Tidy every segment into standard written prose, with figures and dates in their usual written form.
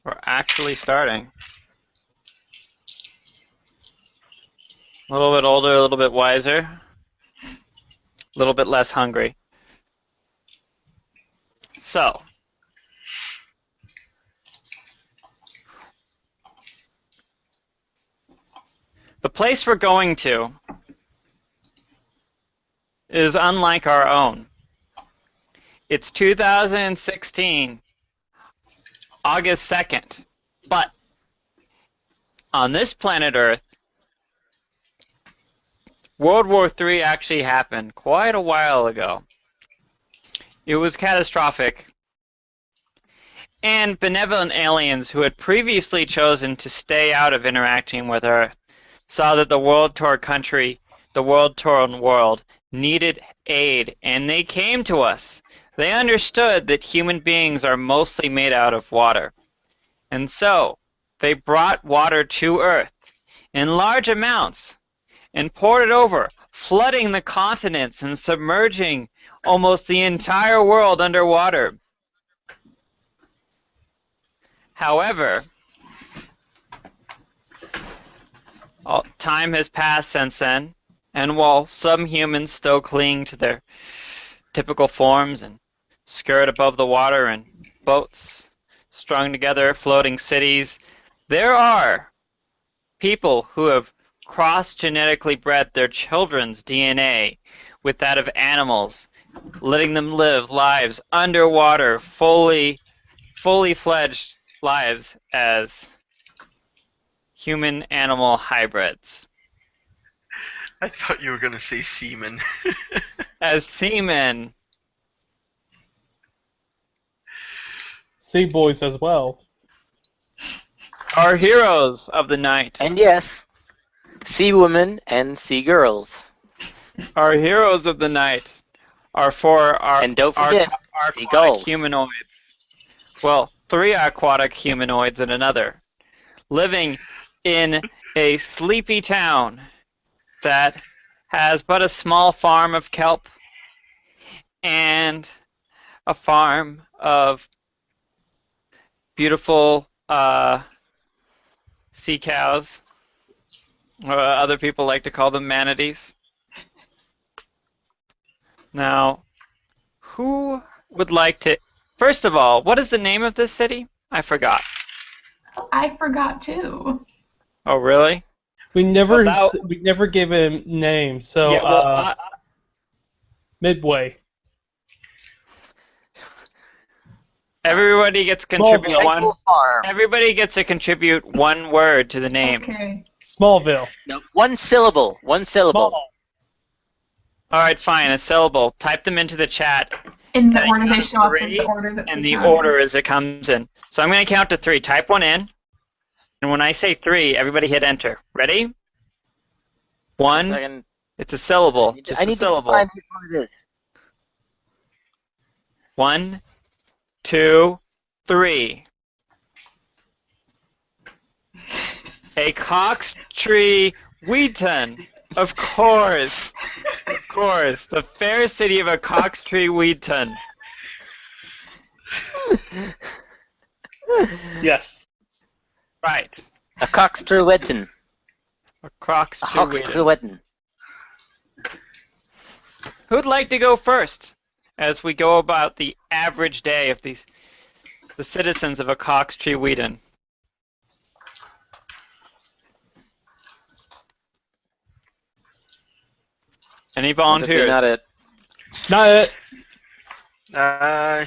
We're actually starting. A little bit older, a little bit wiser, a little bit less hungry. So, the place we're going to is unlike our own. It's 2016, August 2nd, but on this planet Earth, World War III actually happened quite a while ago. It was catastrophic, and benevolent aliens who had previously chosen to stay out of interacting with Earth saw that the world-torn country, the world-torn world, needed aid, and they came to us. They understood that human beings are mostly made out of water. And so, they brought water to Earth in large amounts and poured it over, flooding the continents and submerging almost the entire world underwater. However, time has passed since then, and while some humans still cling to their typical forms and skirt above the water in boats strung together, floating cities, there are people who have cross-genetically bred their children's DNA with that of animals, letting them live lives underwater, fully fledged lives as human-animal hybrids. I thought you were going to say semen. As seamen. Sea boys as well. Are heroes of the night. And yes, sea women and sea girls. Our heroes of the night are for our, And don't our, forget, our seagulls. aquatic humanoids. Well, 3 aquatic humanoids and another, living in a sleepy town that has but a small farm of kelp and a farm of beautiful sea cows, or other people like to call them manatees. Now, who would like to... First of all, what is the name of this city? I forgot. I forgot too. Oh, really? We never Well, we never gave him names, so Yeah, well, Midway. everybody gets to contribute Smallville. one. Tranquil Farm. Everybody gets to contribute one word to the name. Okay. Smallville. No, one syllable. One syllable. Small. All right, fine. A syllable. Type them into the chat. In the And order they count show up is three, the order that and the the time order is. as it comes in. So I'm going to count to 3. Type one in, and when I say 3, everybody hit enter. Ready? 1. Second. It's a syllable. I need Just a to syllable. find what it is. 1, 2, 3. A Cox tree Wheaton. Of course. Of course. The fair city of a Cox tree Wheaton. Yes. Right. A cockstruetten. A Cox A tree Wheaton. cockstruetten. Who'd like to go first as we go about the average day of the citizens of a Cox tree Wheaton? Any volunteers? Not it. Not it.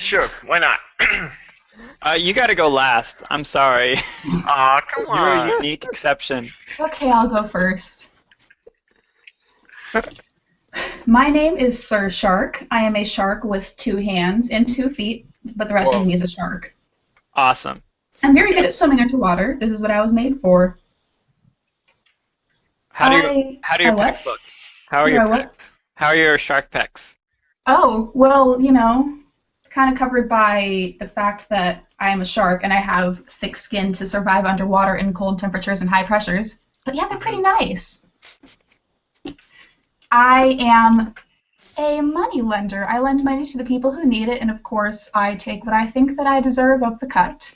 Sure, why not? You got to go last. I'm sorry. Aw, come You're a on. unique exception. Okay, I'll go first. My name is Sir Shark. I am a shark with 2 hands and 2 feet, but the rest Whoa. of me is a shark. Awesome. I'm very good at swimming underwater. This is what I was made for. How do your what? pecs look? How are Do your I what? pecs? How are your shark pecs? Oh, well, you know, kind of covered by the fact that I am a shark and I have thick skin to survive underwater in cold temperatures and high pressures. But yeah, they're pretty nice. I am a money lender. I lend money to the people who need it, and of course, I take what I think that I deserve of the cut.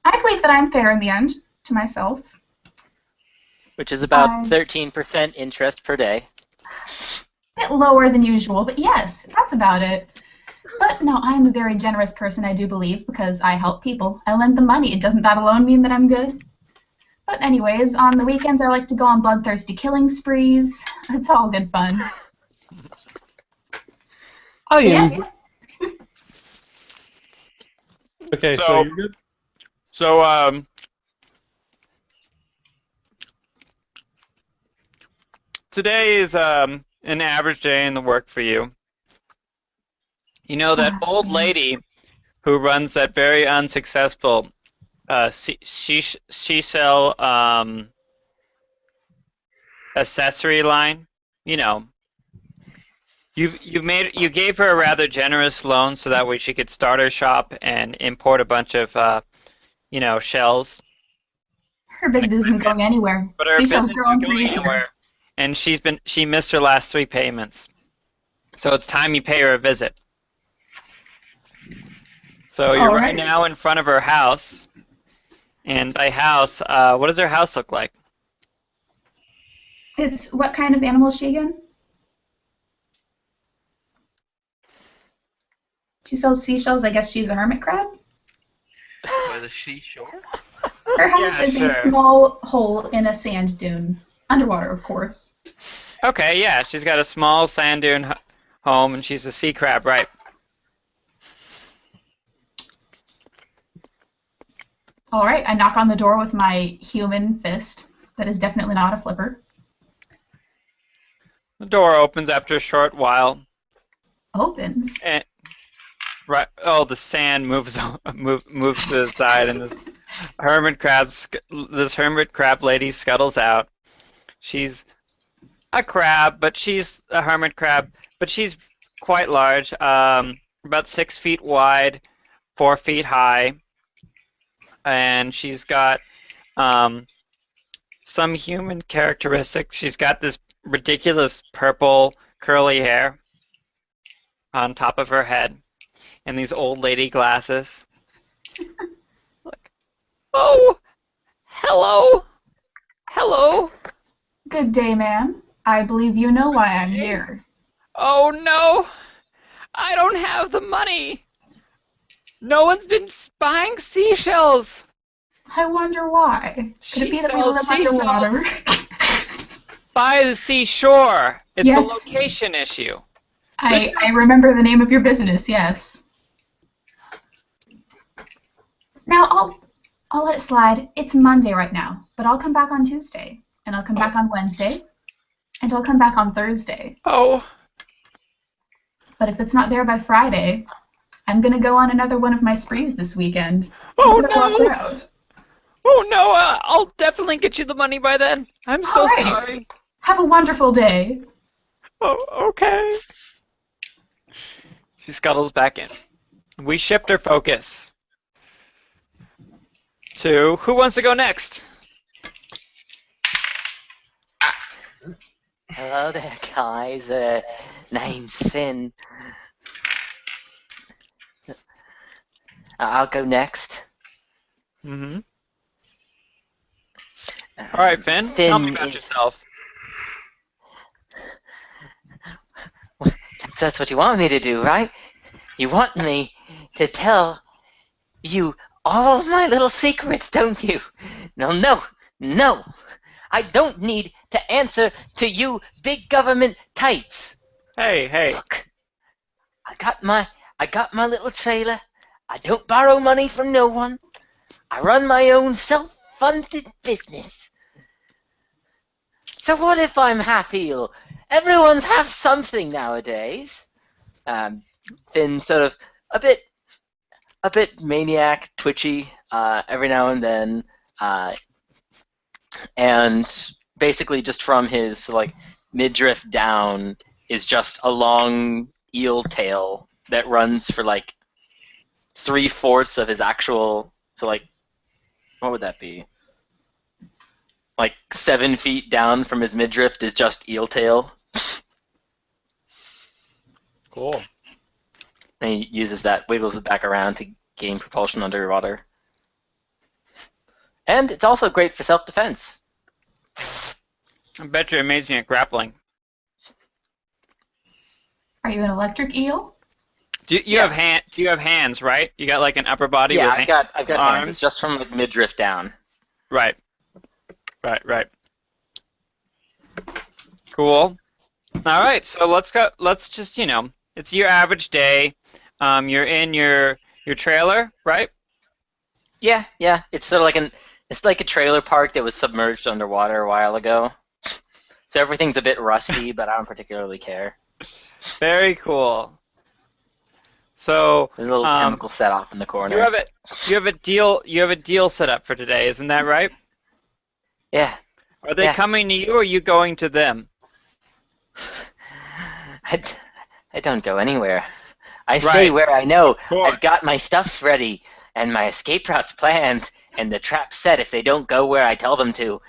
I believe that I'm fair in the end to myself. Which is about Fine. 13% interest per day. A bit lower than usual, but yes, that's about it. But no, I'm a very generous person, I do believe, because I help people. I lend them money. Doesn't that alone mean that I'm good? But anyways, on the weekends I like to go on bloodthirsty killing sprees. It's all good fun. I So am. yes, Okay, so So- you're good? So, today is an average day in the work for you. You know that old lady who runs that very unsuccessful she sell accessory line. You know, you gave her a rather generous loan so that way she could start her shop and import a bunch of shells. her business isn't going anywhere. But her Seashell's business growing is going trees here. nowhere, and she missed her last 3 payments. So it's time you pay her a visit. So you're right Alright. now in front of her house, and by house, what does her house look like? It's what kind of animal is she again? She sells seashells. I guess she's a hermit crab. By the seashore? Her house Yeah, is sure. a small hole in a sand dune. Underwater, of course. Okay, yeah, she's got a small sand dune home, and she's a sea crab, right? Alright, I knock on the door with my human fist. That is definitely not a flipper. The door opens after a short while, Opens. and right, oh, the sand moves moves to the side, and this hermit crab lady scuttles out. She's a crab, but she's a hermit crab, but she's quite large, about 6 feet wide, 4 feet high, and she's got some human characteristics. She's got this ridiculous purple curly hair on top of her head, and these old lady glasses. Like, oh, hello, hello. Good day, ma'am. I believe you know why I'm here. Oh no, I don't have the money. No one's been buying seashells. I wonder why. Could it She be that we sells live underwater? by the seashore. It's Yes. a location issue. I remember the name of your business, yes. Now, I'll let it slide. It's Monday right now, but I'll come back on Tuesday, and I'll come back on Wednesday, and I'll come back on Thursday. Oh, But if it's not there by Friday, I'm gonna go on another one of my sprees this weekend. oh You better watch no. out. Oh no, I'll definitely get you the money by then. I'm so All right. sorry. Have a wonderful day. Oh, okay. She scuttles back in. We shift our focus to who wants to go next? Hello there, guys. Name's Finn. I'll go next. Mm-hmm. All right, Finn, tell me about yourself. That's what you want me to do, right? You want me to tell you all of my little secrets, don't you? No. I don't need to answer to you big government types. Hey. Look, I got my little trailer. I don't borrow money from no one. I run my own self-funded business. So what if I'm half heel? Everyone's half something nowadays. Finn sort of a bit maniac, twitchy every now and then, and basically just from his midriff down is just a long eel tail that runs for 3/4 of his actual. So what would that be? 7 feet down from his midriff is just eel tail. Cool. And he uses that, wiggles it back around to gain propulsion underwater. And it's also great for self-defense. I bet you're amazing at grappling. Are you an electric eel? Do you have hands, right? You got like an upper body Yeah, with I've got hands. arms? It's just from like midriff down. Right. Cool. All right, so let's go. Let's just, it's your average day. You're in your trailer, right? Yeah. It's sort of like a trailer park that was submerged underwater a while ago. So everything's a bit rusty, but I don't particularly care. Very cool. So There's a little chemical set off in the corner. you have a deal set up for today, isn't that right? Yeah. Are they coming to you, or are you going to them? I don't go anywhere. I stay where I know. I've got my stuff ready and my escape routes planned and the trap set if they don't go where I tell them to.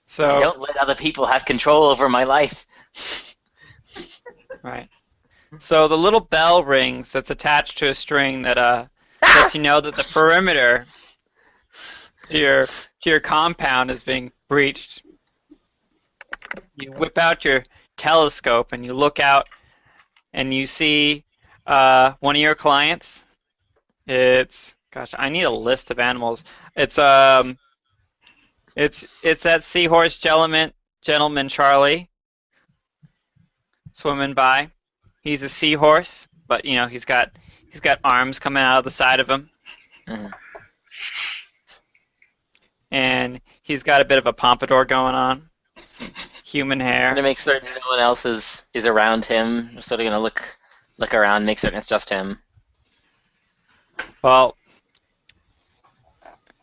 So I don't let other people have control over my life. Right. So the little bell rings that's attached to a string that lets you know that the perimeter to your compound is being breached. You whip out your telescope and you look out and you see one of your clients. Gosh, I need a list of animals. It's that seahorse gentleman Charlie swimming by. He's a seahorse, but he's got arms coming out of the side of him. Mm. And he's got a bit of a pompadour going on. Some human hair. I'm gonna make certain no one else is around him. I'm sort of gonna look around, make certain it's just him. Well,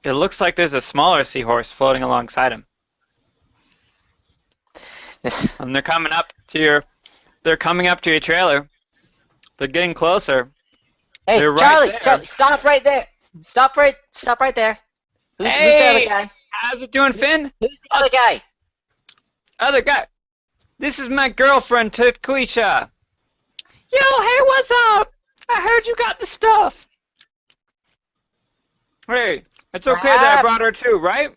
it looks like there's a smaller seahorse floating alongside him. And they're coming up to your trailer. They're getting closer. Hey, They're right Charlie, there. Charlie, stop right there. Stop right there. Who's the other guy? How's it doing, Finn? Who's the other guy? Other guy. This is my girlfriend, Taquisha. Yo, hey, what's up? I heard you got the stuff. Hey, it's okay that I brought her too, right?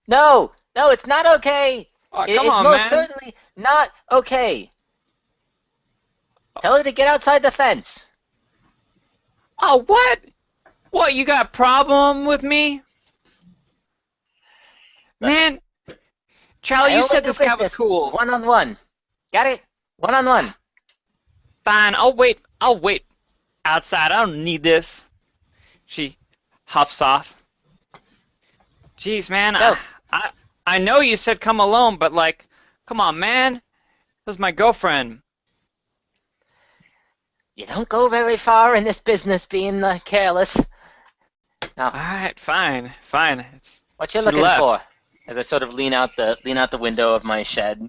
No, it's not okay. Oh, It's come on, most man. certainly not okay. Tell her to get outside the fence. Oh, what? What, you got a problem with me? Man, Charlie, I you only said do this guy was business cool. One-on-one. Got it? One-on-one. Fine, I'll wait outside. I don't need this. She huffs off. Jeez, man, So- I know you said come alone, but come on, man. This is my girlfriend. You don't go very far in this business being careless. Now, All right, fine. what you She looking left. for? As I sort of lean out the window of my shed.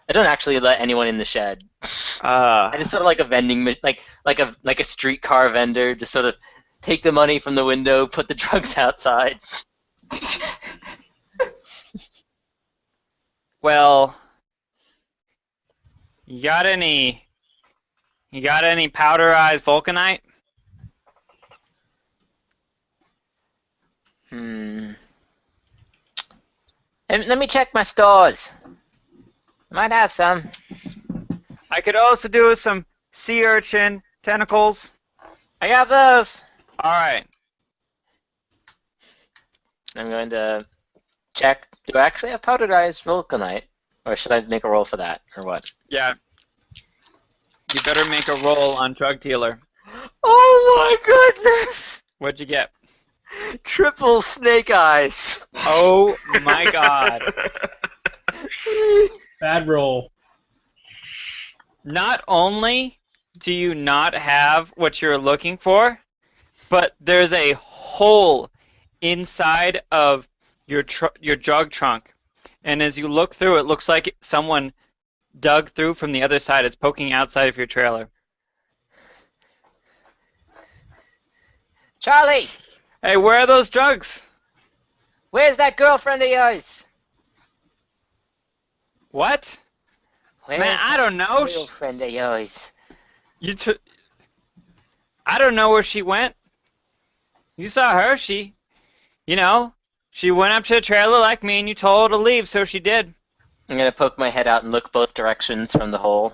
I don't actually let anyone in the shed. I just sort of like a vending, like a streetcar vendor, just sort of take the money from the window, put the drugs outside. Well, you got any powderized vulcanite? And let me check my stores. I might have some. I could also do with some sea urchin tentacles. I got those. All right. I'm going to check. Do I actually have powderized vulcanite? Or should I make a roll for that? Or what? Yeah. You better make a roll on drug dealer. Oh my goodness! What'd you get? Triple snake eyes. Oh my god. Bad roll. Not only do you not have what you're looking for, but there's a hole inside of your drug trunk. And as you look through, it looks like someone dug through from the other side. It's poking outside of your trailer. Charlie, Hey, where are those drugs? where's that girlfriend of yours? What? Where's Man, I don't know. that girlfriend of yours? I don't know where she went. You saw her. She You know, she went up to the trailer like me and you told her to leave, so she did. I'm gonna poke my head out and look both directions from the hole.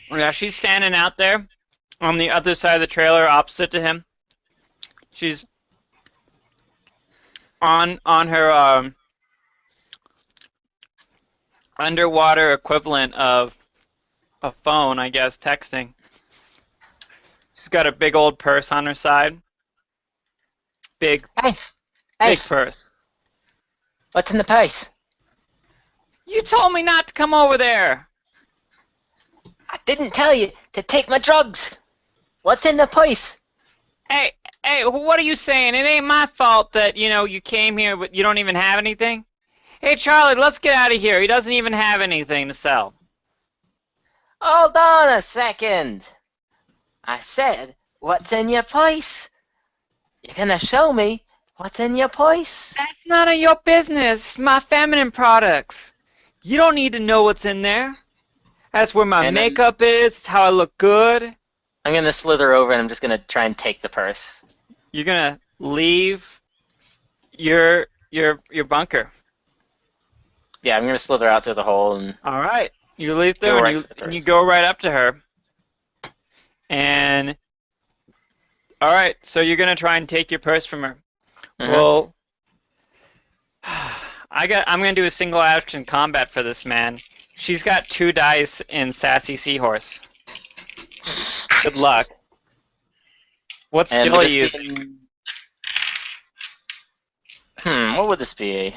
Yeah, she's standing out there on the other side of the trailer opposite to him. She's on her underwater equivalent of a phone, I guess, texting. She's got a big old purse on her side. Big, Hey, hey, big purse. what's in the purse? You told me not to come over there. I didn't tell you to take my drugs. What's in the purse? Hey, what are you saying? It ain't my fault that, you came here but you don't even have anything. Hey, Charlie, let's get out of here. He doesn't even have anything to sell. Hold on a second. I said, what's in your purse? You're gonna show me what's in your purse? That's none of your business. My feminine products. You don't need to know what's in there. That's where my And then- makeup is. It's how I look good. I'm gonna slither over and I'm just gonna try and take the purse. You're gonna leave your bunker. Yeah, I'm gonna slither out through the hole and All right. You leave Go there right and for the and you purse. go right up to her. And all right, so you're gonna try and take your purse from her. Mhm. Well, I'm gonna do a single action combat for this man. She's got 2 dice in Sassy Seahorse. Good luck. What And skill would are this you be- using? what would this be?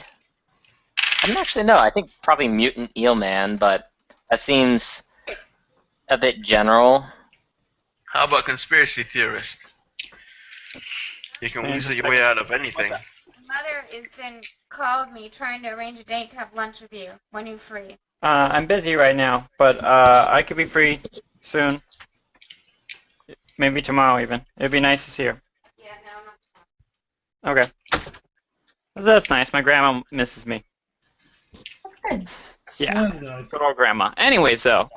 I don't actually know. I think probably Mutant Eel Man, but that seems a bit general. How about conspiracy theorist? You can Man, weasel just your way out of anything. Mother has been called me trying to arrange a date to have lunch with you when you're free. I'm busy right now, but I could be free soon. Maybe tomorrow even. It'd be nice to see her. Yeah, no, I'm not. Okay. That's nice. My grandma misses me. That's good. Yeah. That's nice. Good old grandma. Anyways, though.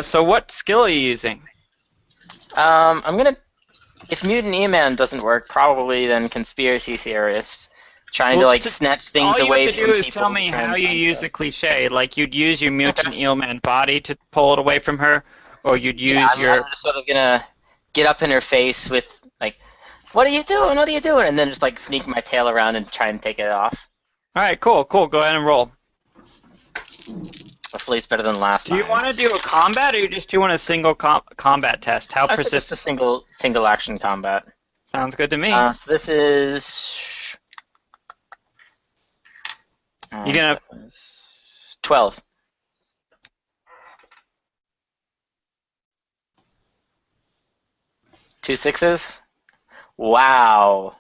So what skill are you using? I'm gonna. If Mutant Eel Man doesn't work, probably then Conspiracy Theorist. Trying to Well, like just- snatch things All you away have to from do is people. tell me to try how and you find use stuff. a cliche. Like you'd use your mutant eelman body to pull it away from her, or you'd use Yeah, I'm your. just sort of gonna get up in her face with like, "What are you doing? What are you doing?" And then just like sneak my tail around and try and take it off. All right, cool. Go ahead and roll. Hopefully, it's better than last Do you time. want to do a combat, or you just do want a single combat test? How I said just a persistent? single action combat. Sounds good to me. So this is. You gonna- so that was 12. Two sixes? Wow.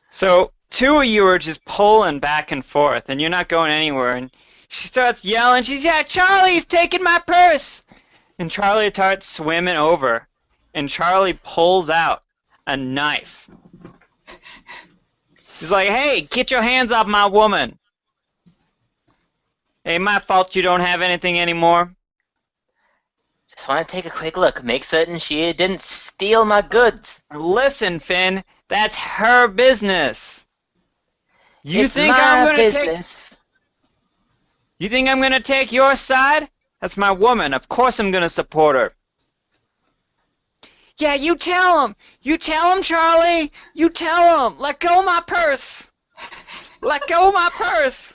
So 2 of you are just pulling back and forth, and you're not going anywhere. And she starts yelling. She's Charlie's taking my purse. And Charlie starts swimming over, and Charlie pulls out a knife. He's like, "Hey, get your hands off my woman." Ain't my fault you don't have anything anymore. Just want to take a quick look. Make certain she didn't steal my goods. Listen, Finn, that's her business. You It's think my I'm gonna business. You think I'm gonna take your side? That's my woman. Of course I'm gonna support her. Yeah, you tell him. You tell him, Charlie. You tell him. Let go of my purse. Let go of my purse.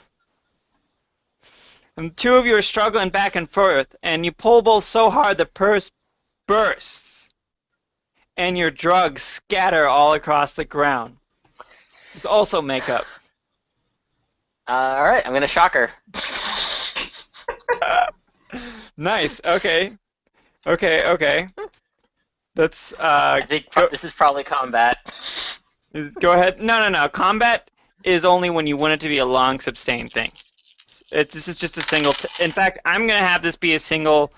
And 2 of you are struggling back and forth, and you pull both so hard the purse bursts, and your drugs scatter all across the ground. It's also makeup. All right, I'm gonna shock her. Nice. Okay. That's I think this is probably combat. go ahead. No. Combat is only when you want it to be a long, sustained thing. This is just a single. In fact, I'm gonna have this be a single,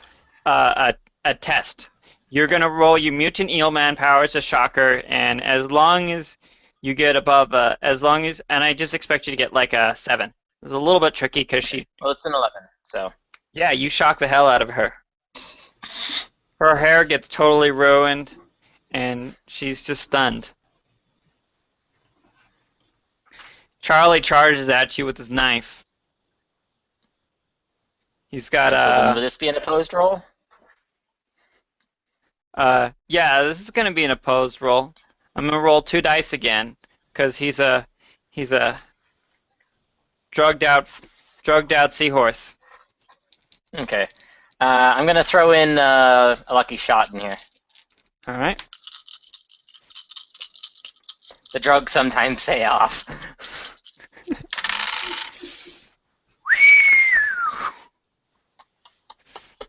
a test. You're gonna roll your mutant eelman powers to shocker, and as long as you get above, and I just expect you to get like a 7. It's a little bit tricky because Well, it's an 11, so. yeah, you shock the hell out of her. Her hair gets totally ruined, and she's just stunned. Charlie charges at you with his knife. He's got Okay, so then will this be an opposed roll? yeah, this is gonna be an opposed roll. I'm gonna roll 2 dice again, because he's a drugged out seahorse. Okay. I'm gonna throw in a lucky shot in here. All right. The drugs sometimes pay off.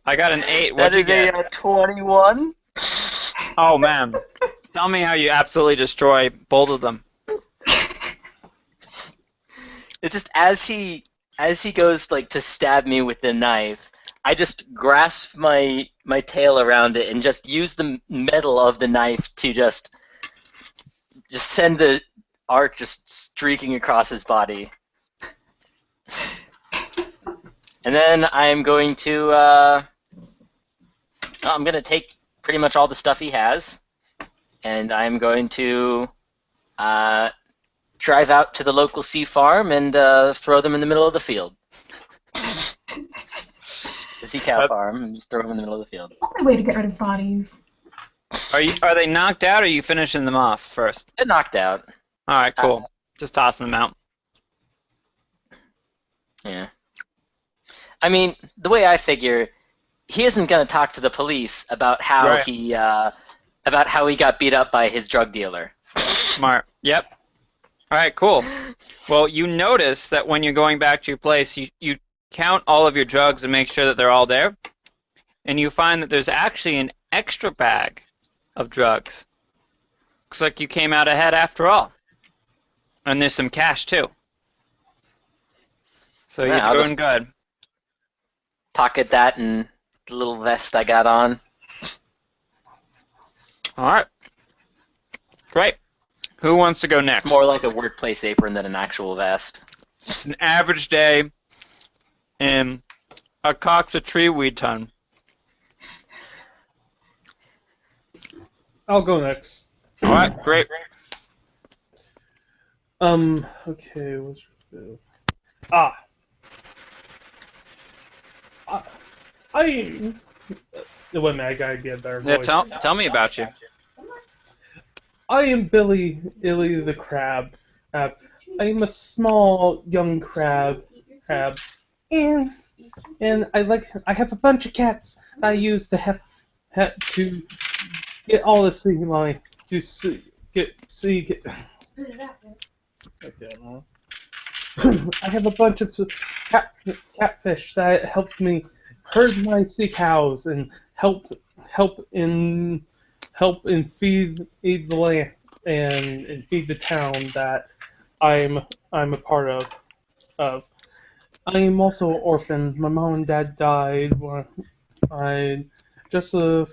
I got an 8. That What'd you is get? a 21. Oh man, tell me how you absolutely destroy both of them. It's just as he goes like to stab me with the knife, I just grasp my tail around it and just use the metal of the knife to just send the arc just streaking across his body. And then I'm going to take pretty much all the stuff he has, and I'm going to drive out to the local sea farm and throw them in the middle of the field. The sea cow farm, and just throw them in the middle of the field. Only way to get rid of bodies. Are they knocked out, or are you finishing them off first? They're knocked out. All right, cool. Just tossing them out. Yeah. I mean, the way I figure, he isn't going to talk to the police about how Right. he got beat up by his drug dealer. Smart. Yep. All right, cool. Well, you notice that when you're going back to your place, you count all of your drugs and make sure that they're all there, and you find that there's actually an extra bag of drugs. Looks like you came out ahead after all. And there's some cash too. So Yeah, you're I'll doing just- good. Pocket that in the little vest I got on. All right. Great. Who wants to go next? More like a workplace apron than an actual vest. It's an average day in a Coxa tree weed ton. I'll go next. All right, great. Okay, what's I wait a minute, I gotta get their Yeah, voice. tell me about you. I am Billy Illy the Crab. I am a small young crab, and I have a bunch of cats that I use to to get all the sea life to get. Okay, well. I have a bunch of catfish that helped me herd my sea cows and help in feed the land and feed the town that I'm a part of. I am also an orphan. My mom and dad died when just a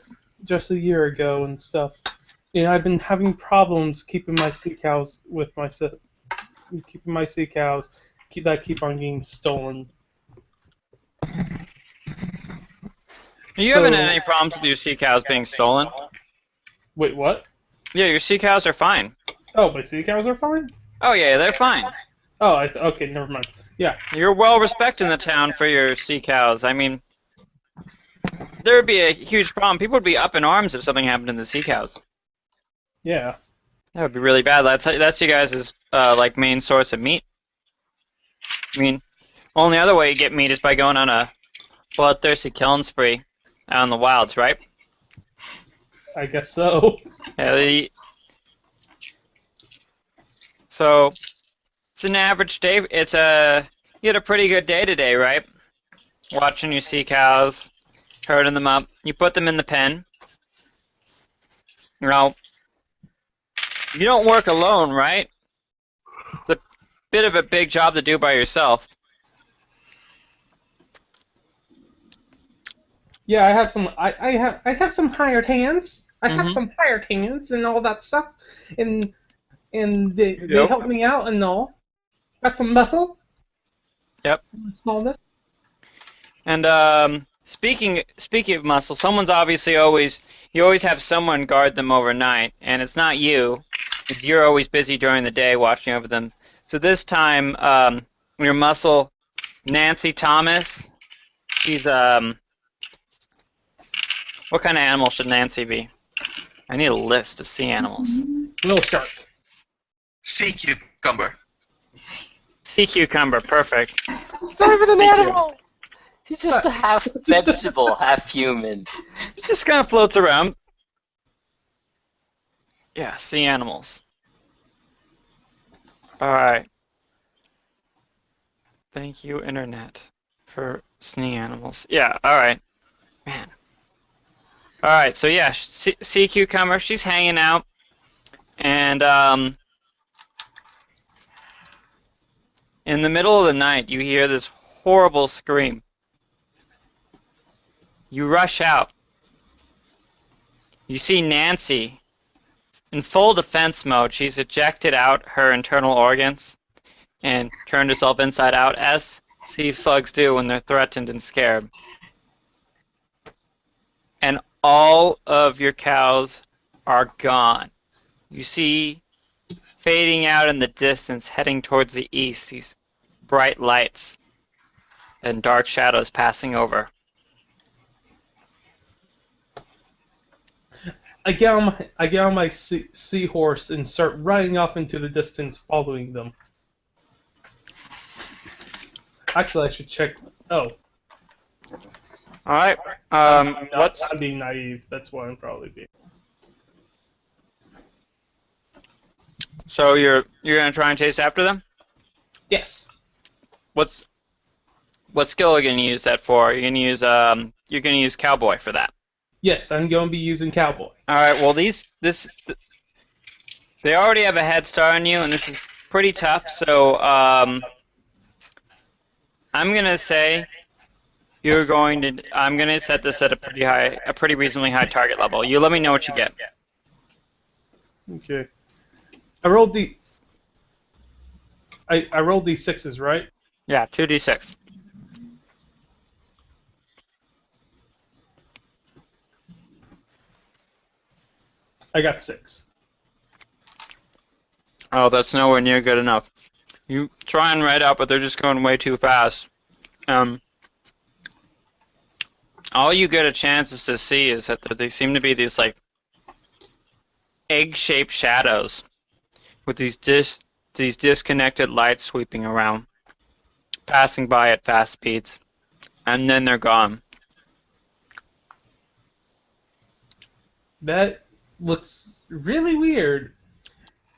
year ago and stuff. And I've been having problems keeping my sea cows that keep on getting stolen. You haven't had any problems with your sea cows being stolen? Wait, what? Yeah, your sea cows are fine. Oh, my sea cows are fine? Oh yeah, they're fine. Oh, okay, never mind. Yeah. You're well respected in the town for your sea cows. I mean, there would be a huge problem. People would be up in arms if something happened to the sea cows. Yeah. That would be really bad. That's you guys' like main source of meat. I mean, only other way you get meat is by going on a bloodthirsty killing spree out in the wilds, right? I guess so. Yeah, so it's an average day. You had a pretty good day today, right? Watching your sea cows, herding them up. You put them in the pen. Now, you don't work alone, right? It's a bit of a big job to do by yourself. Yeah, I have some. I have some hired hands. I have Mhm. some hired hands and all that stuff, and they Yep. help me out and all. Got some muscle. Yep. Smallness. And speaking of muscle, someone's obviously always you always have someone guard them overnight, and it's not you, because you're always busy during the day watching over them. So this time, your muscle, Nancy Thomas, she's what kind of animal should Nancy be? I need a list of sea animals. Little shark. Sea cucumber. Sea cucumber, perfect. It's not even an Thank you. animal. He's just a half vegetable, half human. It just kind of floats around. Yeah, sea animals. Alright. Thank you, Internet, for sea animals. Yeah, alright. Man. Alright, so yeah, sea cucumber, she's hanging out. And, in the middle of the night, you hear this horrible scream. You rush out. You see Nancy. In full defense mode, she's ejected out her internal organs and turned herself inside out, as sea slugs do when they're threatened and scared. And all of your cows are gone. You see, fading out in the distance, heading towards the east, these bright lights and dark shadows passing over. I get on my seahorse and start riding off into the distance, following them. Actually, I should check. Oh, All right. I'm being naive. That's what I'm probably being. So you're gonna try and chase after them? Yes. What skill are you gonna use that for? You're gonna use cowboy for that. Yes, I'm going to be using cowboy. All right. Well, they already have a head start on you, and this is pretty tough. So I'm gonna say I'm gonna set this at a pretty reasonably high target level. You let me know what you get. Okay. I rolled I rolled these sixes, right? Yeah, 2d6. I got 6. Oh, that's nowhere near good enough. You try and ride out, but they're just going way too fast. All you get a chance to see is that they seem to be these like egg-shaped shadows with these disconnected lights sweeping around, passing by at fast speeds, and then they're gone. That looks really weird.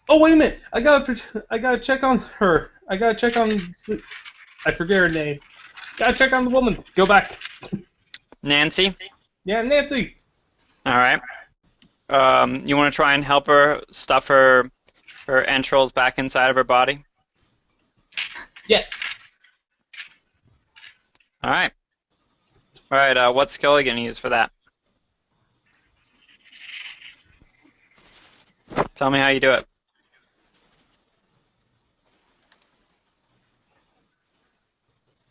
Oh, wait a minute! I gotta check on her. I gotta check on. I forget her name. Gotta check on the woman. Go back. Nancy? Yeah, Nancy. All right. You want to try and help her stuff her entrails back inside of her body? Yes. All right. All right. What skill are you gonna use for that? Tell me how you do it.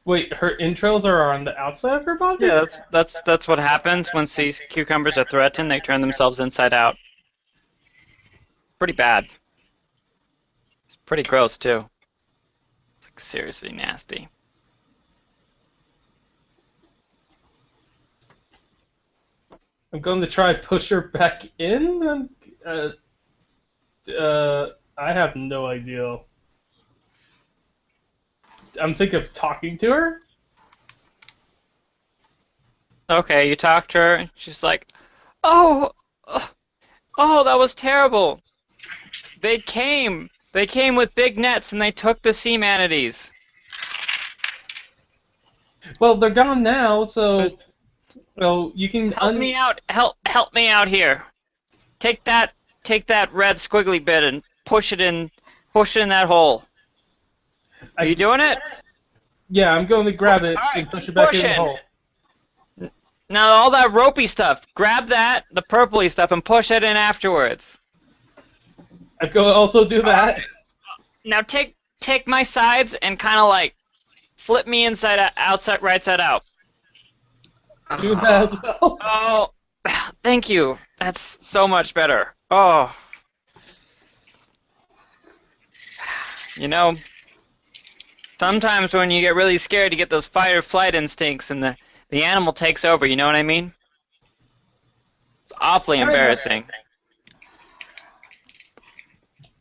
Wait, her entrails are on the outside of her body? Yeah, that's what happens when sea cucumbers are threatened. They turn themselves inside out. Pretty bad. It's pretty gross too. It's like seriously nasty. I'm going to try push her back in. I have no idea. I'm thinking of talking to her. Okay, you talk to her, and she's like, "Oh, that was terrible. They came with big nets, and they took the sea manatees." Well, they're gone now, so well you can Help me out! Help me out here! Take that red squiggly bit and push it in that hole. Are you doing it? Yeah, I'm going to grab it Alright, and push it back push in the it. hole. Now all that ropey stuff, grab that, the purpley stuff, and push it in afterwards. I'm going to also do that. Now take my sides and kind of like flip me inside out, outside, right side out. Do that as well. Oh, thank you. That's so much better. Oh, you know, sometimes when you get really scared, you get those fight or flight instincts, and the animal takes over. You know what I mean? It's awfully embarrassing.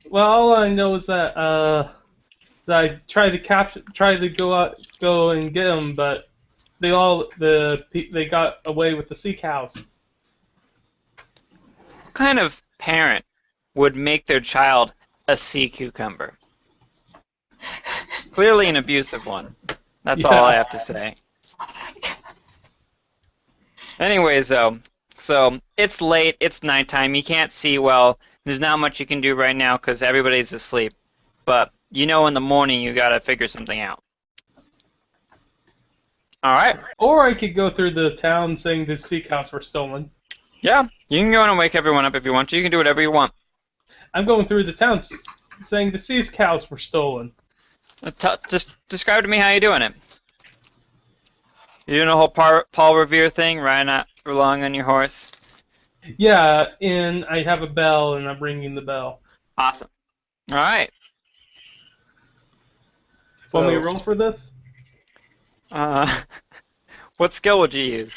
Well, all I know is that I tried to go and get them, but they got away with the sea cows. What kind of parent would make their child a sea cucumber? Clearly an abusive one. That's all I have to say. Anyways, though, so it's late, it's nighttime, you can't see well. There's not much you can do right now because everybody's asleep. But you know in the morning you gotta figure something out. Alright. Or I could go through the town saying the sea cows were stolen. Yeah, you can go in and wake everyone up if you want to. You can do whatever you want. I'm going through the town saying the sea cows were stolen. Just describe to me how you're doing it. You doing a whole Paul Revere thing, riding out along on your horse? Yeah, and I have a bell, and I'm ringing the bell. Awesome. All right. Want me to roll for this? What skill would you use?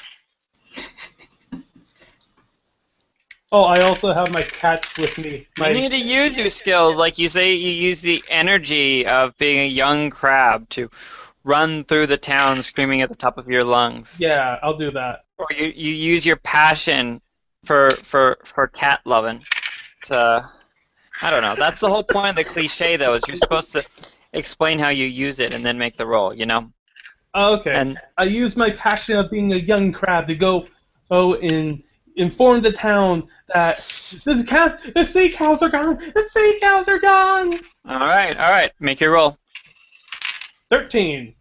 Oh, I also have my cats with me. You need to use your skills, like you say. You use the energy of being a young crab to run through the town screaming at the top of your lungs. Yeah, I'll do that. Or you use your passion for cat loving to, I don't know. That's the whole point of the cliche, though, is you're supposed to explain how you use it and then make the roll, you know? Okay. And I use my passion of being a young crab to go and inform the town that the sea cows are gone. The sea cows are gone. all right. Make your roll. 13.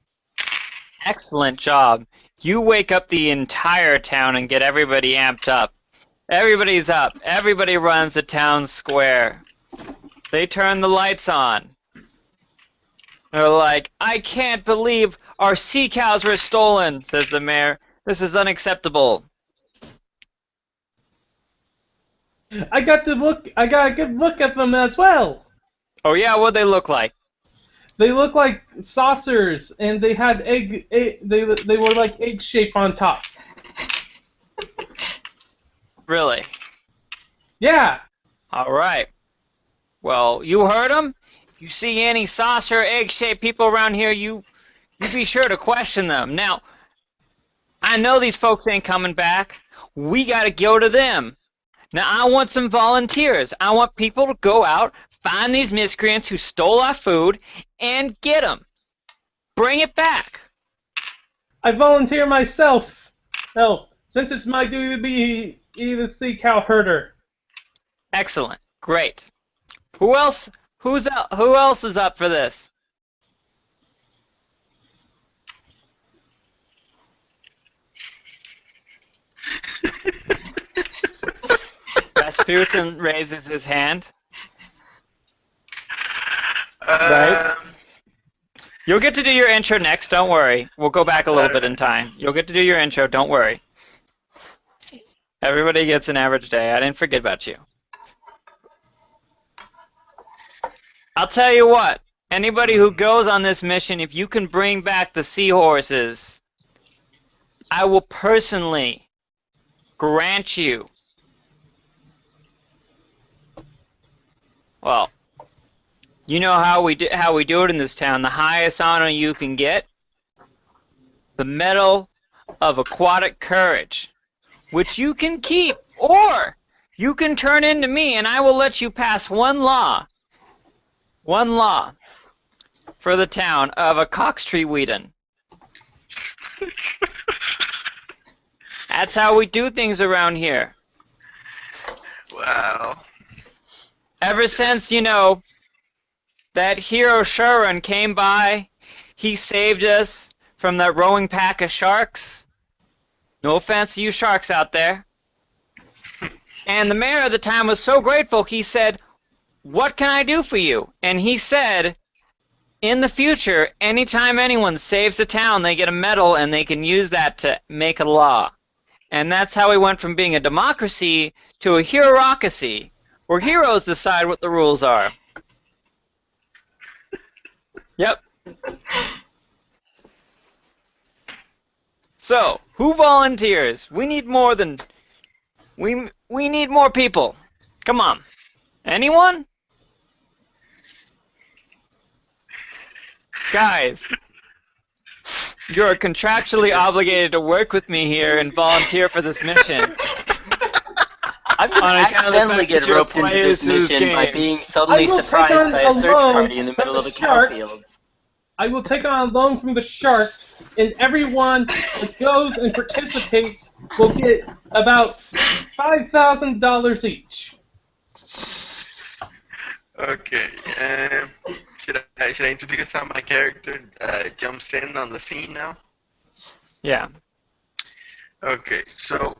Excellent job. You wake up the entire town and get everybody amped up. Everybody's up. Everybody runs the town square. They turn the lights on. They're like, I can't believe our sea cows were stolen, says the mayor. This is unacceptable. I got a good look at them as well. Oh yeah, what'd they look like? They look like saucers, and they had they were like egg shape on top. Really? Yeah. All right. Well, you heard them. If you see any saucer, egg-shaped people around here, you be sure to question them. Now, I know these folks ain't coming back. We gotta go to them. Now, I want some volunteers. I want people to go out, find these miscreants who stole our food, and get them. Bring it back. I volunteer myself, since it's my duty to be the sea cow herder. Excellent. Great. Who else? Who else is up for this? Rasputin raises his hand. Right. You'll get to do your intro next, don't worry. We'll go back a little bit in time. You'll get to do your intro, don't worry. Everybody gets an average day. I didn't forget about you. I'll tell you what. Anybody who goes on this mission, if you can bring back the seahorses, I will personally grant you, well, you know how we do it in this town. The highest honor you can get, the Medal of Aquatic Courage, which you can keep, or you can turn into me, and I will let you pass one law for the town of a Coxtree Whedon. That's how we do things around here. Wow. Ever since, you know, that hero Shuren came by, he saved us from that rowing pack of sharks. No offense to you sharks out there. And the mayor at the time was so grateful, he said, "What can I do for you?" And he said, in the future, anytime anyone saves a town, they get a medal, and they can use that to make a law. And that's how we went from being a democracy to a heroocracy, where heroes decide what the rules are. Yep. So, who volunteers? We need more than... We need more people. Come on. Anyone? Guys, you're contractually obligated to work with me here and volunteer for this mission. I'm gonna On account of the accidentally fact get that you're roped into players this whose mission by game. being suddenly I will take surprised on by a search a party in the loan middle of from a the shark. cowfield. I will take on a loan from the shark, and everyone that goes and participates will get about $5,000 each. Okay. Should I introduce how my character jumps in on the scene now? Yeah. Okay. So,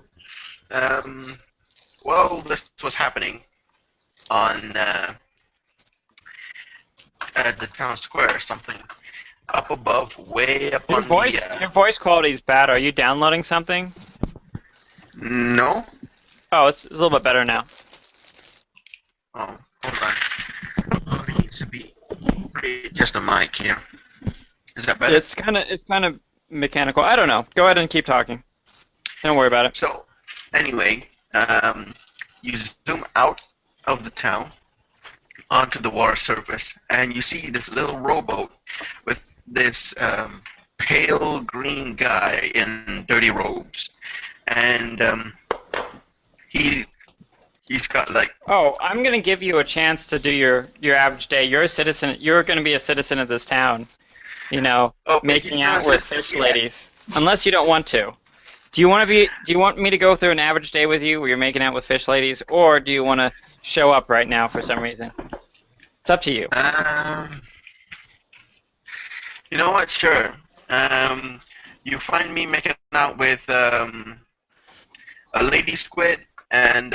well, this was happening on at the town square or something. Up above, way up Your on your voice quality is bad. Are you downloading something? No. Oh, it's a little bit better now. Oh, hold on. Oh, it needs to be just a mic here. Is that better? It's kind of mechanical. I don't know. Go ahead and keep talking. Don't worry about it. So, anyway, you zoom out of the town onto the water surface, and you see this little rowboat with this pale green guy in dirty robes, and he's got like Oh, I'm gonna give you a chance to do your average day. You're a citizen. You're gonna be a citizen of this town. You know, making out with fish ladies. Unless you don't want to. Do you want me to go through an average day with you where you're making out with fish ladies, or do you want to show up right now for some reason? It's up to you. You know what? Sure. You find me making out with a lady squid and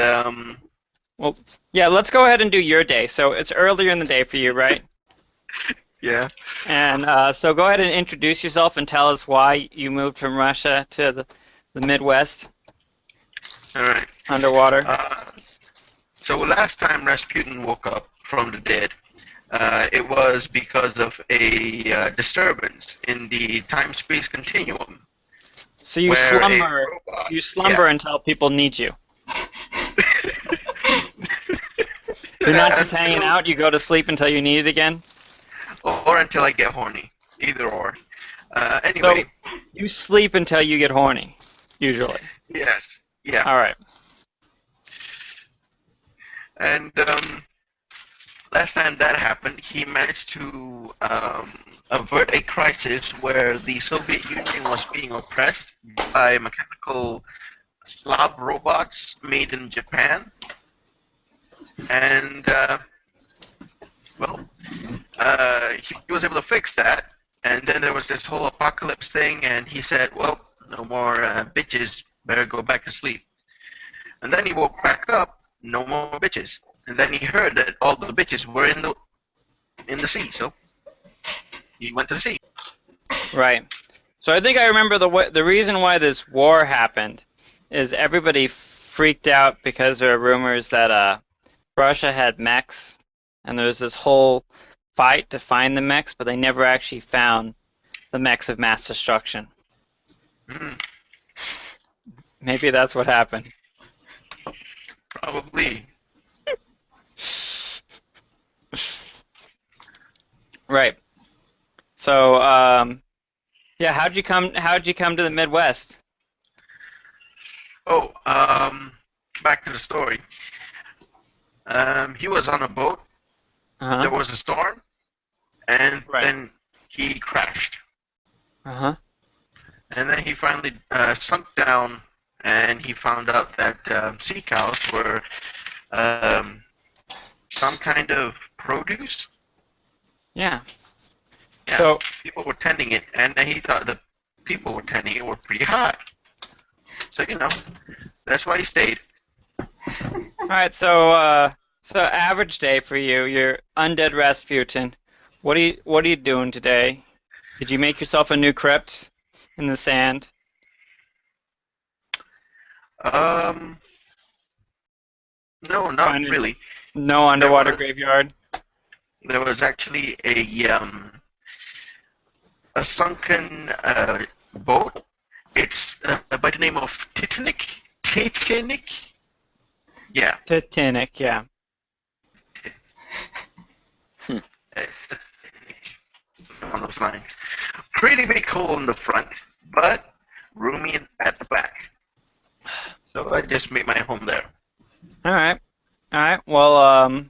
Well, yeah, let's go ahead and do your day. So it's earlier in the day for you, right? yeah. And so go ahead and introduce yourself and tell us why you moved from Russia to the Midwest All right. underwater. So last time Rasputin woke up from the dead, it was because of a disturbance in the time-space continuum. So you where a slumber. robot- You slumber until people need you. You're not just hanging out. You go to sleep until you need it again. or until I get horny. Either or. Anyway, So you sleep until you get horny, usually. yes. Yeah. All right. And last time that happened, he managed to avert a crisis where the Soviet Union was being oppressed by mechanical Slav robots made in Japan. And, he was able to fix that. And then there was this whole apocalypse thing, and he said, well, no more bitches, better go back to sleep. And then he woke back up, no more bitches. And then he heard that all the bitches were in the sea, so he went to the sea. Right. So I think I remember the reason why this war happened is everybody freaked out because there are rumors that Russia had mechs, and there was this whole fight to find the mechs, but they never actually found the mechs of mass destruction. Mm, Maybe that's what happened. probably. Right. So, yeah, how'd you come to the Midwest? Oh, back to the story. He was on a boat. Uh-huh. There was a storm, and Right. then he crashed. Uh-huh. And then he finally sunk down, and he found out that sea cows were some kind of produce. Yeah. Yeah, So, people were tending it, and then he thought the people were tending it were pretty hot. So, that's why he stayed. all right, so average day for you. You're undead Rasputin. What are you doing today? Did you make yourself a new crypt in the sand? Um, no, not Finding really. no There underwater was graveyard? there was actually a sunken boat. It's by the name of Titanic. Titanic. Yeah, Titanic, yeah. it's one of those lines. Pretty big hole in the front, but roomy at the back. So I just made my home there. All right. All right. Well,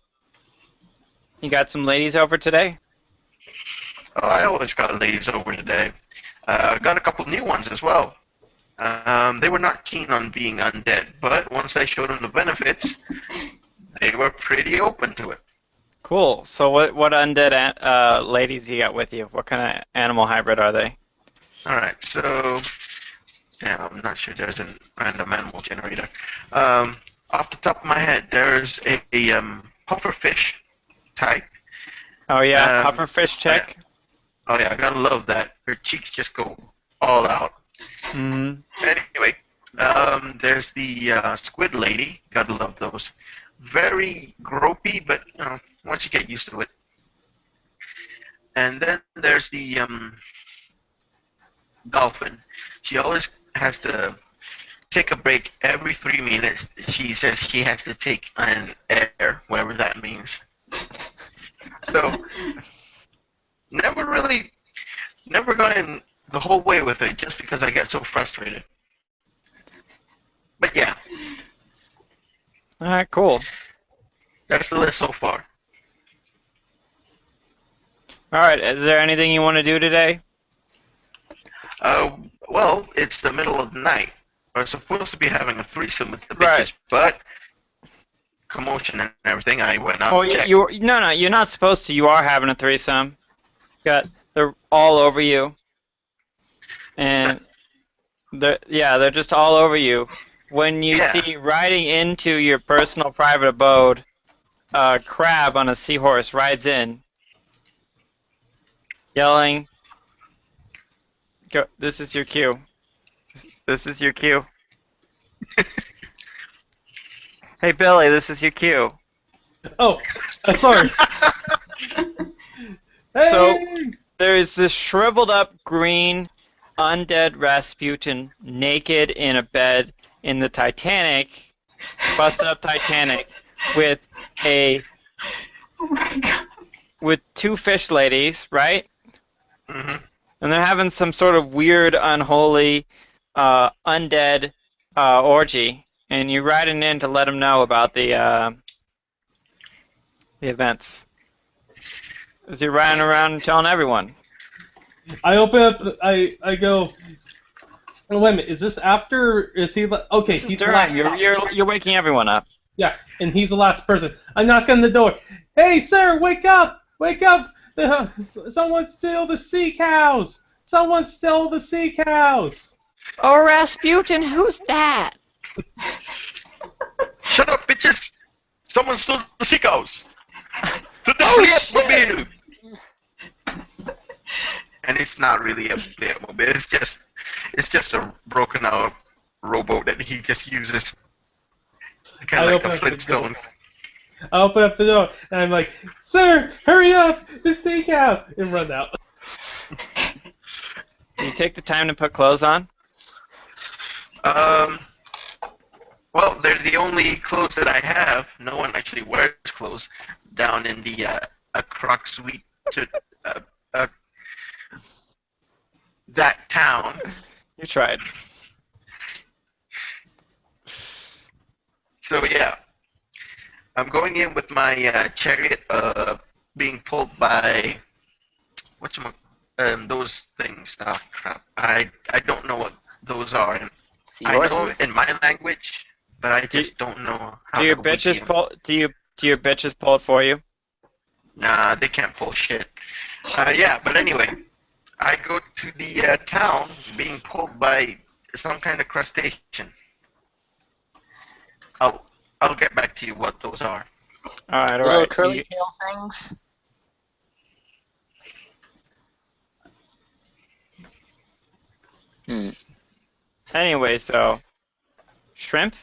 you got some ladies over today? Oh, I always got ladies over today. Got a couple new ones as well. They were not keen on being undead, but once I showed them the benefits, they were pretty open to it. Cool. So what undead ladies you got with you? What kind of animal hybrid are they? Alright, so yeah, I'm not sure there's a random animal generator. Off the top of my head, there's a pufferfish type. Oh yeah, Um, pufferfish oh yeah, chick. oh yeah, I gotta love that. Her cheeks just go all out. Mm-hmm. Anyway, there's the squid lady. Gotta love those. Very gropey, but once you get used to it. And then there's the dolphin. She always has to take a break every 3 minutes. She says she has to take an air, whatever that means. So never never got in the whole way with it just because I get so frustrated. But yeah, All right, cool. that's the list so far. All right, is there anything you want to do today? Uh, well, it's the middle of the night. We're supposed to be having a threesome with the Right. bitches, but commotion and everything, I went out Oh, to check. no, you're not supposed to. You are having a threesome. They're all over you, and they're just all over you. When you Yeah, see riding into your personal private abode, a crab on a seahorse rides in, yelling, "Go! This is your cue. This is your cue. Hey Billy, this is your cue." Oh, sorry. So Hey! there's this shriveled up green undead Rasputin naked in a bed in the Titanic, busted up Titanic, with a Oh my god. with two fish ladies, right? hmm And they're having some sort of weird, unholy, undead orgy. And you're riding in to let them know about the events. As you're riding around and telling everyone. I open up. I go. Oh, wait a minute. Is this after? Is he? Okay, This is he's the during. last. You're waking everyone up. Yeah, and he's the last person. I knock on the door. Hey, sir, wake up! Wake up! Someone stole the sea cows! Someone stole the sea cows! Oh, Rasputin, who's that? Shut up, bitches! Someone stole the sea cows! To the Oh, Batmobile! And it's not really a Batmobile. It's just a broken out rowboat that he just uses, kind I of like the open up the door. Flintstones. I open up the door and I'm like, "Sir, hurry up! The sea cows!" and run out. You take the time to put clothes on? Um, well, they're the only clothes that I have. No one actually wears clothes down in the a croc suite to uh, that town. You tried. So yeah, I'm going in with my chariot, being pulled by those things. Oh crap! I don't know what those are. And I know Seahorses. in my language, but I just don't know how Do your to bitches wiki 'em. pull? Do your bitches pull it for you? Nah, they can't pull shit. Yeah, but anyway, I go to the town being pulled by some kind of crustacean. I'll I'll get back to you what those are. All right, all Little right. curly tail things. Hmm. Anyway, so shrimp.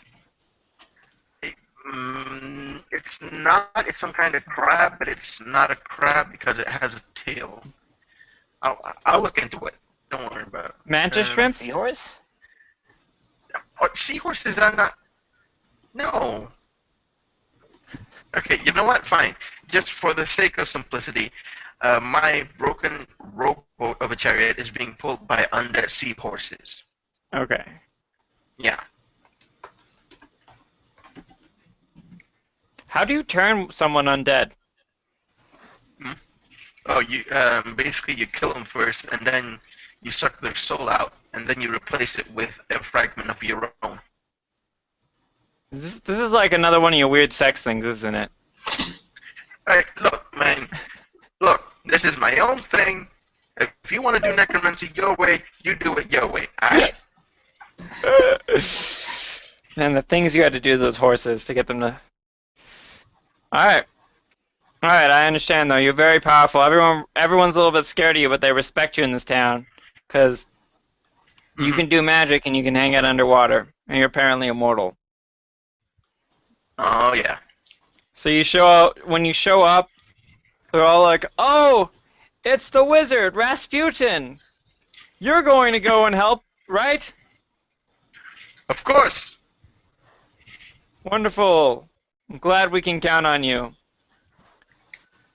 It's not. It's some kind of crab, but it's not a crab because it has a tail. I'll look into it. Don't worry about it. Mantis shrimp. Seahorse? What seahorses are not? No. Okay, you know what? Fine. Just for the sake of simplicity, my broken rowboat of a chariot is being pulled by undead seahorses. Okay. Yeah. How do you turn someone undead? Oh, you basically you kill them first, and then you suck their soul out, and then you replace it with a fragment of your own. This is like another one of your weird sex things, isn't it? Alright, look, man. Look, this is my own thing. If you want to do necromancy your way, you do it your way. Alright? And the things you had to do to those horses to get them to. Alright. Alright, I understand though. You're very powerful. Everyone's a little bit scared of you, but they respect you in this town. Because you can do magic and you can hang out underwater. And you're apparently immortal. Oh, yeah. So you show up, when you show up, they're all like, "Oh, it's the wizard, Rasputin! You're going to go and help, right? Of course. Wonderful. I'm glad we can count on you."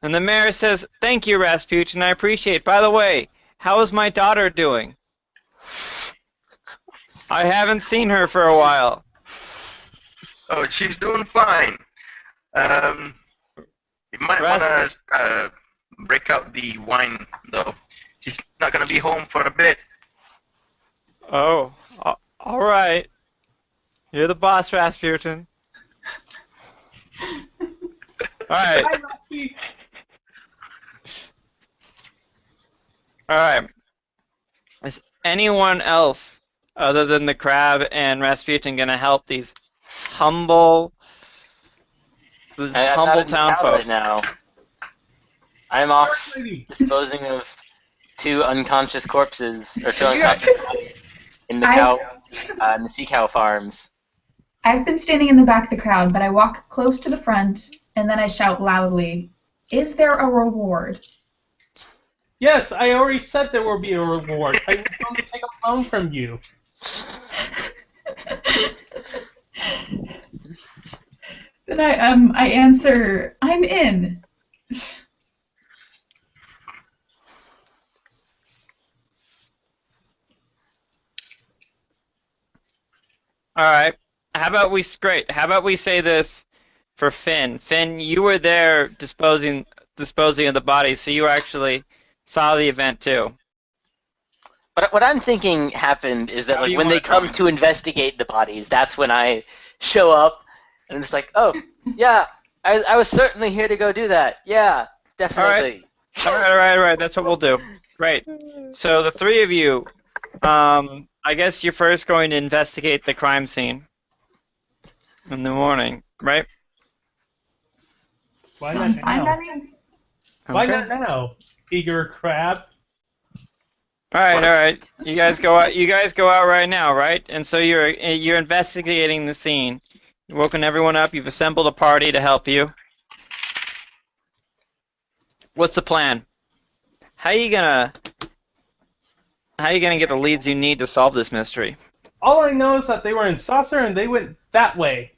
And the mayor says, "Thank you, Rasputin, I appreciate it. By the way, how is my daughter doing? I haven't seen her for a while." Oh, she's doing fine. You might want to break out the wine, though. She's not going to be home for a bit. Oh, all right. You're the boss, Rasputin. All right. Hi, Raspi. All right. Is anyone else other than the crab and Rasputin gonna help these humble, I'm not humble in the town townfolk? right now. I'm off First lady. disposing of two unconscious corpses, or two unconscious bodies in the in the sea cow farms. I've been standing in the back of the crowd, but I walk close to the front, and then I shout loudly, "Is there a reward?" Yes, I already said there will be a reward. I was going to take a loan from you. Then I answer, "I'm in." All right. How about we How about we say this for Finn? Finn, you were there disposing of the bodies, so you actually saw the event too. But what I'm thinking happened is that How do like you when they wanna come go? to investigate the bodies, that's when I show up and it's like, oh yeah, I was certainly here to go do that. Yeah, definitely. All right. That's what we'll do. Great. So the three of you, I guess you're first going to investigate the crime in the morning, right? Why Sounds not fine now? by me. Why Okay. not now, eager crab? All right. You guys go out. You guys go out right now, right? And so you're investigating the scene. You've woken everyone up. You've assembled a party to help you. What's the plan? How you gonna get the leads you need to solve this mystery? All I know is that they were in Saucer and they went that way.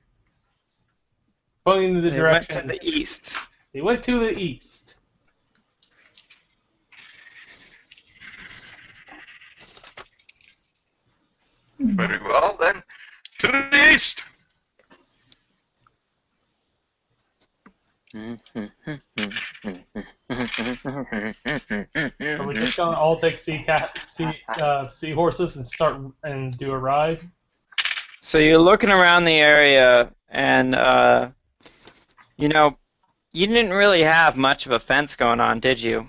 Pointing in the They went direction. to the east. They went to the east. Very well, then. To the east. Are we just gonna all take seahorses and start and do a ride? So you're looking around the area, and you know, you didn't really have much of a fence going on, did you?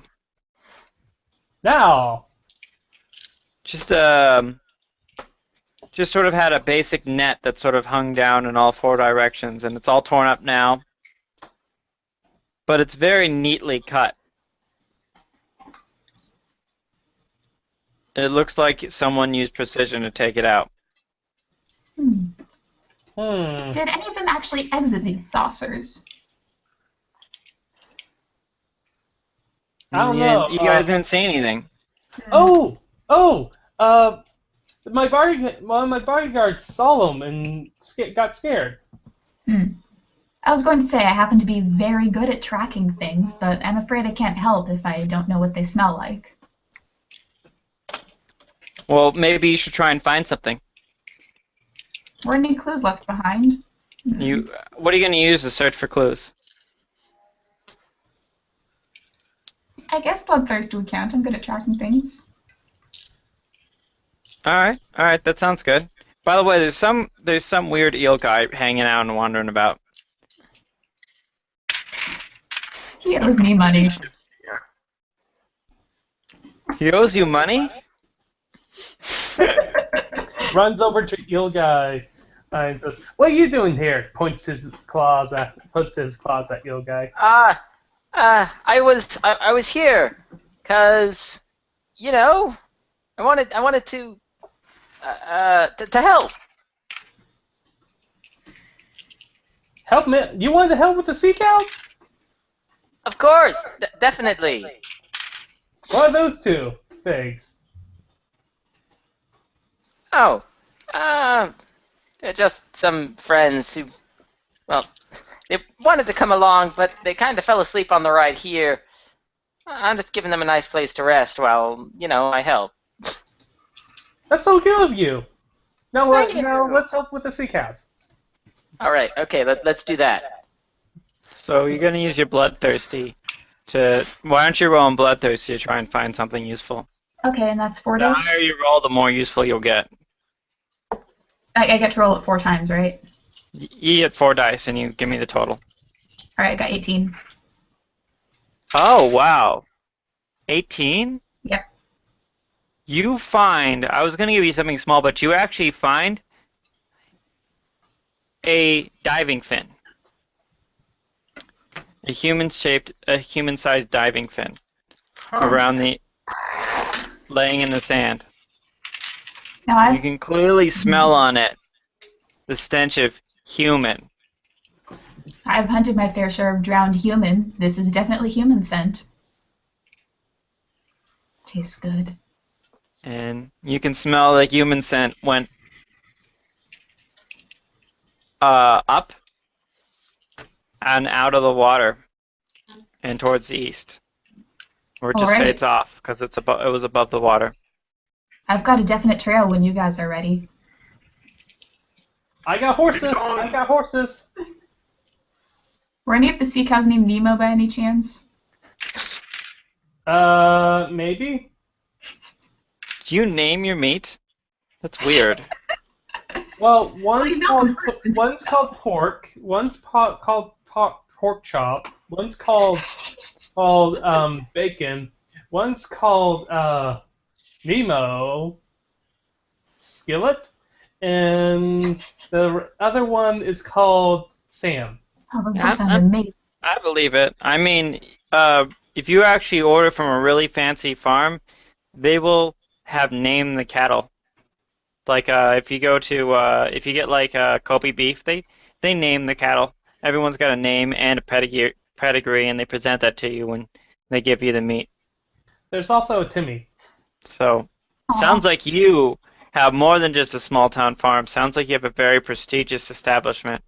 Now, Just sort of had a basic net that sort of hung down in all four directions, and it's all torn up now. But it's very neatly cut. It looks like someone used precision to take it out. Hmm. Hmm. Did any of them actually exit these saucers? I don't Yeah, know. you guys didn't see anything. Oh, oh. One of my bodyguards saw them and got scared. Hmm. I was going to say I happen to be very good at tracking things, but I'm afraid I can't help if I don't know what they smell like. Well, maybe you should try and find something. Were any clues left behind? What are you going to use to search for clues? I guess bloodthirst would count. I'm good at tracking things. All right, that sounds good. By the way, there's some weird eel guy hanging out and wandering about. He owes me money. Yeah. He owes you money? Runs over to Eel Guy and says, "What are you doing here?" Puts his claws at Eel Guy. I was here, 'cause, you know, I wanted to help. Help me! You wanted to help with the sea cows? Of course, definitely. What are those two things? Oh, they're just some friends who, well, they wanted to come along, but they kind of fell asleep on the ride here. I'm just giving them a nice place to rest while, I help. That's so good of you. Now Thank you. let's help with the sea cows. All right, okay, let's do that. So you're going to use your bloodthirsty to... Why don't you roll on bloodthirsty to try and find something useful? Okay, and that's 4 The dice? higher you roll, the more useful you'll get. I get to roll it 4 times, right? You get 4 dice and you give me the total. Alright, I got 18. Oh, wow. 18? Yep. You find... I was going to give you something small, but you actually find a diving fin. A human-sized diving fin around the... laying in the sand. Now You can clearly smell on it the stench of human. I've hunted my fair share of drowned human. This is definitely human scent. Tastes good. And you can smell the human scent went up and out of the water and towards the east. Or it just Alright. fades off because it was above the water. I've got a definite trail when you guys are ready. I got horses. Were any of the sea cows named Nemo by any chance? Maybe. Do you name your meat? That's weird. Well, you know the one's called pork, one's called pork chop, one's called bacon, one's called Nemo skillet, and the other one is called Sam. Oh, those Yeah, all sound amazing. I believe it. I mean, if you actually order from a really fancy farm, they will have named the cattle. Like if you go to if you get like Kobe beef, they name the cattle. Everyone's got a name and a pedigree, and they present that to you when they give you the meat. There's also a Timmy. So, Aw. sounds like you have more than just a small town farm. Sounds like you have a very prestigious establishment.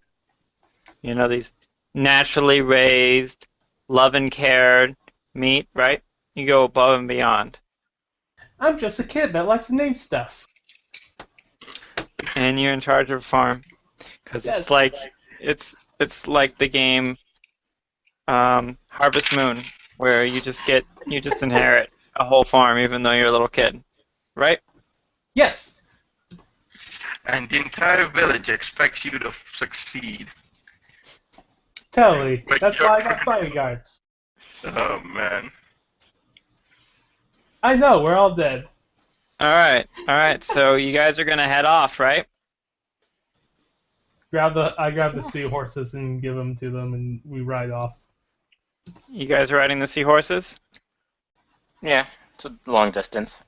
You know, these naturally raised, love and cared meat, right? You go above and beyond. I'm just a kid that likes to name stuff. And you're in charge of a farm. Because Yes. it's like the game Harvest Moon, where you just inherit a whole farm even though you're a little kid. Right? Yes. And the entire village expects you to succeed. Totally. Wait, That's you're- why I got bodyguards. Oh man. I know, we're all dead. Alright, so you guys are gonna head off, right? I grab the seahorses and give them to them, and we ride off. You guys riding the seahorses? Yeah, it's a long distance.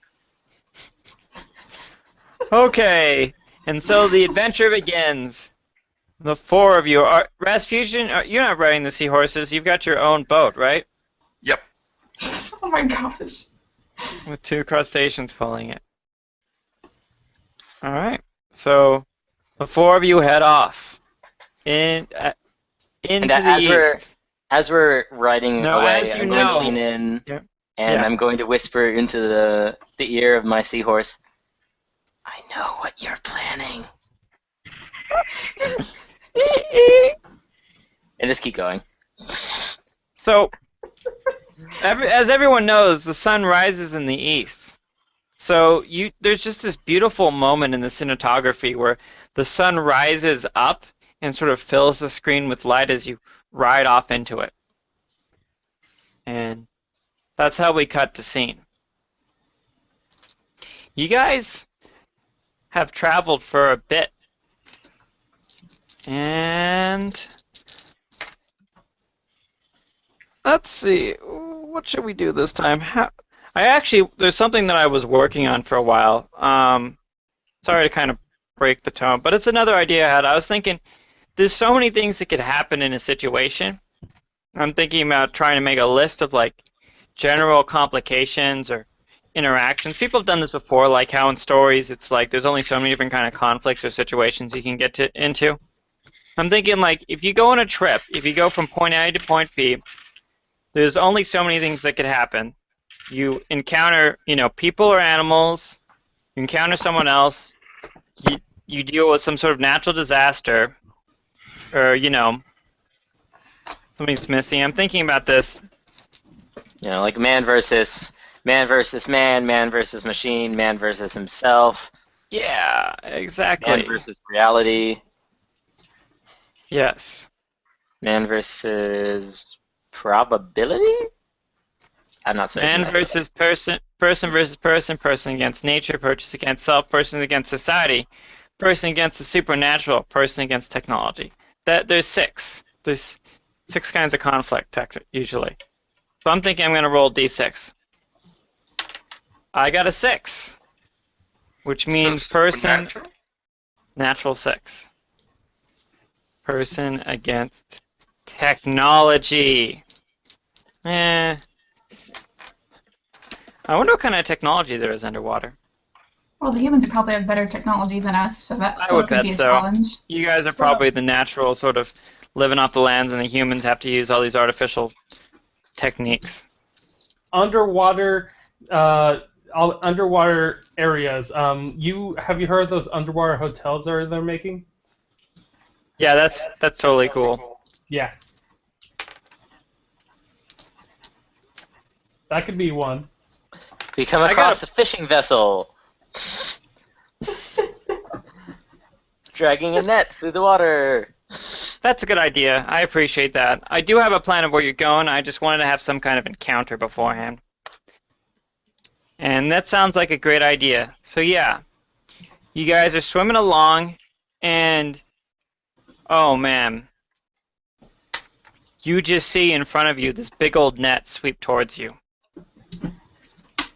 Okay, and so the adventure begins. The four of you are Rasputin. You're not riding the seahorses. You've got your own boat, right? Yep. Oh my gosh. With two crustaceans pulling it. All right. So the four of you head off into And the east. as we're riding Now, away, as you I'm going to know, lean in yeah, and yeah. I'm going to whisper into the ear of my seahorse. I know what you're planning. And just keep going. So, as everyone knows, the sun rises in the east. So there's just this beautiful moment in the cinematography where the sun rises up and sort of fills the screen with light as you ride off into it. And that's how we cut to scene. You guys have traveled for a bit. And let's see, what should we do this time? There's something that I was working on for a while. Sorry to kind of break the tone, but it's another idea I had. I was thinking, there's so many things that could happen in a situation. I'm thinking about trying to make a list of like general complications or interactions. People have done this before, like how in stories it's like there's only so many different kind of conflicts or situations you can get into. I'm thinking like if you go on a trip, if you go from point A to point B, there's only so many things that could happen. You encounter, people or animals. You encounter someone else. You deal with some sort of natural disaster, or something's missing. I'm thinking about this. Like man versus man, man versus machine, man versus himself, Yeah, exactly. man versus reality, Yes. man versus probability. I'm not certain. Man versus person, person versus person, person against nature, person against self, person against society, person against the supernatural, person against technology. There's six. There's six kinds of conflict, usually. So I'm thinking I'm going to roll d6. I got a 6, which means So person, supernatural? natural 6. Person against technology. I wonder what kind of technology there is underwater. Well, the humans probably have better technology than us, so that I still would could bet be a so. challenge. You guys are probably the natural sort of living off the lands, and the humans have to use all these artificial techniques. Underwater, underwater areas. Have you heard of those underwater hotels they're making? Yeah, that's totally cool. Yeah. That could be one. We come across a fishing vessel, dragging a net through the water. That's a good idea. I appreciate that. I do have a plan of where you're going. I just wanted to have some kind of encounter beforehand. And that sounds like a great idea. So yeah, you guys are swimming along, and oh man, you just see in front of you this big old net sweep towards you.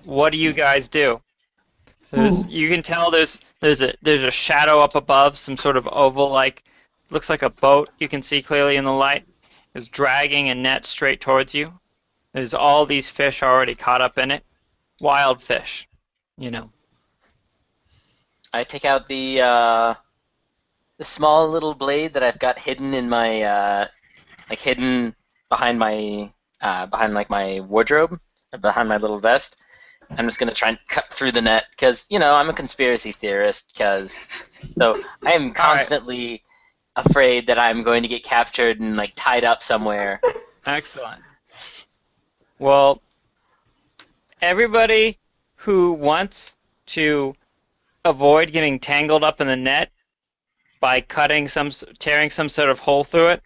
What do you guys do? You can tell there's a shadow up above, some sort of oval like, looks like a boat. You can see clearly in the light. Is dragging a net straight towards you. There's all these fish already caught up in it. Wild fish, I take out the small little blade that I've got hidden in my hidden behind my behind my wardrobe, behind my little vest. I'm just gonna try and cut through the net because I'm a conspiracy theorist. So I am constantly afraid that I'm going to get captured and tied up somewhere. Excellent. Well, everybody who wants to avoid getting tangled up in the net by tearing some sort of hole through it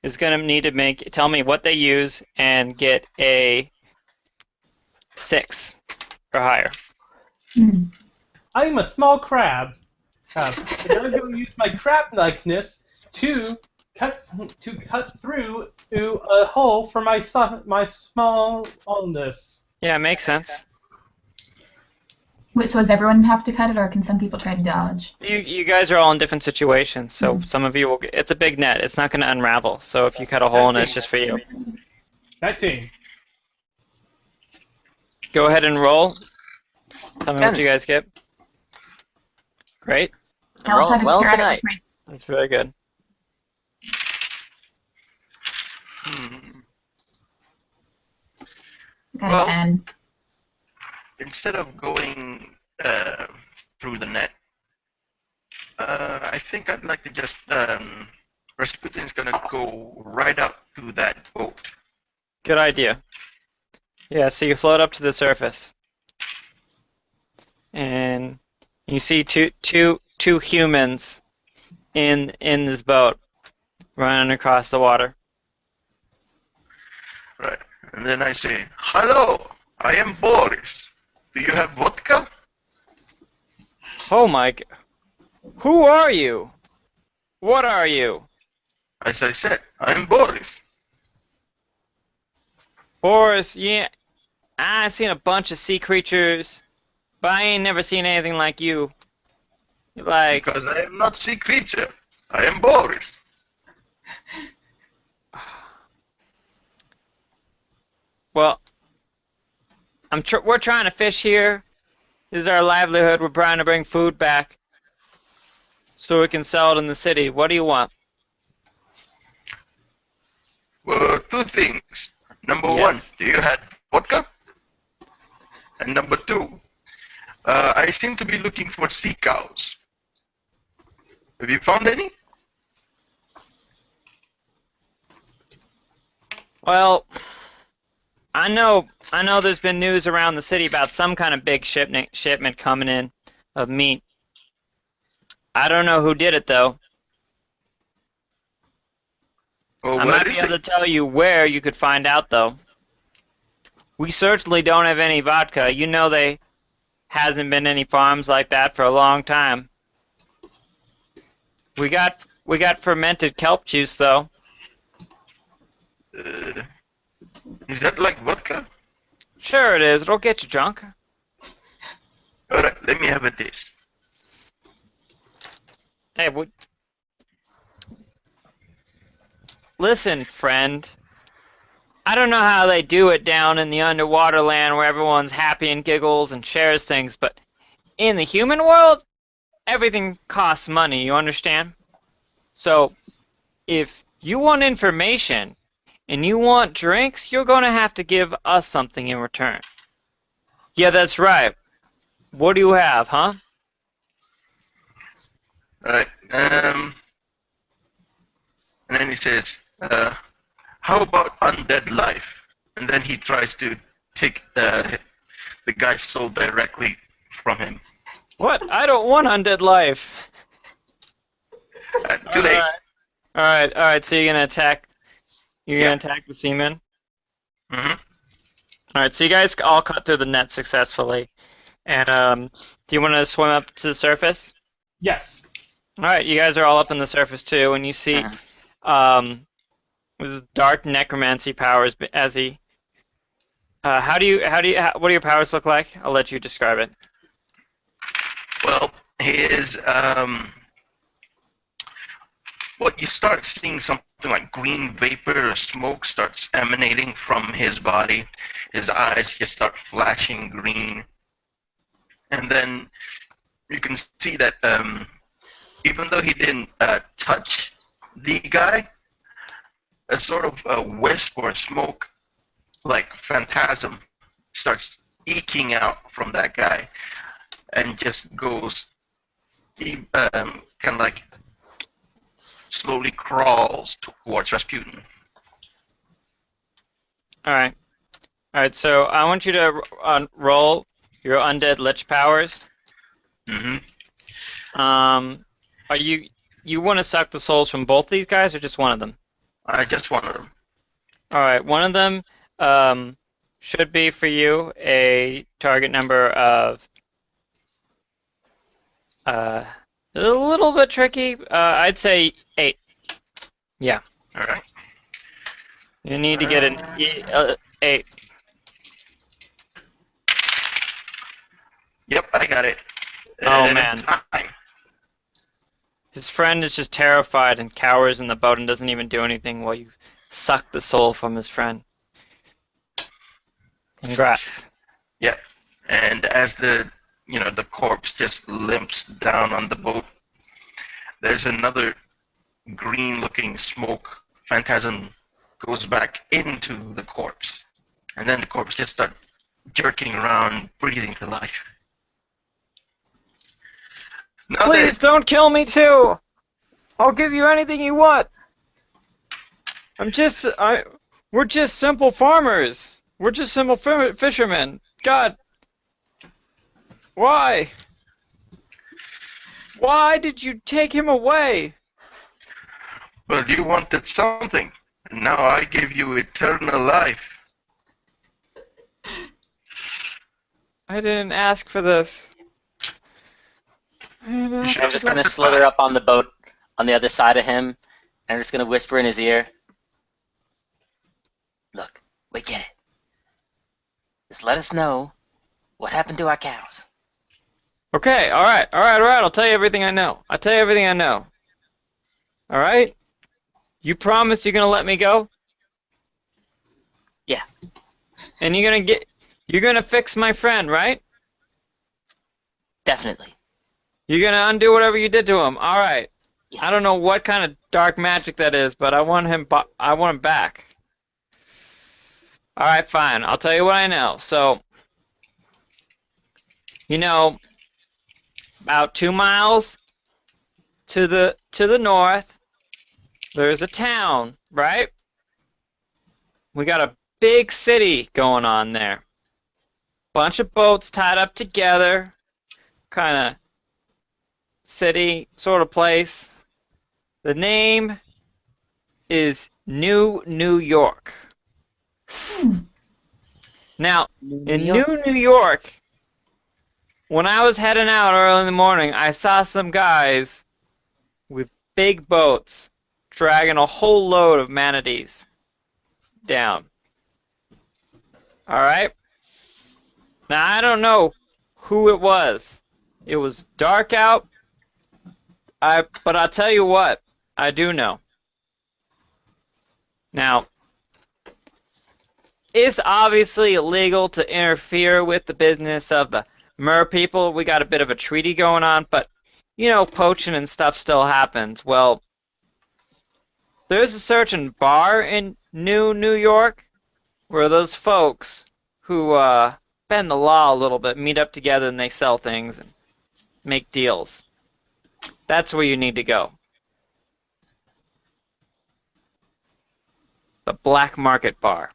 is going to need to tell me what they use and get a 6 or higher. I am a small crab. And I'm going to use my crab-likeness to cut through a hole for my smallness. Yeah, it makes sense. Wait, so does everyone have to cut it, or can some people try to dodge? You guys are all in different situations, so some of you will. It's a big net. It's not going to unravel. So if you cut a hole in it, it's just for you. 19. Go ahead and roll. Tell me what you guys get. Great. I'll Rolling try to well tear it tonight. with That's very good. I got Well- a 10. Instead of going through the net, I think I'd like to just Rasputin's gonna go right up to that boat. Good idea. Yeah, so you float up to the surface. And you see two humans in this boat running across the water. Right. And then I say, "Hello, I am Boris. Do you have vodka?" Oh my g- Who are you? What are you? As I said, I'm Boris. Boris, yeah, I seen a bunch of sea creatures, but I ain't never seen anything like you. Like, Because I am not sea creature. I am Boris. well, we're trying to fish here. This is our livelihood. We're trying to bring food back so we can sell it in the city. What do you want? Well, two things. Number Yes. one, do you have vodka? And number two, I seem to be looking for sea cows. Have you found any? Well, I know there's been news around the city about some kind of big shipment coming in of meat. I don't know who did it though. Well, I where might be is able to it? tell you where you could find out though. We certainly don't have any vodka. You know they hasn't been any farms like that for a long time. We got fermented kelp juice though. Is that like vodka? Sure it is. It'll get you drunk. Alright, let me have a taste. Hey, listen, friend. I don't know how they do it down in the underwater land where everyone's happy and giggles and shares things, but in the human world, everything costs money, you understand? So, if you want information and you want drinks, you're going to have to give us something in return. Yeah, that's right. What do you have, huh? Alright, and then he says, how about undead life? And then he tries to take the guy's soul directly from him. What? I don't want undead life. Too late. Alright, so you're gonna attack Yeah. the seaman? hmm Alright, so you guys all cut through the net successfully. And do you wanna swim up to the surface? Yes. Alright, you guys are all up on the surface too, and you see this dark necromancy powers as he what do your powers look like? I'll let you describe it. Well, his well, you start seeing something like green vapor or smoke starts emanating from his body. His eyes just start flashing green, and then you can see that even though he didn't touch the guy, a sort of a wisp or smoke like phantasm starts eking out from that guy and just goes kind of like slowly crawls towards Rasputin. Alright, so I want you to roll your undead lich powers. hmm Are you want to suck the souls from both these guys or just one of them? I just wanted him. Alright, one of them should be for you a target number of a little bit tricky. I'd say 8. Yeah. All right. You need to get an 8. Yep, I got it. Oh, man. 9. His friend is just terrified and cowers in the boat and doesn't even do anything while you suck the soul from his friend. Congrats. Yep. And as the corpse just limps down on the boat, there's another green-looking smoke phantasm goes back into the corpse. And then the corpse just starts jerking around, breathing to life. Now Please don't kill me too! I'll give you anything you want! We're just simple farmers! We're just simple fishermen! God! Why? Why did you take him away? Well, you wanted something. And now I give you eternal life. I didn't ask for this. I'm just gonna slither up on the boat on the other side of him, and I'm just gonna whisper in his ear. Look, we get it. Just let us know what happened to our cows. Okay, alright, I'll tell you everything I know. Alright? You promise you're gonna let me go? Yeah. And you're gonna fix my friend, right? Definitely. You're gonna undo whatever you did to him. Alright. Yeah. I don't know what kind of dark magic that is, but I want him back. Alright, fine. I'll tell you what I know. So, about 2 miles to the north, there's a town, right? We got a big city going on there. Bunch of boats tied up together, kind of city sort of place. The name is New York. Now, in New York, when I was heading out early in the morning, I saw some guys with big boats dragging a whole load of manatees down. Alright? Now, I don't know who it was. It was dark out, but I'll tell you what, I do know. Now, it's obviously illegal to interfere with the business of the mer people. We got a bit of a treaty going on, but, poaching and stuff still happens. Well, there's a certain bar in New York where those folks who bend the law a little bit meet up together and they sell things and make deals. That's where you need to go. The Black Market Bar.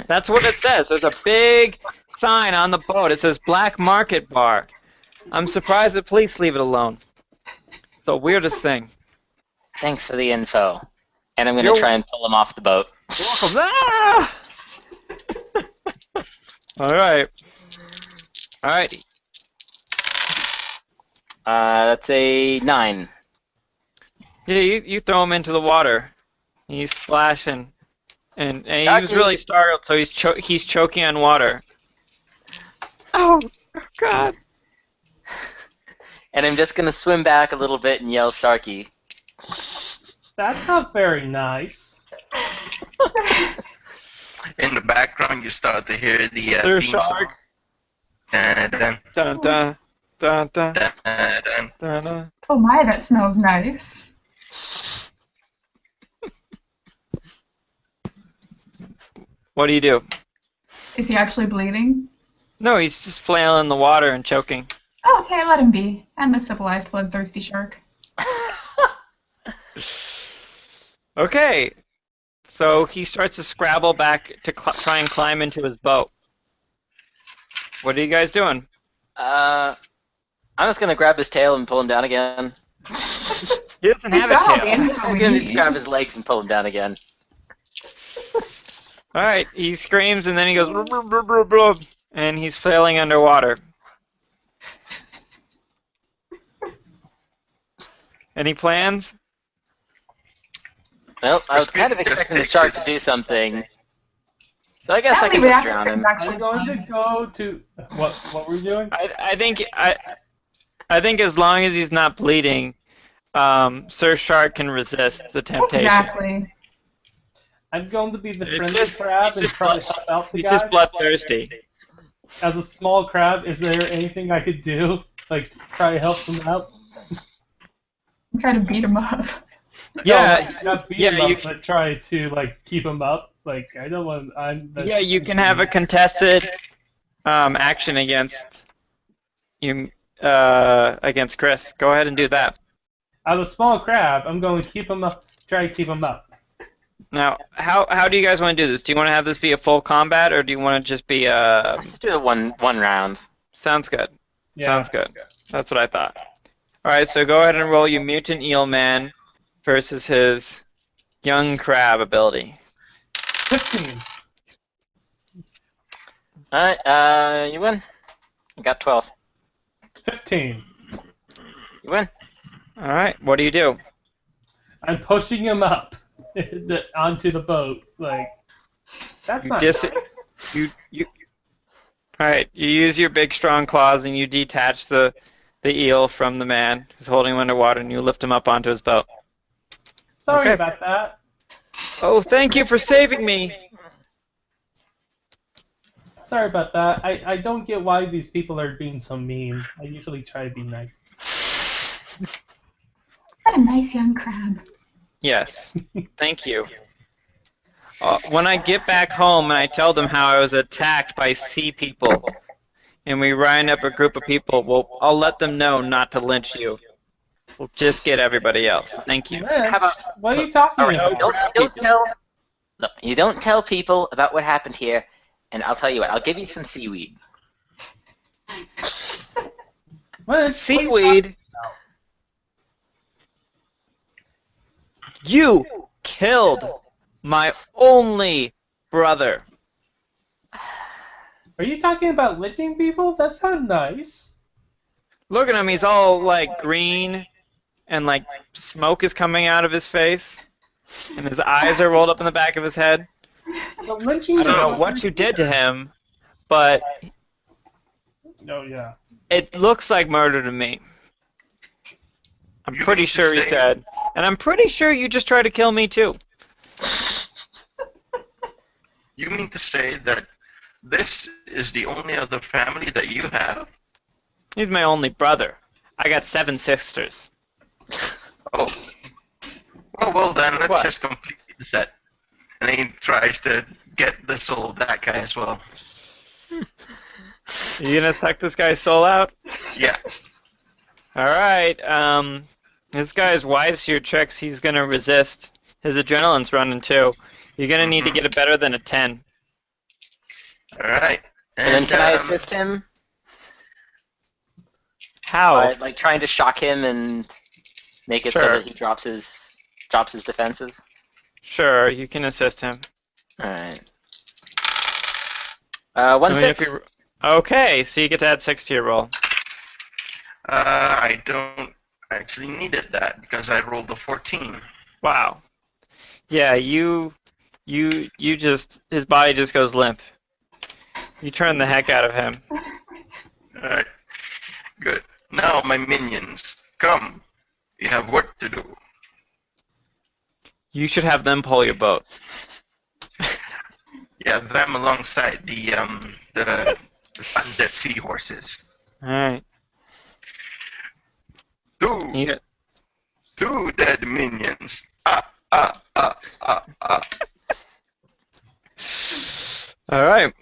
That's what it says. There's a big sign on the boat. It says Black Market Bar. I'm surprised the police leave it alone. It's the weirdest thing. Thanks for the info. And I'm gonna try and pull him off the boat. Welcome. Ah! Alright. Alright. That's a 9. Yeah, you throw him into the water. He's splashing. And he was really startled, so he's choking on water. Oh, God. And I'm just gonna swim back a little bit and yell Sharky. That's not very nice. In the background, you start to hear the There's theme song. shark. Dun, dun, Dun, dun, dun, dun, dun, dun. dun, dun. Oh my, that smells nice. What do you do? Is he actually bleeding? No, he's just flailing in the water and choking. Oh, okay, let him be. I'm a civilized, bloodthirsty shark. Okay. So he starts to scrabble back to try and climb into his boat. What are you guys doing? I'm just gonna grab his tail and pull him down again. He doesn't have a tail. I'm gonna just grab his legs and pull him down again. Alright, he screams and then he goes, "Blub, blub, blub, blub, blub," and he's flailing underwater. Any plans? Well, I was kind of expecting the shark to do something. So I guess I Family can just reaction drown him. is actually I'm going to fine. go to what were you doing? I think as long as he's not bleeding, Sir Shark can resist the temptation. Exactly. I'm going to be the It's friendly just- crab it's and just try to blood- help out the He's guy. just bloodthirsty. As a small crab, is there anything I could do? Like try to help him out? I'm trying to beat him up. Yeah, No, not beat yeah, him up, you- but try to like keep him up. Like I don't want. Yeah, you can have a contested action against you against Chris. Go ahead and do that. As a small crab, I'm going to keep him up. Try to keep him up. Now, how do you guys want to do this? Do you want to have this be a full combat, or do you want to just be Let's just do a one round. Sounds good. Yeah. Sounds good. That's what I thought. All right, so go ahead and roll your mutant eel man versus his young crab ability. 15. Alright, you win. You got 12. 15. You win. All right, what do you do? I'm pushing him up onto the boat. Like that's You not dis- nice. You. All right, you use your big strong claws and you detach the eel from the man who's holding him underwater, and you lift him up onto his boat. Sorry Okay. about that. Oh, thank you for saving me. Sorry about that. I don't get why these people are being so mean. I usually try to be nice. What a nice young crab. Yes, thank you. When I get back home and I tell them how I was attacked by sea people, and we round up a group of people, well, I'll let them know not to lynch you. We'll just get everybody else. Thank you. Lynch? How about- What are you talking Alright, about? don't tell. Look, you don't tell people about what happened here, and I'll tell you what. I'll give you some seaweed. Lynch, Seaweed. You killed my only brother. are you talking about licking people? That's not nice. Look at him. He's all like green, and like smoke is coming out of his face, and his eyes are rolled up in the back of his head. But lynching I is don't know not what you did to him, but Oh yeah. it looks like murder to me. I'm You pretty mean to sure he's say- dead. And I'm pretty sure you just tried to kill me too. You mean to say that this is the only other family that you have? He's my only brother. I got 7 sisters. Oh. Well then, let's What? just complete the set. And he tries to get the soul of that guy as well. You gonna suck this guy's soul out? Yeah. Alright, this guy's wise to your tricks. He's gonna resist. His adrenaline's running too. You're gonna need to get it better than a 10. Alright. And then can I assist him How? by like trying to shock him and make it so Sure. that he drops his defenses? Sure, you can assist him. All right. I 1 mean, if 6. you- Okay, so you get to add 6 to your roll. I don't actually needed that because I rolled a 14. Wow. Yeah, you just, his body just goes limp. You turn the heck out of him. Alright. Good. Now, my minions, come. You have work to do. You should have them pull your boat. Yeah, them alongside the undead seahorses. Alright. Two dead minions. Alright.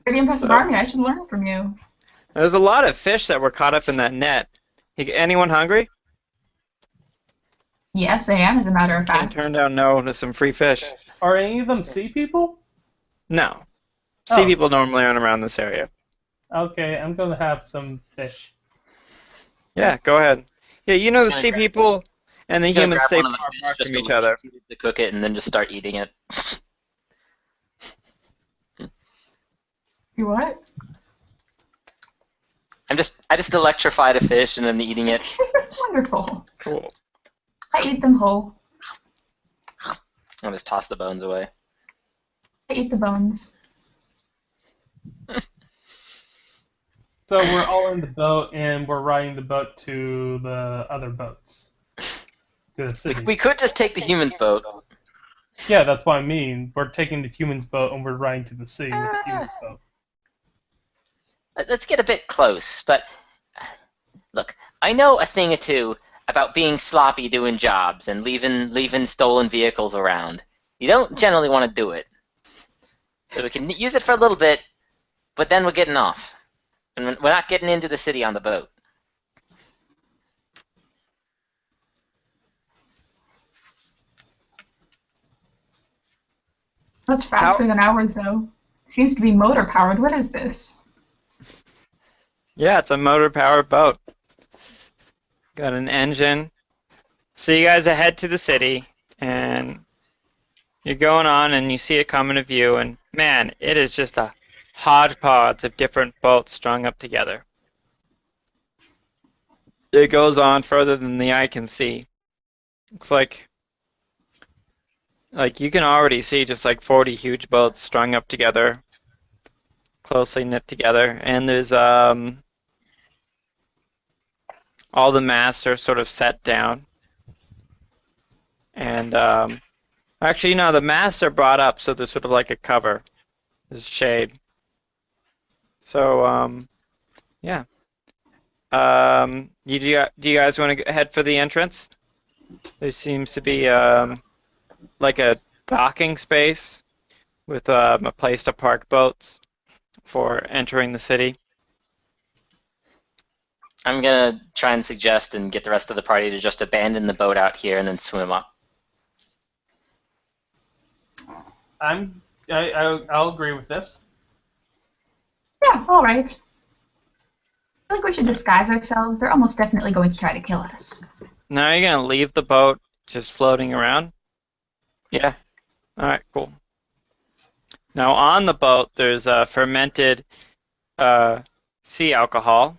Pretty impressive army. I should learn from you. There's a lot of fish that were caught up in that net. Anyone hungry? Yes, I am, as a matter of Can fact. turn down no to some free fish. Are any of them sea people? No. Sea Oh. people normally aren't around this area. Okay, I'm gonna have some fish. Yeah, go ahead. Yeah, you know the Just sea gonna people and the He's gonna humans grab stay one far of the fish apart just from to each other. to cook it and then just start eating it. You what? I just electrified a fish and then eating it. Wonderful. Cool. I eat them whole. I'll just toss the bones away. I eat the bones. So we're all in the boat, and we're riding the boat to the other boats, to the city. We could just take the humans' boat. Yeah, that's what I mean. We're taking the humans' boat, and we're riding to the city with the humans' boat. Let's get a bit close, but look, I know a thing or two about being sloppy doing jobs and leaving stolen vehicles around. You don't generally want to do it. So we can use it for a little bit, but then we're getting off. And we're not getting into the city on the boat. Much faster than ours, though. Seems to be motor powered. What is this? Yeah, it's a motor-powered boat. Got an engine. So you guys are head to the city, and you're going on, and you see it come into view, and man, it is just a hodgepodge of different boats strung up together. It goes on further than the eye can see. Looks like you can already see just like 40 huge boats strung up together, closely knit together, and there's all the masts are sort of set down, and actually, no, the masts are brought up, so there's sort of like a cover, there's shade. So yeah. Do you guys want to head for the entrance? There seems to be like a docking space with a place to park boats for entering the city. I'm gonna try and suggest and get the rest of the party to just abandon the boat out here and then swim up. I'll agree with this. Yeah, all right. I think we should disguise ourselves. They're almost definitely going to try to kill us. Now you're gonna leave the boat just floating around? Yeah. Alright, cool. Now on the boat there's fermented sea alcohol.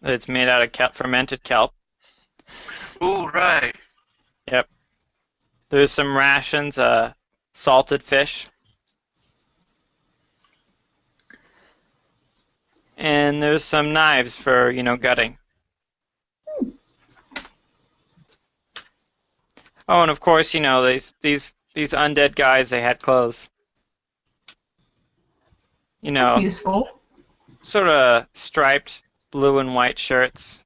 It's made out of fermented kelp. Ooh, right. Yep. There's some rations, salted fish. And there's some knives for, gutting. Oh, and of course, these undead guys, they had clothes. That's useful. Sort of striped blue and white shirts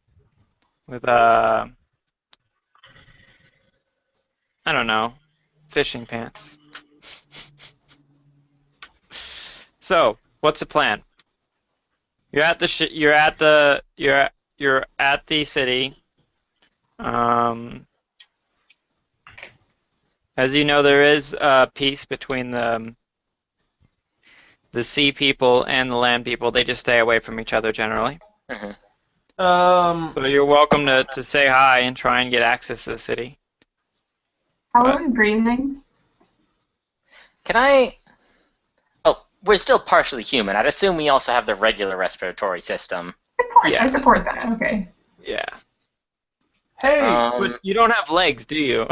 with I don't know, fishing pants. So, what's the plan? You're at the you're at the city. As you know, there is peace between the sea people and the land people. They just stay away from each other generally. Mm-hmm. So you're welcome to say hi and try and get access to the city. How are we breathing? Can I... Oh, we're still partially human. I'd assume we also have the regular respiratory system. Good point. Yeah. I support that. Okay. Yeah. Hey, But you don't have legs, do you?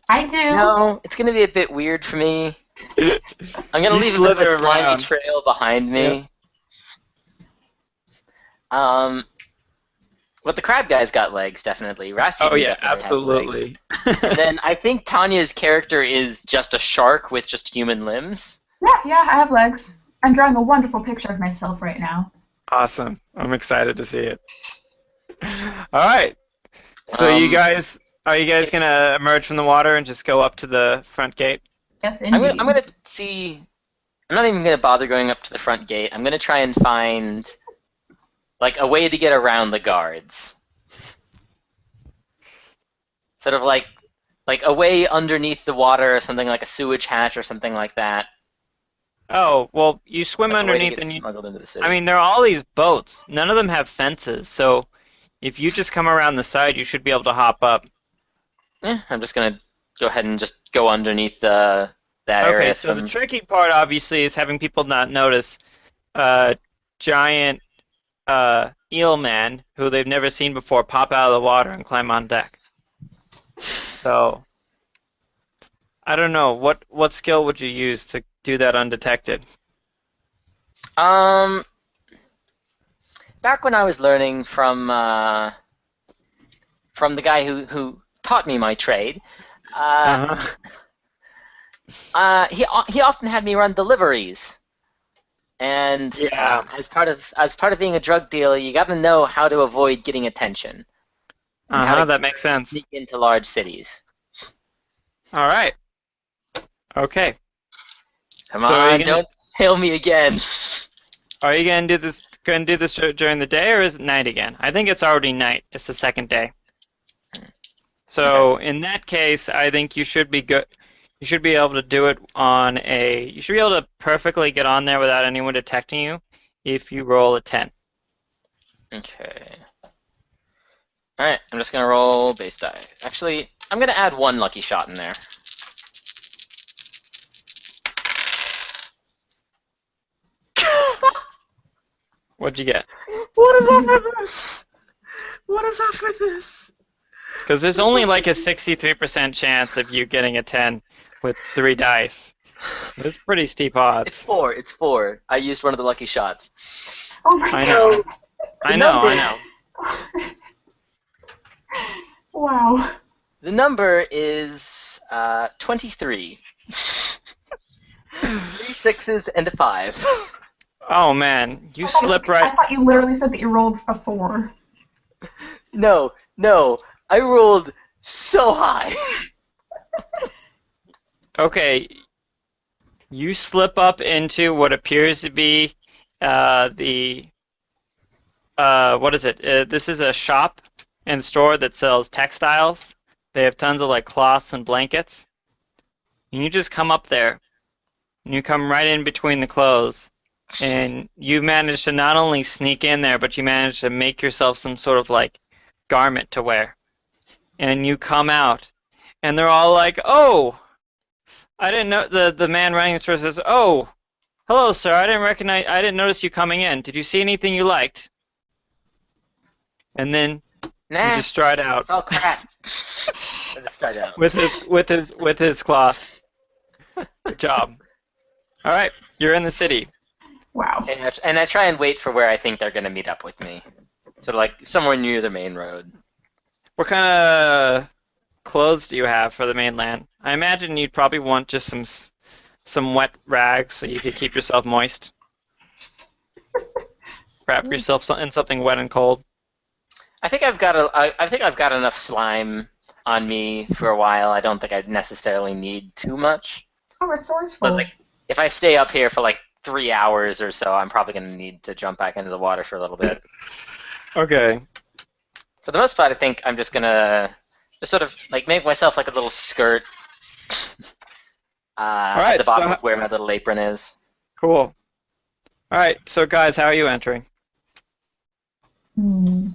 I do. No, it's going to be a bit weird for me. I'm going to You leave a bit of a slither slimy around. trail behind me. But the crab guy's got legs, definitely. Rasputin Oh yeah, definitely absolutely. has legs. And then I think Tanya's character is just a shark with just human limbs. Yeah, I have legs. I'm drawing a wonderful picture of myself right now. Awesome. I'm excited to see it. All right. So are you guys gonna emerge from the water and just go up to the front gate? Yes, I'm indeed. gonna see. I'm not even gonna bother going up to the front gate. I'm gonna try and find like a way to get around the guards. Sort of like a way underneath the water, or something like a sewage hatch, or something like that. Oh, well, you swim Like a way to underneath get and you. smuggled into the city. I mean, there are all these boats. None of them have fences, so if you just come around the side, you should be able to hop up. I'm just gonna go ahead and just go underneath that area. Okay, so the tricky part, obviously, is having people not notice giant eel man who they've never seen before pop out of the water and climb on deck. So, I don't know. What skill would you use to do that undetected? back when I was learning from the guy who taught me my trade, Uh-huh. he often had me run deliveries. And Yeah. as part of being a drug dealer, you got to know how to avoid getting attention and how Uh-huh, to that makes sense. sneak into large cities. All right. Okay. Come So are you on, gonna don't hail me again. are you gonna do this during the day or is it night again? I think it's already night. It's the second day. Okay. So in that case, I think you should be good. You should be able to do it on a. You should be able to perfectly get on there without anyone detecting you if you roll a 10. Okay. All right, I'm just gonna roll base die. Actually, I'm gonna add one lucky shot in there. What'd you get? What is up with this? What is up with this? Because there's only like a 63% chance of you getting a 10 with 3 dice. It's pretty steep It's odds. 4. It's 4. I used one of the lucky shots. Oh my I god. know. I know. number- I know. Wow. The number is 23. 3 6s and a 5. Oh man, you I thought slip I right. thought you literally said that you rolled a 4. No, I rolled so high. Okay, you slip up into what appears to be the what is it? This is a shop and store that sells textiles. They have tons of like cloths and blankets. And you just come up there, and you come right in between the clothes, and you manage to not only sneak in there, but you manage to make yourself some sort of like garment to wear. And you come out, and they're all like, "Oh, I didn't know." The man running the store says, "Oh, hello, sir. I didn't notice you coming in. Did you see anything you liked?" And then you Nah, just stride out it's all crap. I just started out. with his cloth. Good job. All right, you're in the city. Wow. And I try and wait for where I think they're gonna meet up with me. Sort of like somewhere near the main road. What kind of clothes do you have for the mainland? I imagine you'd probably want just some wet rags so you could keep yourself moist. Wrap yourself in something wet and cold. I think I've got enough slime on me for a while. I don't think I necessarily need too much. Oh, But resourceful. like, if I stay up here for like 3 hours or so, I'm probably gonna need to jump back into the water for a little bit. Okay. For the most part, I think I'm just gonna just sort of like make myself like a little skirt right, at the bottom so- of where my little apron is. Cool. All right, so guys, how are you entering? Hmm.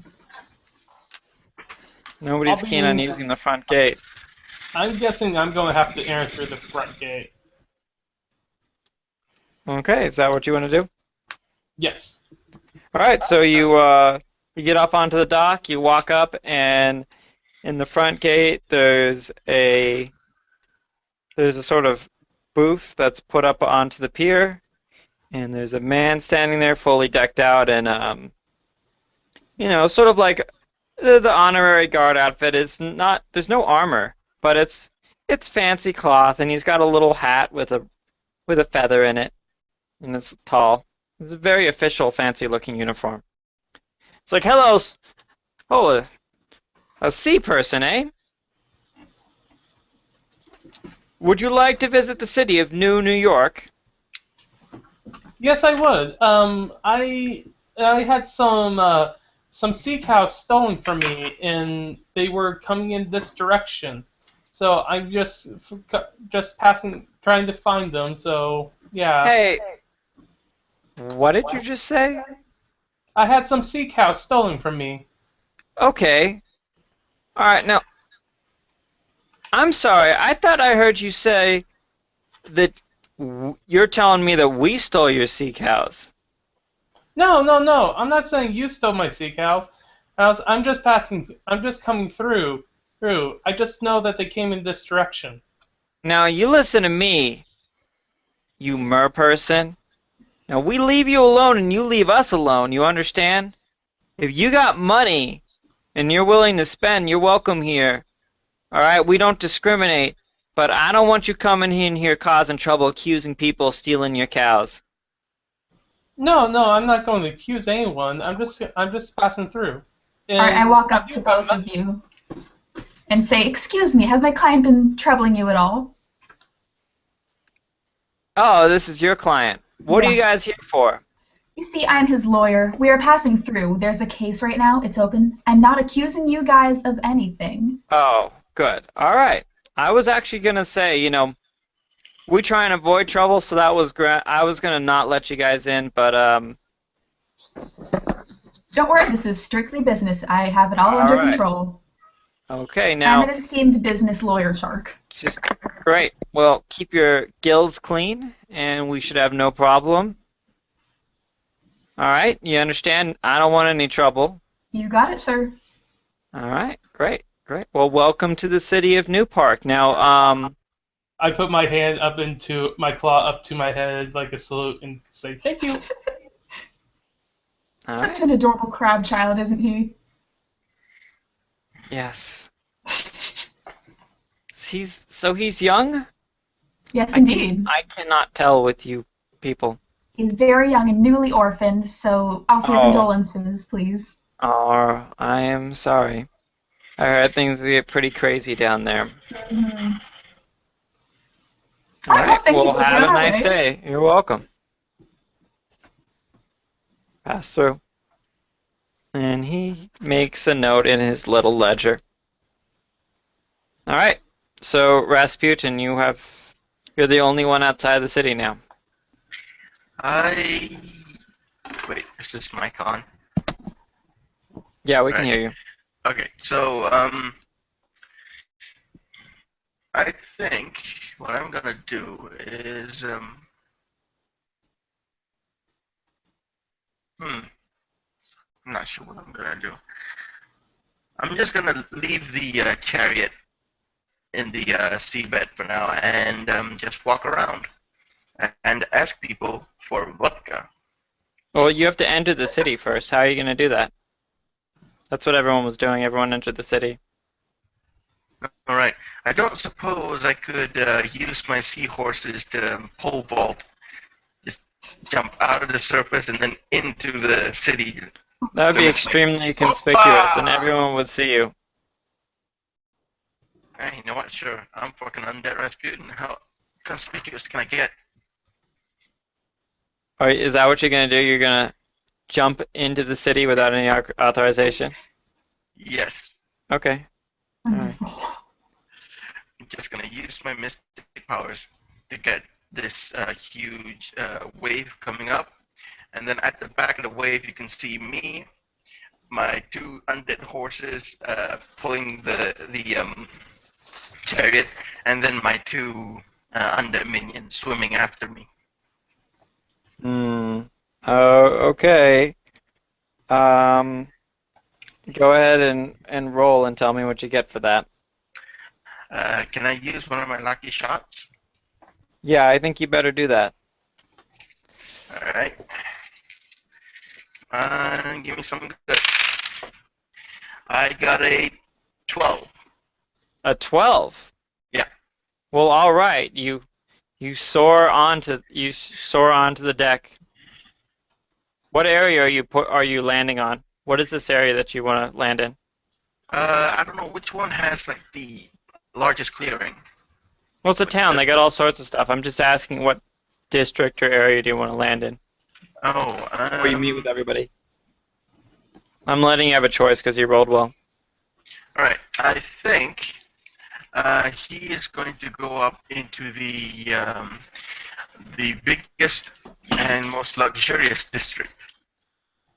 Nobody's I'll be keen on in- using the front gate. I'm guessing I'm going to have to enter through the front gate. Okay, is that what you want to do? Yes. All right, so you get up onto the dock, you walk up, and in the front gate there's a sort of booth that's put up onto the pier, and there's a man standing there fully decked out in sort of like the honorary guard outfit. There's no armor, but it's fancy cloth, and he's got a little hat with a feather in it, and it's tall. It's a very official, fancy-looking uniform. It's like, hello, a sea person, eh? Would you like to visit the city of New York? Yes, I would. I had some sea cows stolen from me, and they were coming in this direction. So I'm just passing, trying to find them. So yeah. Hey, what did you just say? I had some sea cows stolen from me. Okay. All right, now, I'm sorry. I thought I heard you say that you're telling me that we stole your sea cows. No. I'm not saying you stole my sea cows. I'm just passing. I'm just coming through. I just know that they came in this direction. Now, you listen to me, you mer person. Now, we leave you alone and you leave us alone. You understand? If you got money and you're willing to spend, you're welcome here. All right, we don't discriminate, but I don't want you coming in here causing trouble, accusing people of stealing your cows. No, no, I'm not going to accuse anyone. I'm just passing through. All right, I And walk up to both of you and say, "Excuse me, has my client been troubling you at all?" Oh, this is your client. What are you Yes. guys here for? You see, I'm his lawyer. We are passing through. There's a case right now. It's open. I'm not accusing you guys of anything. Oh, good. All right. I was actually gonna say, we try and avoid trouble, so that was I was gonna not let you guys in, but Don't worry, this is strictly business. I have it all All under right. control. okay. I'm Now, an esteemed business lawyer, Shark. just great. Well, keep your gills clean, and we should have no problem. All right. You understand? I don't want any trouble. You got it, sir. All right. Great. Great. Well, welcome to the city of New Park. Now, I put my hand up into my claw up to my head like a salute and say thank you. all Such right. an adorable crab child, isn't he? Yes. He's young? Yes, indeed. I cannot tell with you people. He's very young and newly orphaned, so offer your Oh. condolences, please. Oh, I am sorry. I heard things get pretty crazy down there. Mhm. All All right, well, right. thank you Well, for have a coming nice our way. day. You're welcome. Pass through. And he makes a note in his little ledger. All right. So, Rasputin, you're the only one outside the city now. Wait, is this mic on? Yeah, we can Right. hear you. Okay, so I think what I'm gonna do is I'm not sure what I'm gonna do. I'm just gonna leave the chariot in the seabed for now and just walk around and ask people for vodka. Well, you have to enter the city first. How are you going to do that? That's what everyone was doing. Everyone entered the city. All right. I don't suppose I could use my seahorses to pole vault, just jump out of the surface and then into the city. That would be Limits, like, extremely conspicuous, and everyone would see you. Hey, you know what? Sure, I'm fucking undead Rasputin. How conspicuous can I get? Or is that what you're going to do? You're going to jump into the city without any authorization? Yes. Okay. Alright. I'm just gonna use my mystic powers to get this huge wave coming up, and then at the back of the wave you can see me, my two undead horses pulling the chariot, and then my two undead minions swimming after me. Oh, okay. Go ahead and roll and tell me what you get for that. Can I use one of my lucky shots? Yeah, I think you better do that. Alright. Give me something good. I got a 12. A 12? Yeah. Well, all right. You soar onto the deck. What area are you landing on? What is this area that you want to land in? I don't know which one has like the largest clearing. Well, it's a town. They got all sorts of stuff. I'm just asking what district or area do you want to land in? Oh, Where you meet with everybody. I'm letting you have a choice because you rolled well. Alright, I think he is going to go up into the biggest and most luxurious district,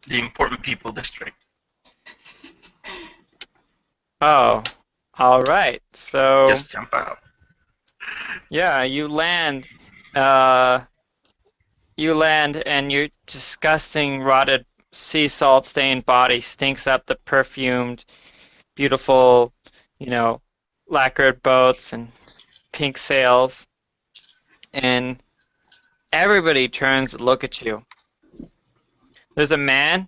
the important people district. Oh, all right. So Just jump out. yeah, you land. And your disgusting, rotted, sea salt stained body stinks up the perfumed, beautiful, lacquered boats and pink sails. And everybody turns to look at you. There's a man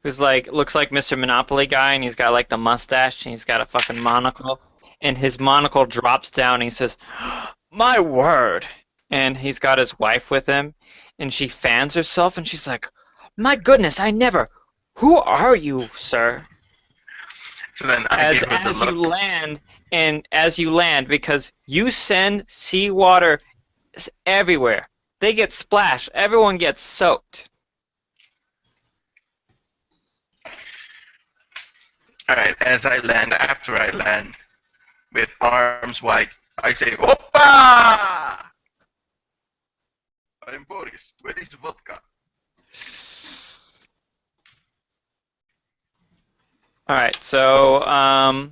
who's like looks like Mr. Monopoly guy, and he's got like the mustache, and he's got a fucking monocle, and his monocle drops down, and he says, "My word!" And he's got his wife with him, and she fans herself, and she's like, "My goodness, I never. Who are you, sir?" So then I give her the As you look. land, and as you land, because you send seawater everywhere, they get splashed. Everyone gets soaked. Alright, as I land, after I land, with arms wide, I say, Oppa! I'm Boris. Where is the vodka? All right, so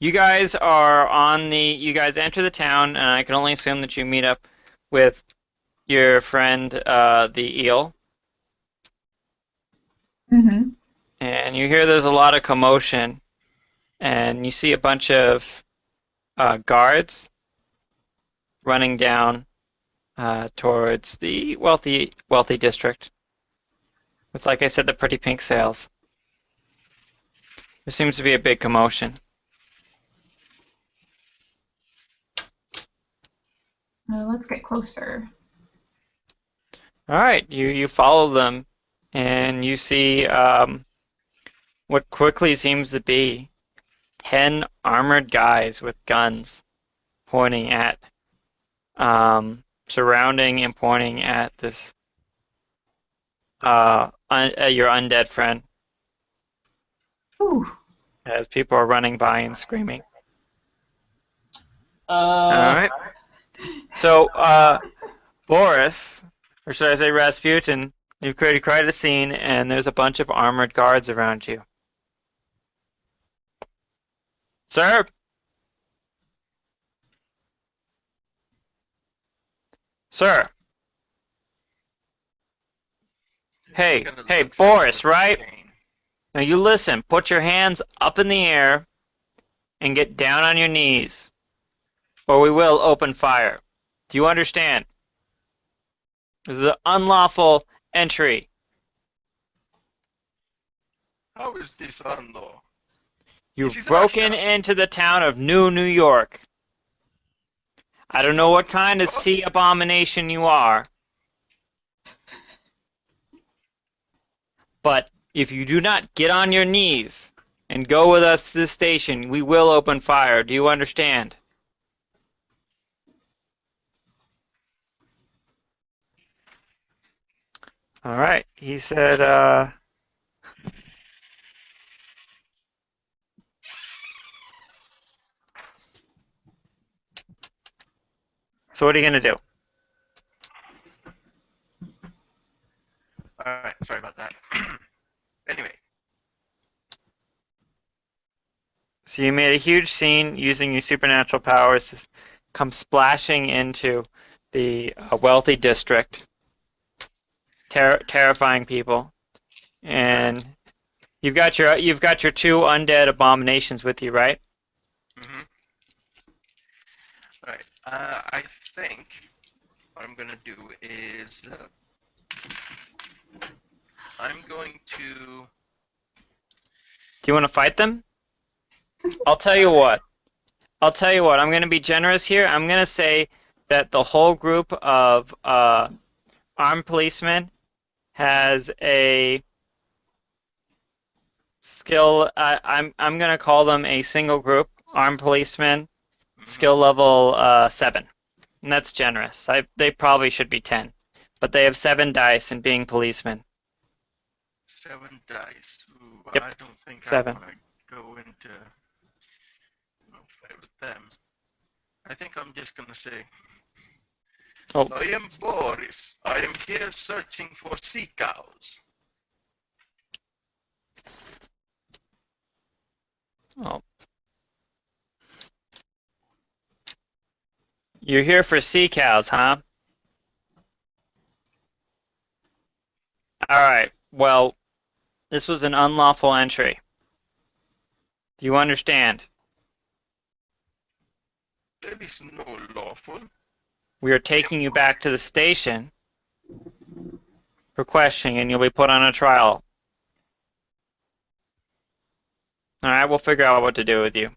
you guys are on the. You guys enter the town, and I can only assume that you meet up with your friend, the eel, Mm-hmm. and you hear there's a lot of commotion, and you see a bunch of guards running down towards the wealthy district. It's like I said, the pretty pink sails. There seems to be a big commotion. Let's get closer. All right, you follow them, and you see what quickly seems to be 10 armored guys with guns pointing at, surrounding and pointing at this, your undead friend Ooh. as people are running by and screaming. All Uh, right. So, Boris, or should I say Rasputin, you've created quite a scene, and there's a bunch of armored guards around you. Sir? Sir? Hey, Kinda hey, looks at me Boris, with right? disdain. Now you listen. Put your hands up in the air and get down on your knees, or we will open fire. Do you understand? This is an unlawful entry. How is this unlaw? This You've is broken Russia. into the town of New York. I don't know what kind of sea abomination you are, but if you do not get on your knees and go with us to the station, we will open fire. Do you understand? All right. He said, so what are you going to do? Alright, sorry about that. Anyway, So you made a huge scene using your supernatural powers to come splashing into the wealthy district, terrifying people, and you've got your two undead abominations with you, right? mm-hmm. Alright, I think what I'm gonna do is I'm going to. Do you want to fight them? I'll tell you what. I'll tell you what. I'm going to be generous here. I'm going to say that the whole group of armed policemen has a skill. I'm going to call them a single group armed policemen, skill level 7, and that's generous. They probably should be 10, but they have 7 dice in being policemen. 7 dice. Ooh, Yep, I don't think 7. I want to go into a fight with them. I think I'm just gonna say, Oh, I am Boris. I am here searching for sea cows. oh. You're here for sea cows, huh? All right. Well, this was an unlawful entry. Do you understand? There is no lawful. We are taking you back to the station, for questioning, and you'll be put on a trial. All right, we'll figure out what to do with you.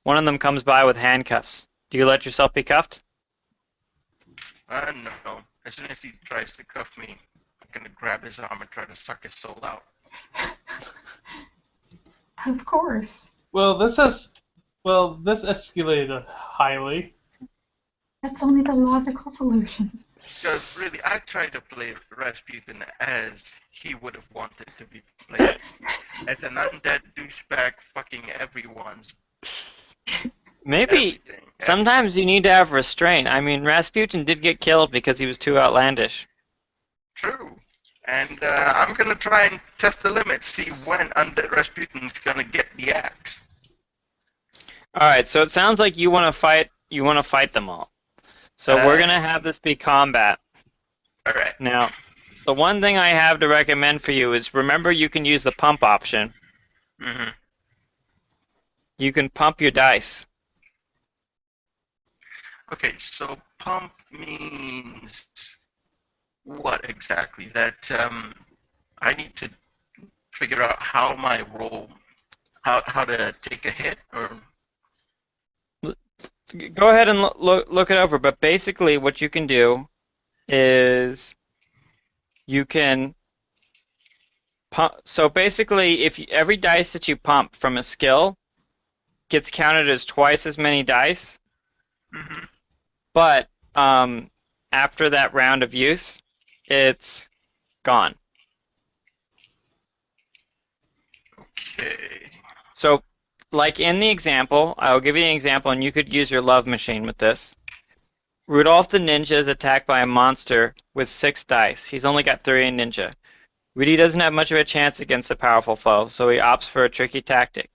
One of them comes by with handcuffs. Do you let yourself be cuffed? No. As soon as he tries to cuff me, I'm gonna grab his arm and try to suck his soul out. Of course. Well, this escalated highly. That's only the logical solution. Because really, I tried to play Rasputin as he would have wanted to be played. As an undead douchebag fucking everyone's Maybe everything. sometimes you need to have restraint. I mean, Rasputin did get killed because he was too outlandish. True. And I'm gonna try and test the limits, see when undead Rasputin's gonna get the axe. All right, so it sounds like you want to fight. You want to fight them all. So we're gonna have this be combat. Alright. Now, the one thing I have to recommend for you is remember you can use the pump option. Mm-hmm. You can pump your dice. Okay, so pump means what exactly? That I need to figure out how my roll, how to take a hit, or Go ahead and look it over. But basically, what you can do is you can pump. So basically, if every dice that you pump from a skill gets counted as twice as many dice, mm-hmm. but after that round of use, it's gone. Okay. So, like in the example, I'll give you an example, and you could use your love machine with this. Rudolph the ninja is attacked by a monster with 6 dice. He's only got 3 in ninja. Rudy doesn't have much of a chance against a powerful foe, so he opts for a tricky tactic.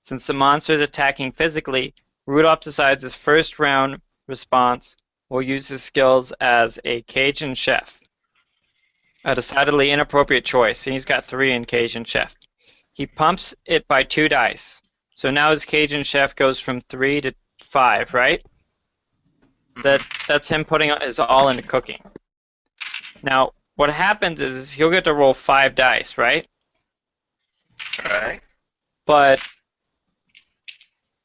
Since the monster is attacking physically, Rudolph decides his first round response will use his skills as a Cajun chef. A decidedly inappropriate choice, and he's got 3 in Cajun chef. He pumps it by 2 dice. So now his Cajun chef goes from 3 to 5, right? That's him putting his all into cooking. Now, what happens is he'll get to roll 5 dice, right? Alright. But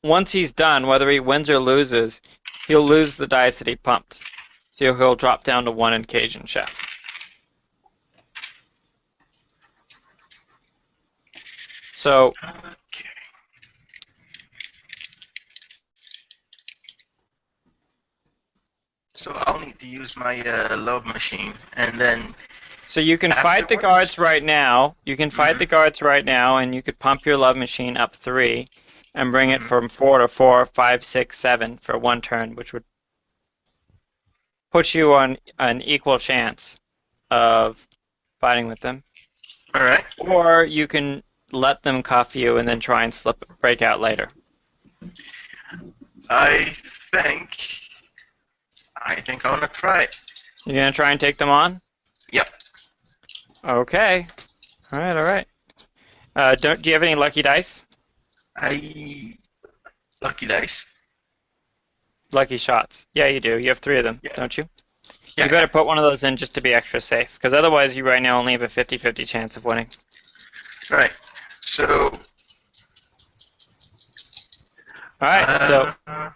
once he's done, whether he wins or loses, he'll lose the dice that he pumped. So he'll drop down to 1 in Cajun chef. So Okay. So I'll need to use my love machine, and then So you can fight the guards right now. You can fight the guards right now, and you could pump your love machine up 3 and bring it from 4 to 4, 5, 6, 7 for 1 turn, which would put you on an equal chance of fighting with them. Alright. Or you can let them cuff you and then try and break out later. I think I want to try it. You're gonna try and take them on? Yep. Okay. All right. All right. Do you have any lucky dice? Lucky dice. Lucky shots. Yeah, you do. You have 3 of them, don't you? Yeah. You better put one of those in just to be extra safe, because otherwise you right now only have a 50-50 chance of winning. Right. So. All right.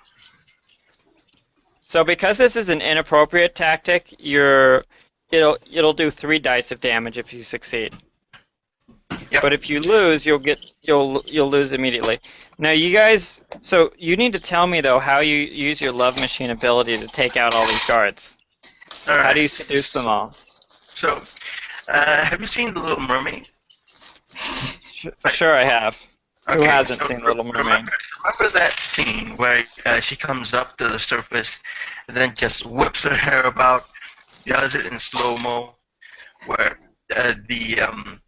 So because this is an inappropriate tactic, it'll do 3 dice of damage if you succeed. Yep. But if you lose, you'll lose immediately. Now you guys, so you need to tell me though how you use your love machine ability to take out all these guards. All right. How do you seduce them all? So, have you seen The Little Mermaid? Sure, I have. Who Okay, hasn't so seen Little Mermaid? Remember that scene where she comes up to the surface and then just whips her hair about, does it in slow-mo, where the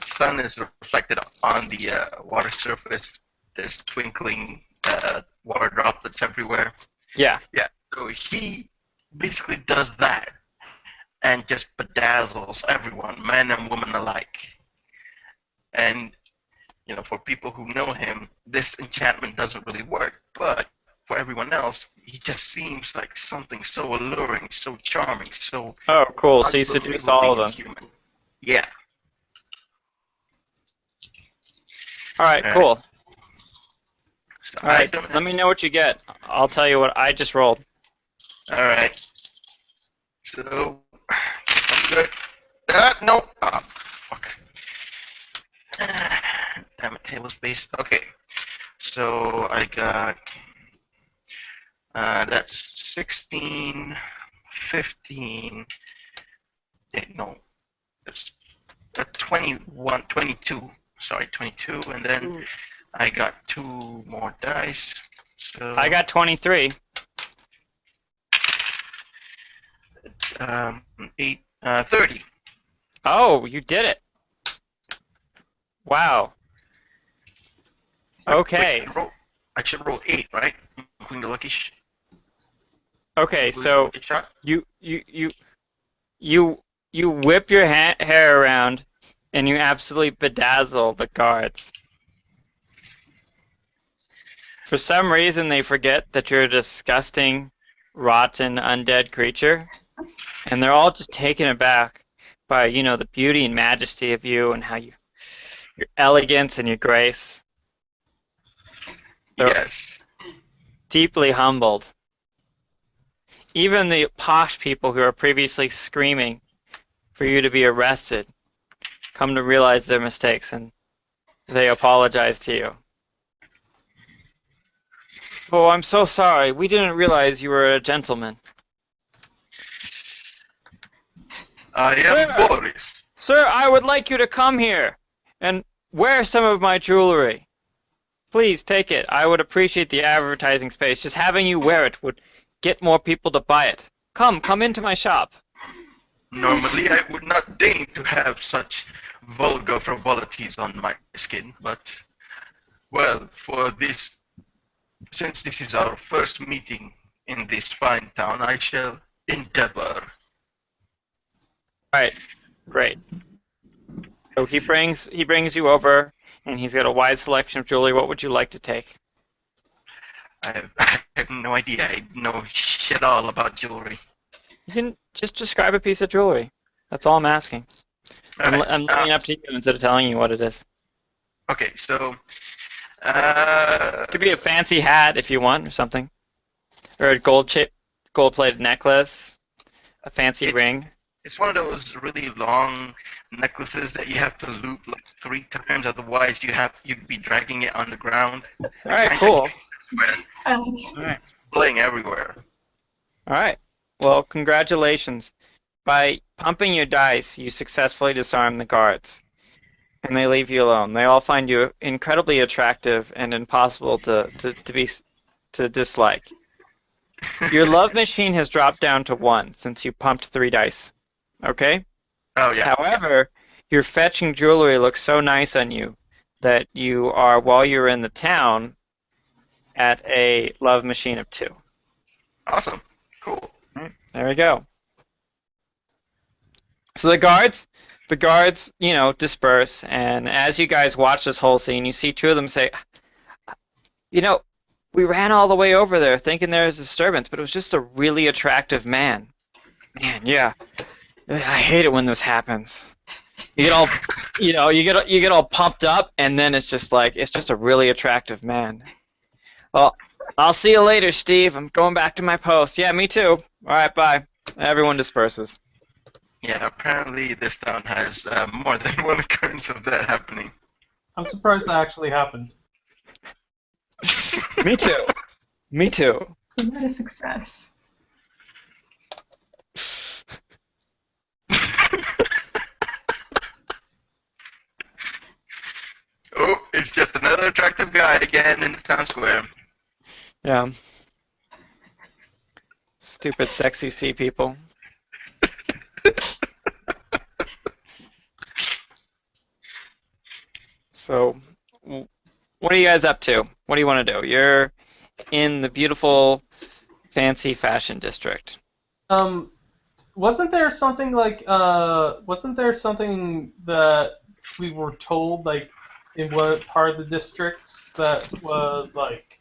sun is reflected on the water surface. There's twinkling water droplets everywhere. Yeah. Yeah, so he basically does that and just bedazzles everyone, men and women alike. And, you know, for people who know him, this enchantment doesn't really work. But for everyone else, he just seems like something so alluring, so charming, so Oh, cool. So you seduce unbelievably all of them. inhuman. Yeah. All right, Alright. cool. So All I right, don't let me know what you get. I'll tell you what I just rolled. Alright. So I'm good. No. Oh, fuck. Damn it, table space. Okay. So I got that's 16, 15. No, that's 21, 22. Sorry, 22, and then I got 2 more dice. So I got 23. 8, 30. Oh, you did it. Wow. Okay. Wait, I should roll 8, right? Including the lucky Okay, including the so lucky shot. you whip your hair around and you absolutely bedazzle the guards. For some reason, they forget that you're a disgusting, rotten, undead creature, and they're all just taken aback by, the beauty and majesty of you and how your elegance and your grace. They're Yes. deeply humbled. Even the posh people who are previously screaming for you to be arrested come to realize their mistakes and they apologize to you. Oh, I'm so sorry. We didn't realize you were a gentleman. I am Boris. Sir, I would like you to come here and wear some of my jewelry. Please take it. I would appreciate the advertising space. Just having you wear it would get more people to buy it. Come into my shop. Normally, I would not deign to have such vulgar frivolities on my skin, but, well, since this is our first meeting in this fine town, I shall endeavor. All right, great. So he brings you over, and he's got a wide selection of jewelry. What would you like to take? I have no idea. I know shit all about jewelry. You can just describe a piece of jewelry. That's all I'm asking. I'm leaving it up to you instead of telling you what it is. Okay, so It could be a fancy hat if you want, or something, or a gold-plated necklace, a fancy ring. it's one of those really long necklaces that you have to loop like 3 times, otherwise you'd be dragging it on the ground. All right, cool. I like All right. Playing everywhere. All right. Well, congratulations. By pumping your dice, you successfully disarm the guards, and they leave you alone. They all find you incredibly attractive and impossible to dislike. Your love machine has dropped down to 1 since you pumped 3 dice. Okay? Oh yeah. However, your fetching jewelry looks so nice on you that you are, while you're in the town, at a love machine of 2. Awesome. Cool. There we go. So the guards, disperse, and as you guys watch this whole scene, you see 2 of them say, we ran all the way over there thinking there was a disturbance, but it was just a really attractive man. Man, yeah. I hate it when this happens. You get all, you get all pumped up, and then it's just a really attractive man. Well, I'll see you later, Steve. I'm going back to my post. Yeah, me too. All right, bye. Everyone disperses. Yeah, apparently this town has more than one occurrence of that happening. I'm surprised that actually happened. Me too. Me too. What a success. Oh, it's just another attractive guy again in the town square. Yeah. Stupid, sexy sea people. So, what are you guys up to? What do you want to do? You're in the beautiful, fancy fashion district. Wasn't there something that we were told, like, in one part of the districts that was, like,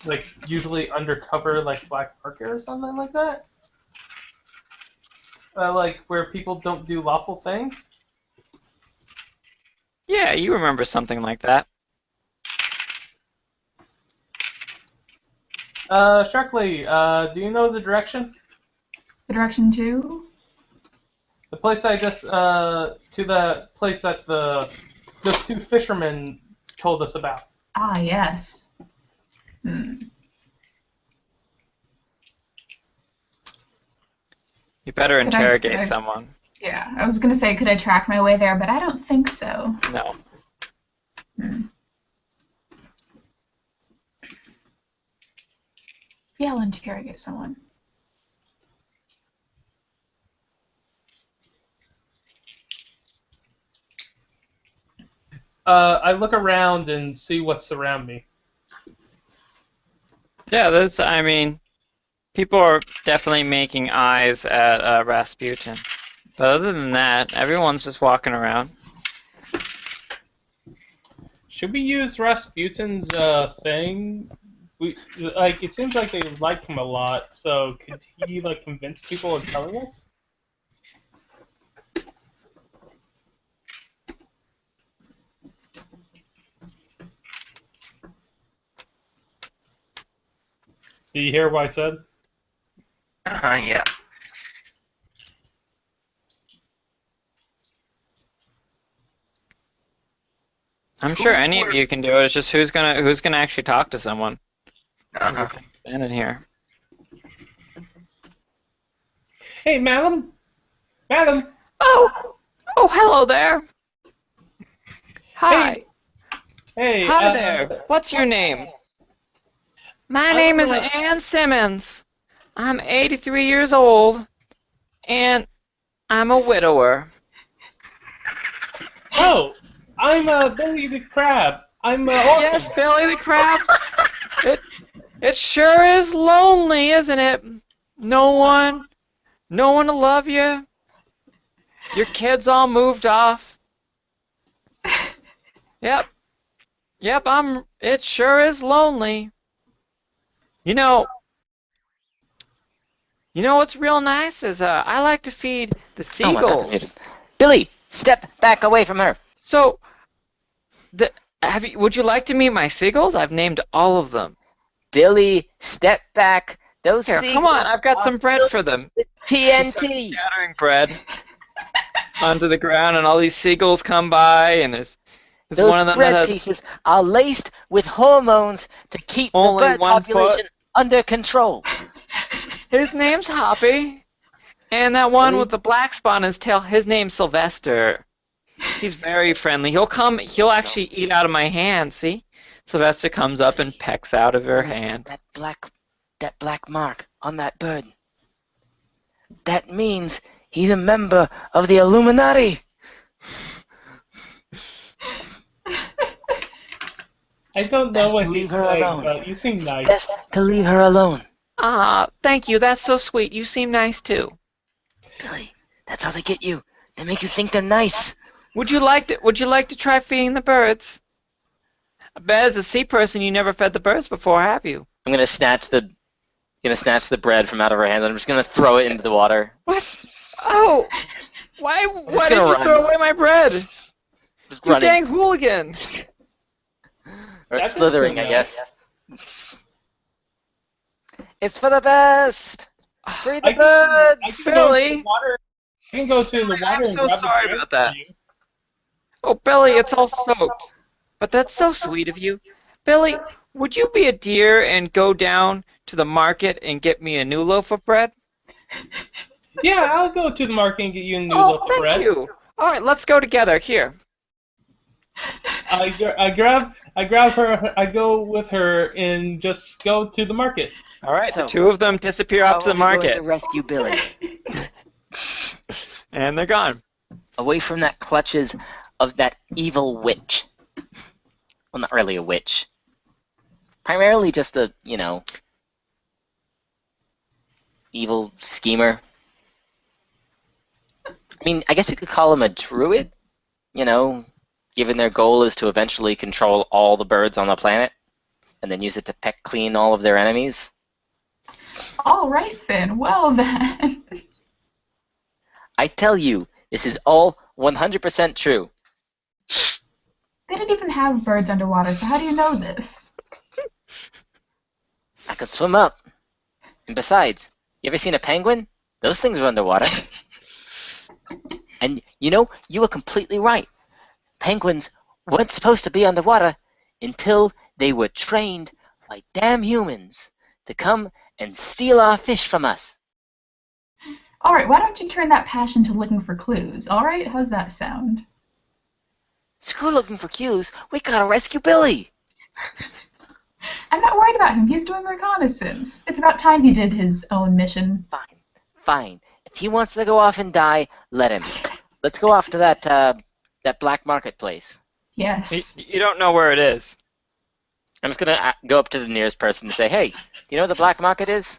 like usually undercover, like black market or something like that? Like where people don't do lawful things? Yeah, you remember something like that. Sharkley, do you know the direction? The direction to? The place I just, to the place that those two fishermen told us about. Ah, yes. Hmm. You better Could I- interrogate could I- someone. Yeah, I was gonna say, could I track my way there, but I don't think so. No. Hmm. Yeah, I'll interrogate someone. I look around and see what's around me. Yeah, I mean, people are definitely making eyes at Rasputin. But other than that, everyone's just walking around. Should we use Rasputin's thing? It seems like they like him a lot. So could he like convince people of telling us? Do you hear what I said? Yeah. I'm sure any of you can do it. It's just who's gonna actually talk to someone. Uh-huh. Standing here. Hey, madam! Madam! Oh, hello there. Hi. Hey, Hi there. What's your name? My name is Ann Simmons. I'm 83 years old, and I'm a widower. Oh, I'm Billy the Crab. I'm Yes, Billy the Crab. It sure is lonely, isn't it? No one to love you. Your kids all moved off. Yep. It sure is lonely. You know what's real nice is I like to feed the Oh my God, seagulls. Billy, step back away from her. So, would you like to meet my seagulls? I've named all of them. Billy, step back. Those Here, come on, I've got some bread for them. TNT. Scattering bread onto the ground, and all these seagulls come by, and there's Those one of them bread that has pieces are laced with hormones to keep the only bird 1 population under control. his name's Hoppy, and that one Really? with the black spot on his tail, his name's Sylvester. He's very friendly. He'll actually eat out of my hand, see? Sylvester comes up and pecks out of her hand. That black mark on that bird. That means he's a member of the Illuminati. I don't know Best what to leave he's her saying, alone. but you seem It's nice. best to leave her alone. Ah, thank you. That's so sweet. You seem nice too. Billy, that's how they get you. They make you think they're nice. Would you like to try feeding the birds? I bet as a sea person you never fed the birds before, have you? I'm gonna snatch the bread from out of her hands. I'm just gonna throw it into the water. What? Oh, why just did gonna you run. throw away my bread? Just You running. dang hooligan! Or That slithering, doesn't I guess. It's for the best. Free the I birds. can go to Billy. the water. I can go to the water I'm and so grab sorry the about bread that. for you. Oh, Billy, it's all soaked. But that's so sweet of you. Billy, would you be a dear and go down to the market and get me a new loaf of bread? Yeah, I'll go to the market and get you a new Oh, loaf of thank bread. you. All right, let's go together. Here. I grab her. I go with her and just go to the market. All right, So, the two of them disappear off to the How are we going market, to rescue Billy and they're gone. away from that clutches of that evil witch? Well, not really a witch. Primarily just a, evil schemer. I mean, I guess you could call him a druid, given their goal is to eventually control all the birds on the planet. and then use it to peck clean all of their enemies. All right then. Well then. I tell you, this is all 100% true. They didn't even have birds underwater, so how do you know this? I could swim up. And besides, you ever seen a penguin? Those things are underwater. And you know, you were completely right. Penguins weren't supposed to be underwater until they were trained by damn humans to come and steal our fish from us. All right, why don't you turn that passion to looking for clues? All right, how's that sound? Screw looking for cues. We gotta rescue Billy. I'm not worried about him. He's doing reconnaissance. It's about time he did his own mission. Fine, fine. If he wants to go off and die, let him. Let's go off to that black marketplace. Yes. You don't know where it is. I'm just gonna go up to the nearest person and say, "Hey, do you know what the black market is?"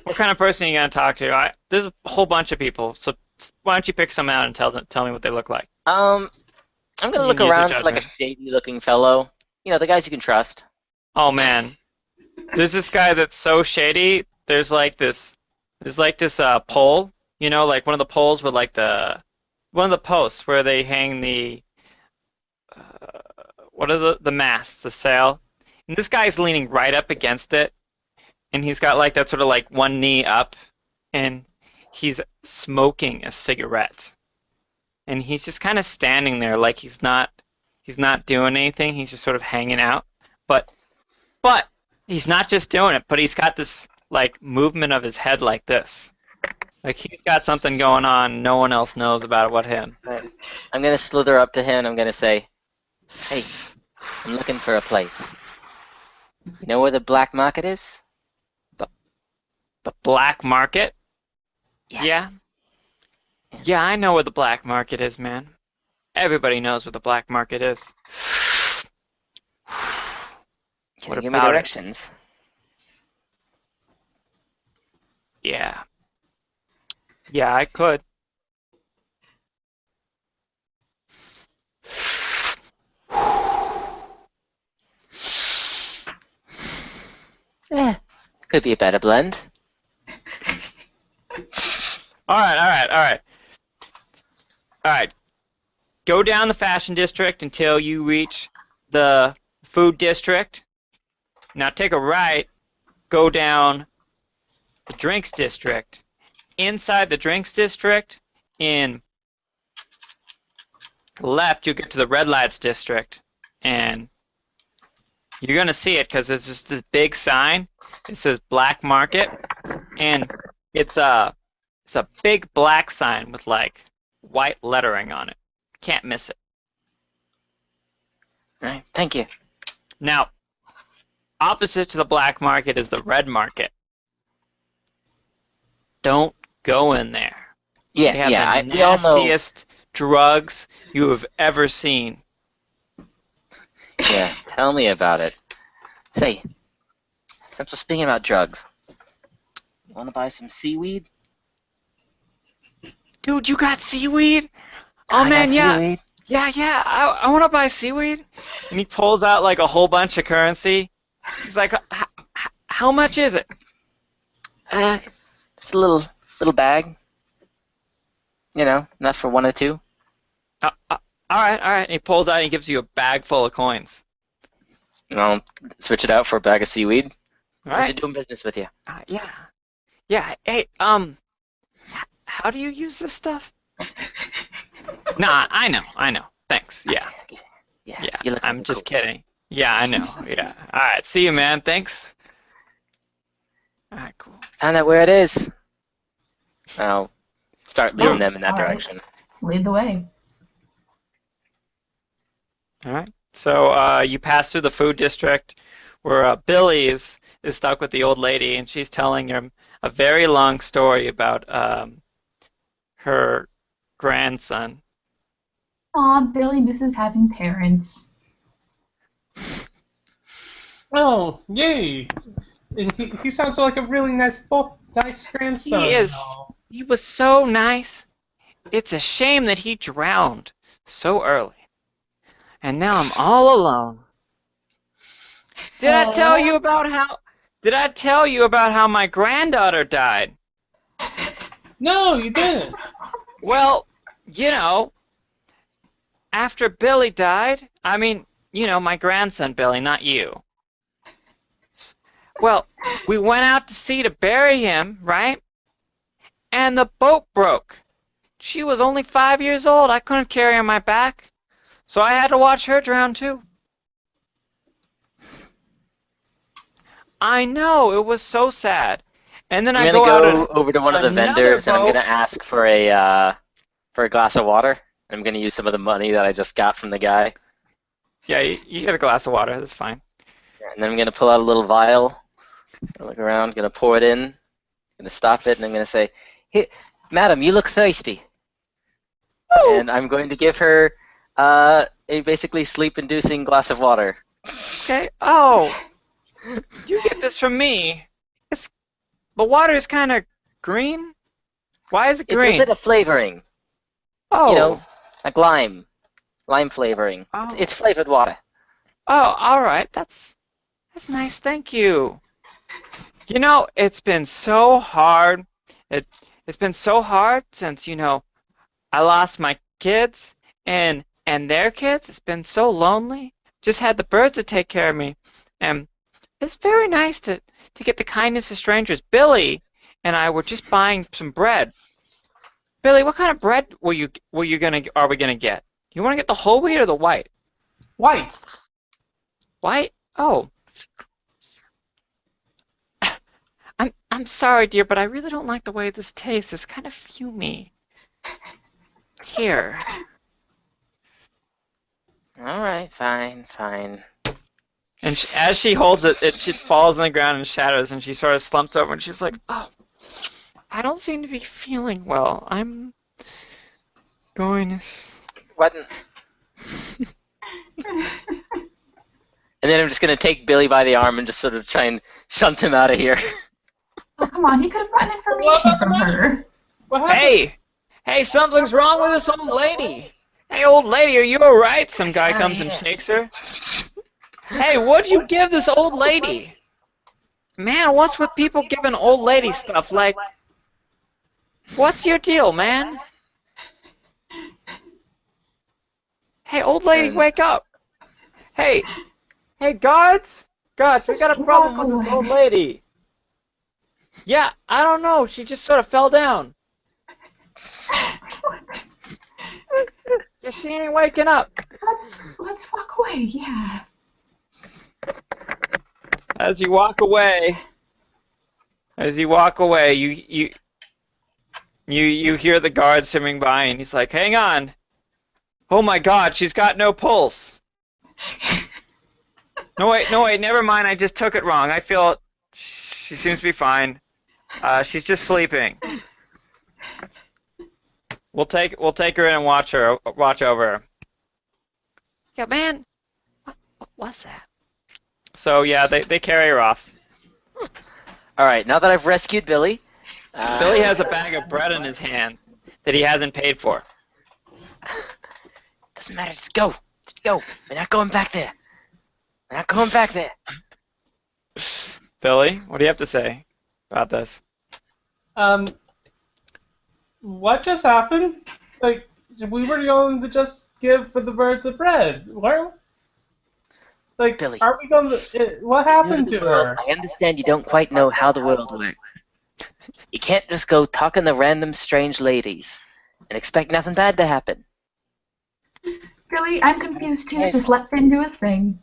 What kind of person are you going to talk to? There's a whole bunch of people, so why don't you pick some out and tell me what they look like? I'm gonna You look can use your around for like a judgment. shady-looking fellow. You know, the guys you can trust. Oh man, there's this guy that's so shady. There's like this pole, you know, like one of the poles with like one of the posts where they hang the what are the masts, the sail. And this guy's leaning right up against it, and he's got like that sort of like one knee up, and he's smoking a cigarette. And he's just kind of standing there like he's not doing anything. He's just sort of hanging out. But he's not just doing it, but he's got this like movement of his head like this. Like he's got something going on no one else knows about it but him. Right. I'm gonna slither up to him and I'm gonna say, "Hey, I'm looking for a place. You know where the black market is?" The black market? Yeah. Yeah, I know where the black market is, man. Everybody knows where the black market is. Can What you give me about it? directions? Yeah. Yeah, I could. Could be a better blend. All right. Go down the fashion district until you reach the food district. Now take a right, go down the drinks district. Inside the drinks district, in the left, you'll get to the red lights district. And you're going to see it because there's just this big sign. It says Black Market. And it's a big black sign with like white lettering on it. Can't miss it. All right, thank you. Now, opposite to the black market is the red market. Don't go in there. They have the we all know. nastiest drugs you have ever seen. Yeah, tell me about it. Say, since we're speaking about drugs, you want to buy some seaweed? Dude, you got seaweed? Oh I got man, yeah. seaweed. Yeah. I want to buy seaweed. And he pulls out like a whole bunch of currency. He's like, how much is it? Just a little bag. You know, enough for one or two. All right. And he pulls out and he gives you a bag full of coins. And I'll switch it out for a bag of seaweed. All How's right. it doing business with you? Yeah. Hey, how do you use this stuff? Nah, I know. Thanks. Yeah. Yeah. Yeah. You look I'm like a just cool- kidding. Yeah, I know. Yeah. All right. See you, man. Thanks. All right. Cool. Found out where it is. I'll start leading Oh, them in that all right. direction. Lead the way. All right. So you pass through the food district where Billy is stuck with the old lady, and she's telling him a very long story about her grandson. Aw, Billy misses having parents. Oh, yay! And he sounds like a really nice grandson. He is. He was so nice. It's a shame that he drowned so early. And now I'm all alone. Did I tell you about how? Did I tell you about how my granddaughter died? No, you didn't. Well, you know, after Billy died, I mean, my grandson Billy, not you. Well, we went out to sea to bury him, right? And the boat broke. She was only 5 years old. I couldn't carry her on my back, so I had to watch her drown too. I know, it was so sad. And then I'm I gonna go out go in over to one of the another vendors and I'm boat. gonna ask for a glass of water. I'm gonna use some of the money that I just got from the guy. Yeah, you get a glass of water. That's fine. And then I'm gonna pull out a little vial. Look around, gonna pour it in, gonna stop it, and I'm gonna say, "Here, madam, you look thirsty." And I'm going to give her a basically sleep-inducing glass of water. Okay. Oh, you get this from me. The water is kind of green. Why is it It's green? a bit of flavoring, Oh. you know, like lime flavoring. Oh. It's flavored water. Oh, all right. That's nice. Thank you. It's been so hard. It's been so hard since, I lost my kids and their kids. It's been so lonely. Just had the birds to take care of me. And it's very nice to get the kindness of strangers. Billy and I were just buying some bread. Billy, what kind of bread are we gonna get? You want to get the whole wheat or the white? White. White? Oh. I'm sorry, dear, but I really don't like the way this tastes. It's kind of fumey. Here. All right, fine. And as she holds it, it falls on the ground and shatters, and she sort of slumps over, and she's like, "Oh, I don't seem to be feeling well. I'm going." What? And then I'm just gonna take Billy by the arm and just sort of try and shunt him out of here. Oh, come on, he could have gotten information from her. What happened? Hey, something's wrong with this old lady. Hey, old lady, are you all right? Some guy comes and shakes her. Hey, what'd you give this old lady? Man, what's with people giving old lady stuff? Like, what's your deal, man? Hey, old lady, wake up. Hey, guards, we got a problem with this old lady. Yeah, I don't know. She just sort of fell down. Yeah, she ain't waking up. Let's walk away. Yeah. As you walk away, you hear the guard swimming by, and he's like, "Hang on! Oh my God, she's got no pulse." No wait, never mind. I just took it wrong. I feel she seems to be fine. She's just sleeping. We'll take her in and watch over her. Yeah, man. What was that? So yeah, they carry her off. All right, now that I've rescued Billy, Billy has a bag of bread in his hand that he hasn't paid for. Doesn't matter. Just go. We're not going back there. Billy, what do you have to say about this? What just happened? Like, we were going to just give the birds the bread. Where? Like, Billy, are we going to? What happened to her? I understand you don't quite know how the world works. You can't just go talking to random strange ladies and expect nothing bad to happen. Billy, I'm confused too. Just let Finn do his thing.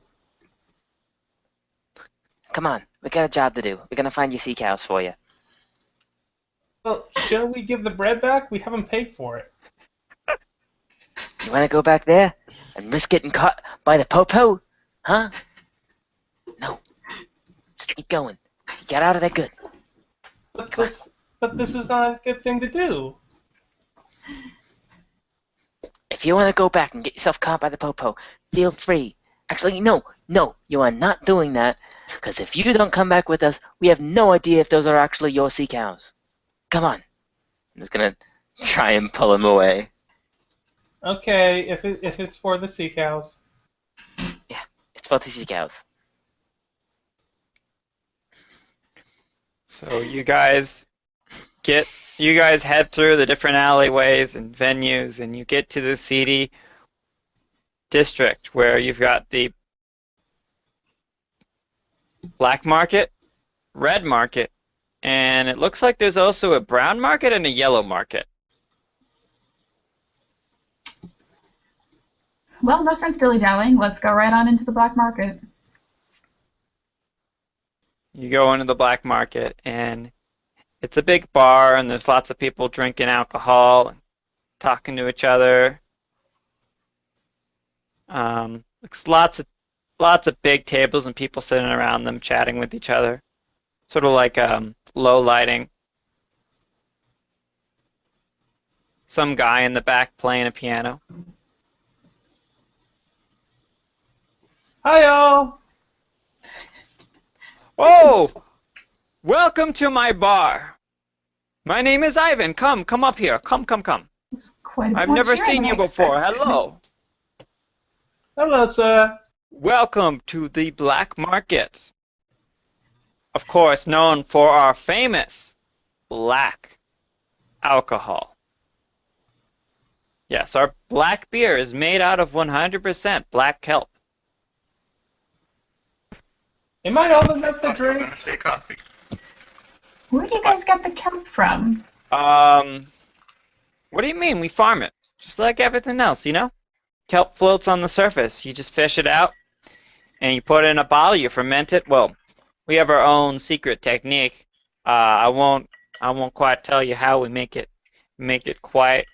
Come on, we got a job to do. We're gonna find your sea cows for you. Well, shall we give the bread back? We haven't paid for it. You wanna go back there and risk getting caught by the popo? Huh? No. Just keep going. Get out of there good. But this is not a good thing to do. If you want to go back and get yourself caught by the popo, feel free. Actually, no, you are not doing that, because if you don't come back with us, we have no idea if those are actually your sea cows. Come on. I'm just gonna try and pull him away. Okay, if it's for the sea cows. Yeah, it's for the sea cows. So you guys head through the different alleyways and venues, and you get to the seedy district where you've got the black market, red market, and it looks like there's also a brown market and a yellow market. Well, no sense dilly-dallying. Let's go right on into the black market. You go into the black market, and it's a big bar, and there's lots of people drinking alcohol and talking to each other. Looks lots of big tables and people sitting around them chatting with each other. Sort of like low lighting. Some guy in the back playing a piano. Hi, y'all. Oh! Welcome to my bar. My name is Ivan. Come up here. Come. It's quite a bit I've more never cheering seen than you I before. expected. Hello. Hello, sir. Welcome to the black market. Of course, known for our famous black alcohol. Yes, our black beer is made out of 100% black kelp. Am I old enough to drink? I'm gonna say coffee. Where do you guys get the kelp from? What do you mean? We farm it. Just like everything else, you know? Kelp floats on the surface. You just fish it out, and you put it in a bottle, you ferment it. Well, we have our own secret technique. I won't quite tell you how we make it quite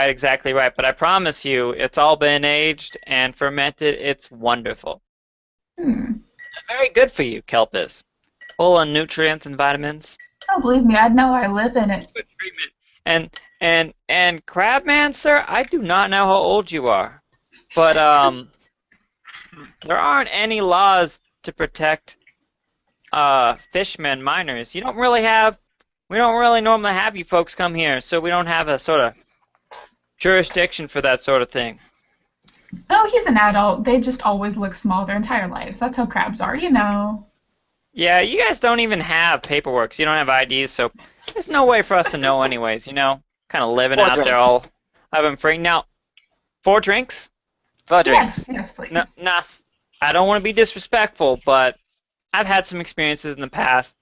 exactly right, but I promise you, it's all been aged and fermented. It's wonderful. Very good for you, kelp is. Full of nutrients and vitamins. Oh, believe me, I'd know. I live in it. Good treatment. And Crabman, sir, I do not know how old you are, but there aren't any laws to protect fishermen, miners. We don't really normally have you folks come here, so we don't have a sort of jurisdiction for that sort of thing. Oh, he's an adult. They just always look small their entire lives. That's how crabs are, you know. Yeah, you guys don't even have paperwork, so you don't have IDs, so there's no way for us to know anyways, you know? Kind of living 4 out there drinks. all having free. Now, 4 drinks? 4 drinks. Yes, please. No, I don't want to be disrespectful, but I've had some experiences in the past.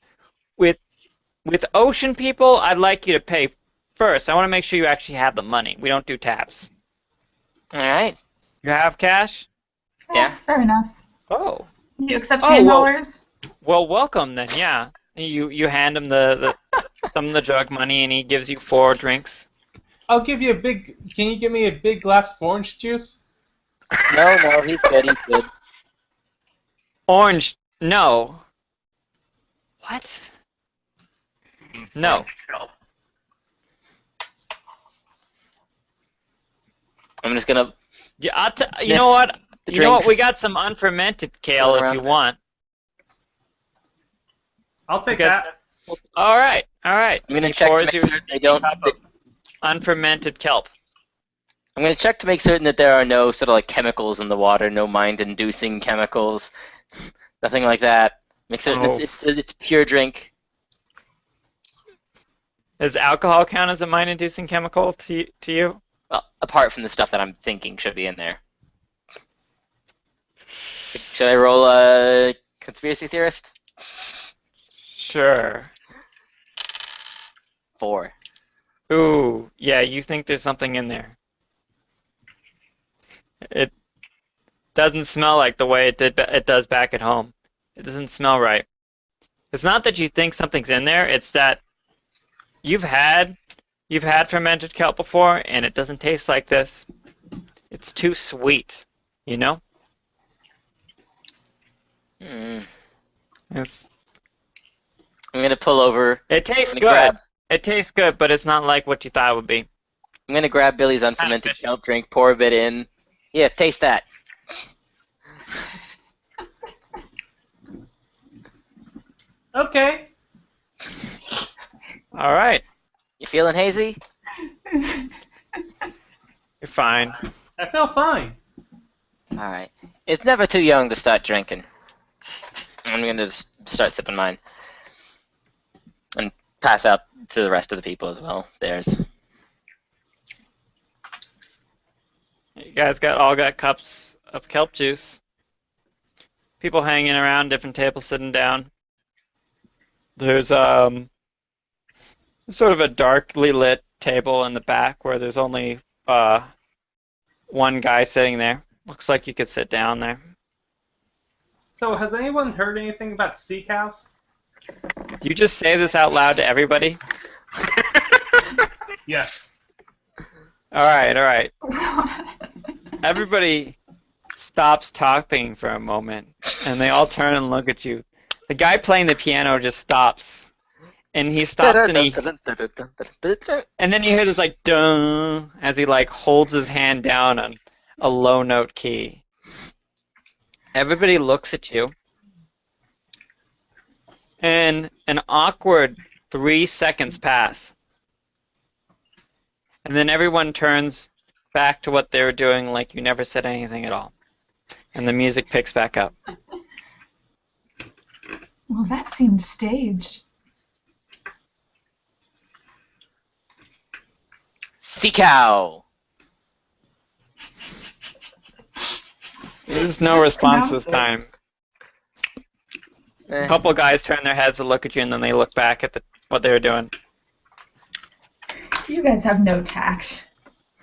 With ocean people, I'd like you to pay first. I want to make sure you actually have the money. We don't do taps. All right. You have cash? Yeah. Fair enough. Oh. You accept Oh, sand well- dollars? Well, welcome then, yeah. You hand him the some of the drug money, and he gives you 4 drinks. I'll give you a big. Can you give me a big glass of orange juice? No, he's good. He's good. Orange, no. What? No. I'm just gonna. Yeah, you know what? the You know what? We drinks. got some unfermented kale Go if around you there. want. I'll take Because- that. All right. I'm gonna He check to pours make you certain they don't. a cup of unfermented kelp. I'm gonna check to make certain that there are no sort of like chemicals in the water, no mind-inducing chemicals, nothing like that. Make certain Oh. it's a pure drink. Does alcohol count as a mind-inducing chemical to you? Well, apart from the stuff that I'm thinking should be in there. Should I roll a conspiracy theorist? Sure. 4. Ooh, yeah, you think there's something in there. It doesn't smell like the way it does back at home. It doesn't smell right. It's not that you think something's in there, it's that you've had fermented kelp before and it doesn't taste like this. It's too sweet, you know? Mm. It's, I'm gonna pull over. it tastes I'm good. gonna grab- It tastes good, but it's not like what you thought it would be. I'm gonna grab Billy's unfermented fishy. kelp drink, pour a bit in. Yeah, taste that. Okay. All right, You feeling hazy? you're fine. I feel fine. All right. It's never too young to start drinking. I'm gonna just start sipping mine. And pass out to the rest of the people as well. Theirs. You guys all got cups of kelp juice. People hanging around, different tables sitting down. There's sort of a darkly lit table in the back where there's only one guy sitting there. Looks like you could sit down there. So, has anyone heard anything about sea cows? Do you just say this out loud to everybody? Yes. All right. Everybody stops talking for a moment, and they all turn and look at you. The guy playing the piano just stops, and he stops and then you hear this like dun as he like holds his hand down on a low note key. Everybody looks at you, and an awkward 3 seconds pass, and then everyone turns back to what they were doing like you never said anything at all. And the music picks back up. Well, that seemed staged. Sea cow. There's no response this time. A couple guys turn their heads to look at you, and then they look back at what they were doing. You guys have no tact.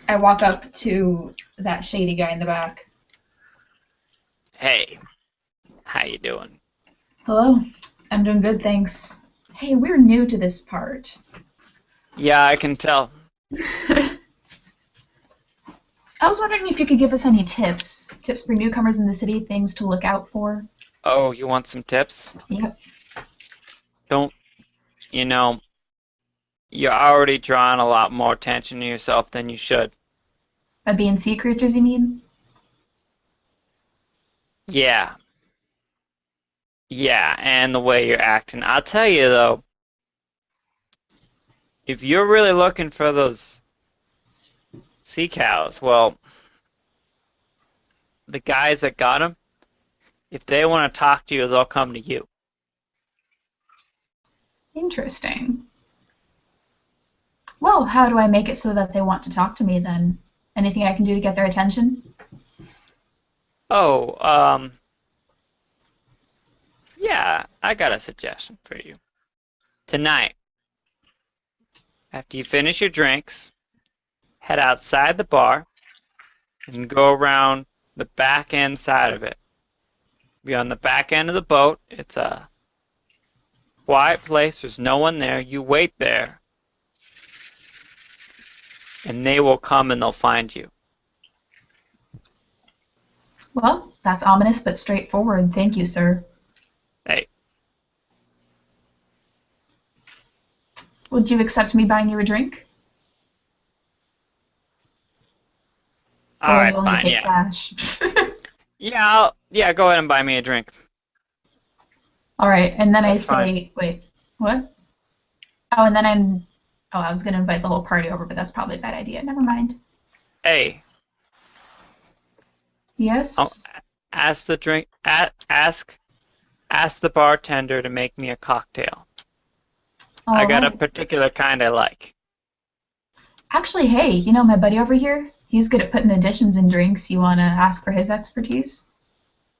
I walk up to that shady guy in the back. Hey, how you doing? Hello. I'm doing good, thanks. Hey, we're new to this part. Yeah, I can tell. I was wondering if you could give us any tips. Tips for newcomers in the city, things to look out for. Oh, you want some tips? Yep. You're already drawing a lot more attention to yourself than you should. By being sea creatures, you mean? Yeah. Yeah, and the way you're acting. I'll tell you, though, if you're really looking for those sea cows, well, the guys that got them, if they want to talk to you, they'll come to you. Interesting. Well, how do I make it so that they want to talk to me, then? Anything I can do to get their attention? Oh, yeah, I got a suggestion for you. Tonight, after you finish your drinks, head outside the bar and go around the back end side of it. Be on the back end of the boat. It's a quiet place. There's no one there. You wait there, and they will come and they'll find you. Well, that's ominous but straightforward. Thank you, sir. Hey, Would you accept me buying you a drink? all Or right, you only fine, take yeah. cash? Yeah, go ahead and buy me a drink. All right, and then That's I say, wait, what? Oh, and then I was going to invite the whole party over, but that's probably a bad idea. Never mind. Hey, Yes? ask the bartender to make me a cocktail. All I got a right. particular kind I like. Actually, hey, you know my buddy over here? He's good at putting additions in drinks. You want to ask for his expertise?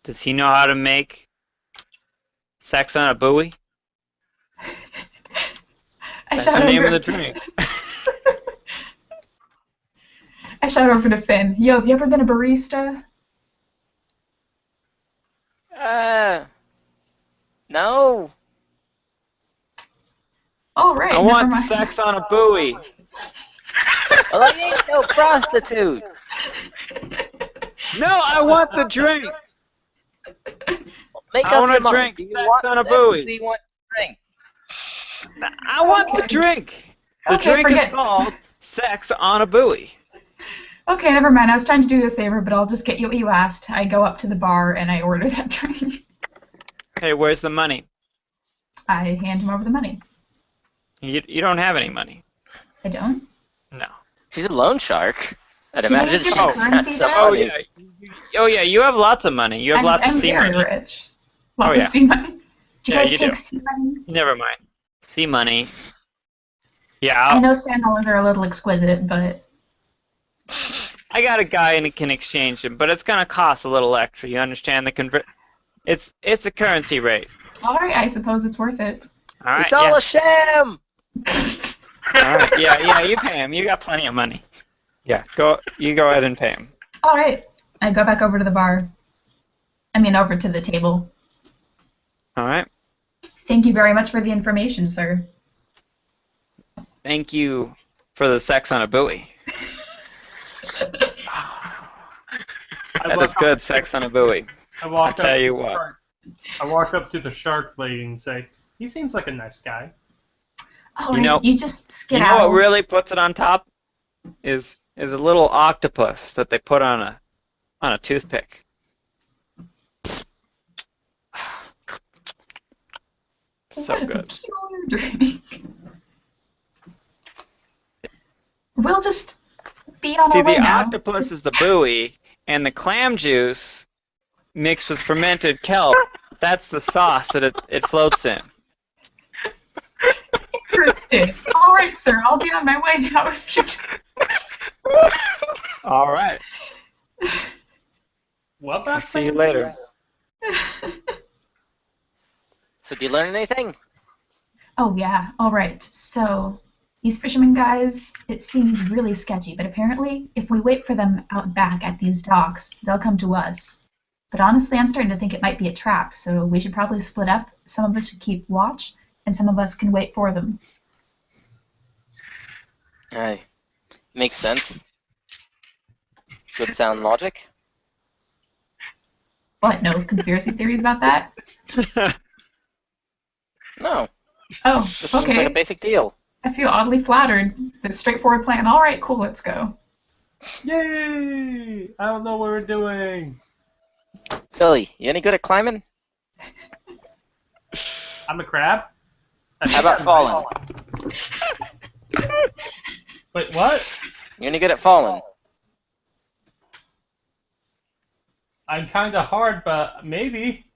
Does he know how to make sex on a buoy? That's the name of the drink. I shout over to Finn. Yo, have you ever been a barista? No. Oh, right. I never want mind. sex on a buoy. Well, I ain't no prostitute. No, I want the drink. Make I up wanna your mind. drink Do you sex want on a sex or buoy. do you want to drink? I want the drink. The Okay, drink forget- is called sex on a buoy. Okay, never mind. I was trying to do you a favor, but I'll just get you what you asked. I go up to the bar and I order that drink. Hey, where's the money? I hand him over the money. You don't have any money. I don't. No. She's a loan shark. I'd Do they imagine use she's different got currency some there? Oh money. yeah. Oh yeah. You have lots of money. You have lots of I'm sea very money. rich. Lots Oh, of yeah. sea money. Do you Yeah, guys you take do. sea money? Never mind. sea money. I Yeah, know sandalwood are a little exquisite, but I got a guy and he can exchange them, but it's gonna cost a little extra. You understand the convert? It's a currency rate. all right, I suppose it's worth it. All right, It's all yeah. a sham! All right, yeah. You pay him. You got plenty of money. Yeah, You go ahead and pay him. All right, I go back over to the bar. I mean, over to the table. All right. Thank you very much for the information, sir. Thank you for the sex on a buoy. That is good sex on a buoy. I'll tell you what. I walk up to the shark lady and say, "He seems like a nice guy." All You right, know- you just You skedaddle. know what really puts it on top? Is a little octopus that they put on a toothpick. So What a good. peculiar drink. We'll just be on See, our way the now. octopus is the buoy, and the clam juice mixed with fermented kelp, that's the sauce that it floats in. Interesting. All right, sir. I'll be on my way now if you. All right. What I'll about see you clam later. juice? So do you learn anything? Oh yeah. All right. So these fishermen guys, it seems really sketchy, but apparently, if we wait for them out back at these docks, they'll come to us. But honestly, I'm starting to think it might be a trap, so we should probably split up. Some of us should keep watch, and some of us can wait for them. Aye. Makes sense. Good sound logic. What? No conspiracy theories about that? No, Oh, this seems like a okay. basic deal. I feel oddly flattered. This straightforward plan. All right, cool. Let's go. Yay! I don't know what we're doing. Billy, you any good at climbing? I'm a crab. How about falling? Wait, what? You any good at falling? I'm kind of hard, but maybe.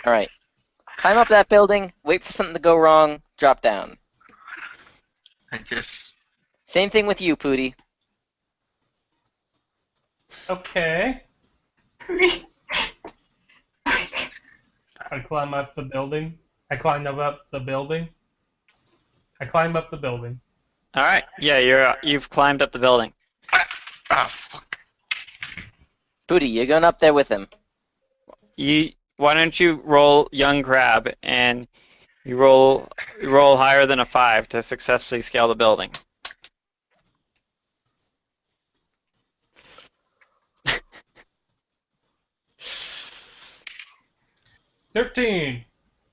All right. Climb up that building, wait for something to go wrong, drop down. I just Same thing with you, Pooty. Okay. I climb up the building. I climb up the building. I climb up the building. All right. Yeah, you've climbed up the building. fuck. Pooty, you're going up there with him. Why don't you roll young crab and you roll higher than a 5 to successfully scale the building. $13.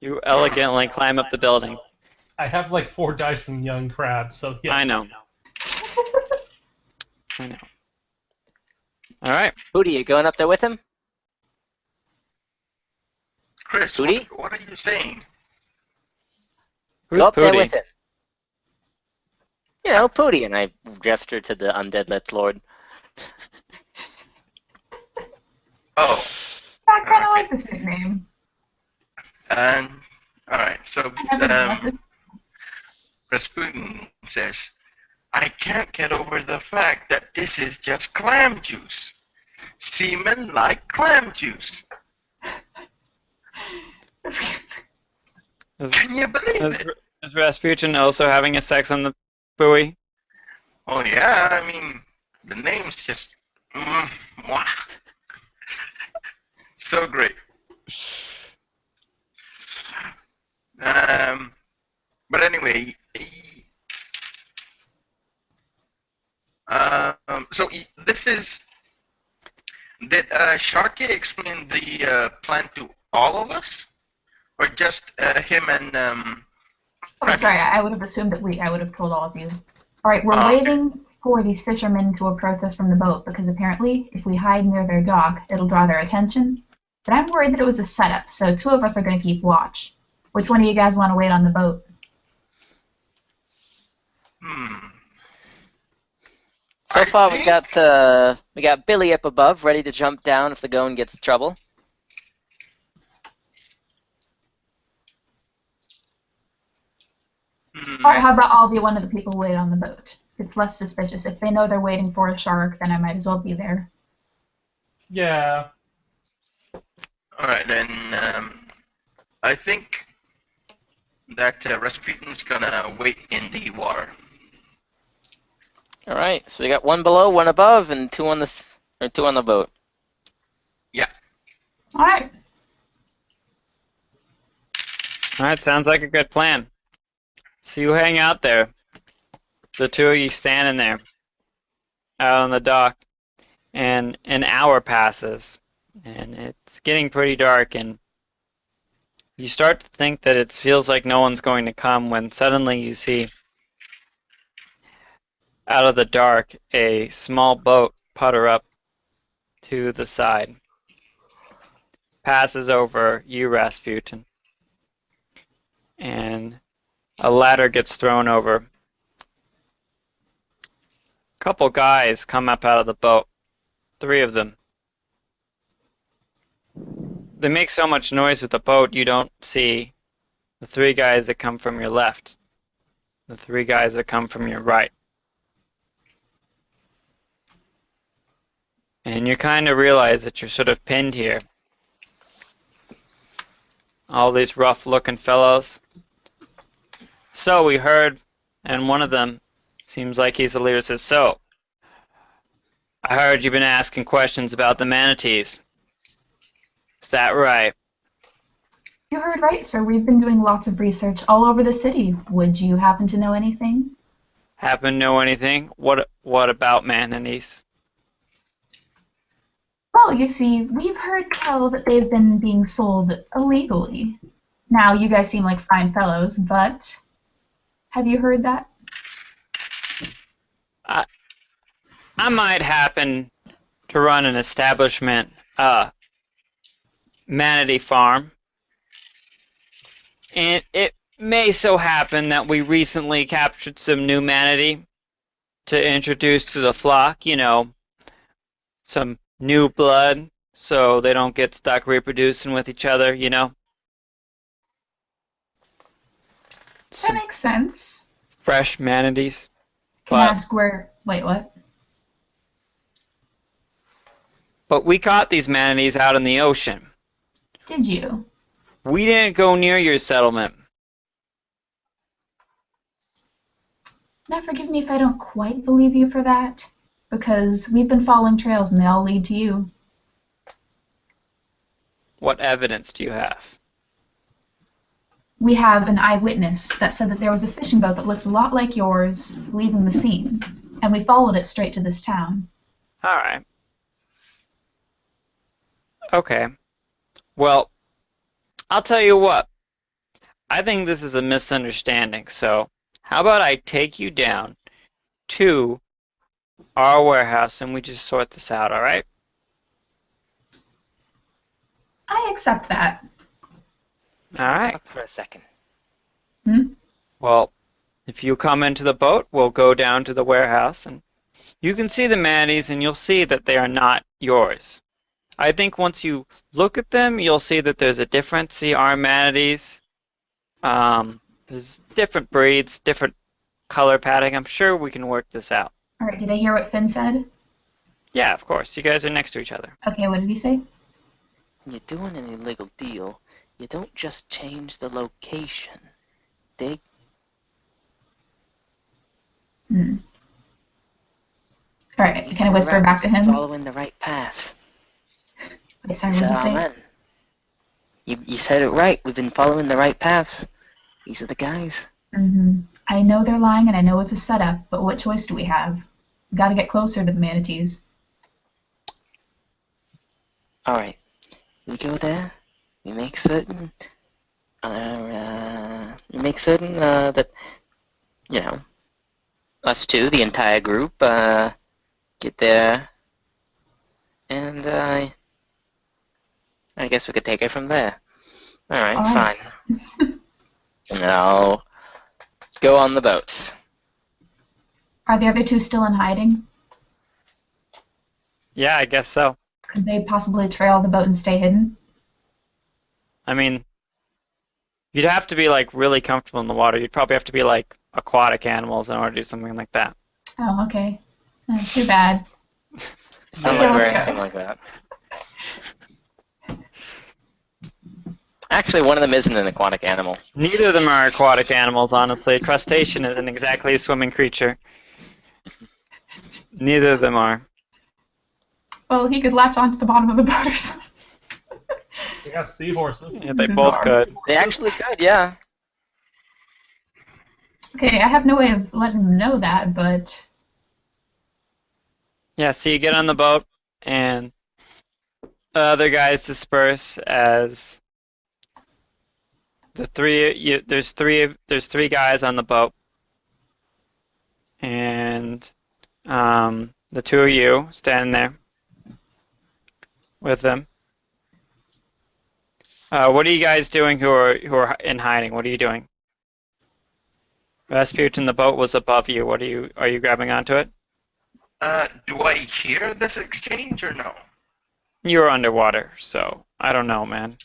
You elegantly climb up the building. I have like 4 dice in young crab, so yes. I know. I know. All right. Pooty, you going up there with him? Chris, Pooty? what are you saying? Who's Go up there Pooty? with him. You know, Pooty, and I gesture to the undead Lich Lord. Oh, I kind of Okay. like this nickname. and all right. So I never met this. Rasputin says, "I can't get over the fact that this is just clam juice. Semen like clam juice. Is, Can you believe is, it? is Rasputin also having a sex on the buoy? Oh yeah, I mean the name's just mwah. So great. But anyway, so this is. Did Sharky explain the plan to all of us, or just him and Oh, sorry. I would have assumed that I would have told all of you. All right, we're Okay. waiting for these fishermen to approach us from the boat because apparently, if we hide near their dock, it'll draw their attention. But I'm worried that it was a setup, so 2 of us are going to keep watch. Which one of you guys want to wait on the boat? So I far, think- we got Billy up above, ready to jump down if the going gets trouble. Alright, how about I'll be one of the people wait on the boat? It's less suspicious. If they know they're waiting for a shark, then I might as well be there. Yeah. All right, then. I think that Rasputin's gonna wait in the water. All right, so we got one below, one above, and two on the boat. Yeah. Alright. Alright, sounds like a good plan. So you hang out there. The two of you standing there out on the dock, and an hour passes, and it's getting pretty dark, and you start to think that it feels like no one's going to come when suddenly you see out of the dark a small boat putter up to the side. Passes over you, Rasputin, and a ladder gets thrown over. A couple guys come up out of the boat. 3 of them. They make so much noise with the boat you don't see the 3 guys that come from your left, the 3 guys that come from your right. And you kind of realize that you're sort of pinned here. All these rough-looking fellows. So we heard, and one of them seems like he's the leader, says, "So, I heard you've been asking questions about the manatees. Is that right?" You heard right, sir. We've been doing lots of research all over the city. Would you happen to know anything? Happen to know anything? What about manatees? Well, you see, we've heard tell that they've been being sold illegally. Now, you guys seem like fine fellows, but have you heard that? I might happen to run an establishment, manatee farm. And it may so happen that we recently captured some new manatee to introduce to the flock, you know, some new blood so they don't get stuck reproducing with each other, you know. That Some makes sense. fresh manatees. Can I But, ask where... Wait, what? but we caught these manatees out in the ocean. Did you? We didn't go near your settlement. Now, forgive me if I don't quite believe you for that, because we've been following trails and they all lead to you. What evidence do you have? We have an eyewitness that said that there was a fishing boat that looked a lot like yours leaving the scene, and we followed it straight to this town. All right. Okay. Well, I'll tell you what. I think this is a misunderstanding, so how about I take you down to our warehouse and we just sort this out, all right? I accept that. All right. Talk for a second. Well, if you come into the boat, we'll go down to the warehouse and you can see the manatees and you'll see that they are not yours. I think once you look at them, you'll see that there's a difference. See, our manatees, there's different breeds, different color padding. I'm sure we can work this out. All right, did I hear what Finn said? Yeah, of course. You guys are next to each other. Okay, what did he say? When you're doing an illegal deal, you don't just change the location. They Hmm. All right, can I whisper back to him? following the right path. Wait, sorry, what did you say? Amen. You said it right. We've been following the right paths. These are the guys. I know they're lying and I know it's a setup, but what choice do we have? We gotta get closer to the manatees. All right. We go there. We make certain. That, you know, us two, the entire group, get there, and I guess we could take it from there. All right, All right. fine. Now, go on the boats. Are the other two still in hiding? Yeah, I guess so. Could they possibly trail the boat and stay hidden? I mean, You'd have to be like really comfortable in the water. You'd probably have to be like aquatic animals in order to do something like that. Oh, okay. Too bad. It's not Okay, like we're let's go. anything like that. Actually, one of them isn't an aquatic animal. Neither of them are aquatic animals, honestly. A crustacean isn't exactly a swimming creature. Neither of them are. Well, he could latch onto the bottom of the boat or something. We have seahorses. Yeah, they both could. They actually could, yeah. Okay, I have no way of letting them know that, but Yeah, so you get on the boat, and the other guys disperse as there's three guys on the boat, and the two of you standing there with them. What are you guys doing who are in hiding? What are you doing? Rasputin, the boat was above you. Are you grabbing onto it? Do I hear this exchange or no? You're underwater, so I don't know, man.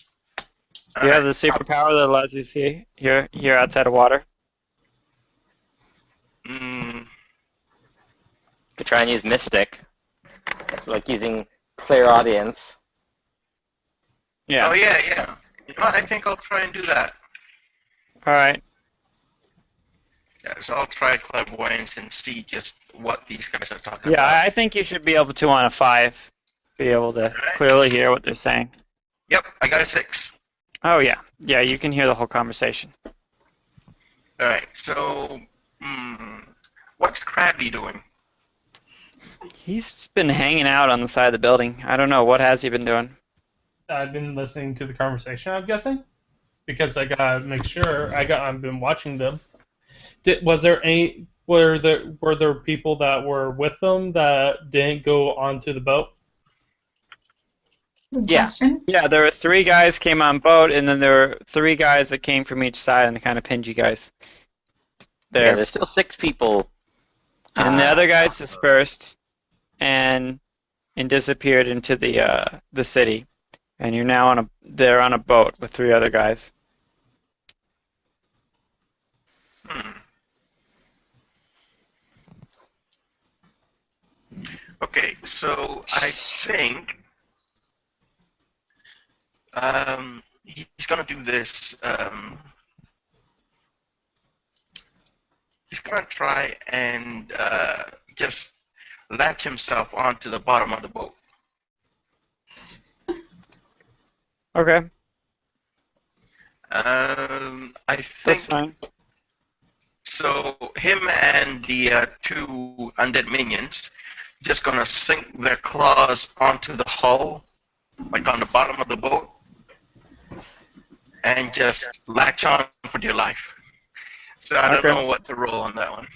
Do you have the superpower that allows you to see here outside of water? Could try and use Mystic. So like using clairaudience. Yeah. Oh, yeah. You know what? I think I'll try and do that. All right. Yeah, so I'll try clairvoyance and see just what these guys are talking Yeah, about. I think you should be able to on a 5 be able to clearly hear what they're saying. Yep, I got a 6. Oh yeah, yeah, you can hear the whole conversation. Alright, so, what's Krabby doing? He's been hanging out on the side of the building. I don't know, what has he been doing? I've been listening to the conversation, I'm guessing, because I gotta make sure I've been watching them. Were there people that were with them that didn't go onto the boat? good Yeah. question. Yeah, there were 3 guys came on boat, and then there were 3 guys that came from each side and kind of pinned you guys there. Yeah, there's still 6 people. And the other guys dispersed and disappeared into the city. And you're now they're on a boat with 3 other guys. Okay, so I think he's gonna do this. He's gonna try and just latch himself onto the bottom of the boat. Okay, I that's think fine. so. Him and the 2 undead minions just gonna sink their claws onto the hull, like on the bottom of the boat, and just latch on for dear life. So I don't Okay. know what to roll on that one.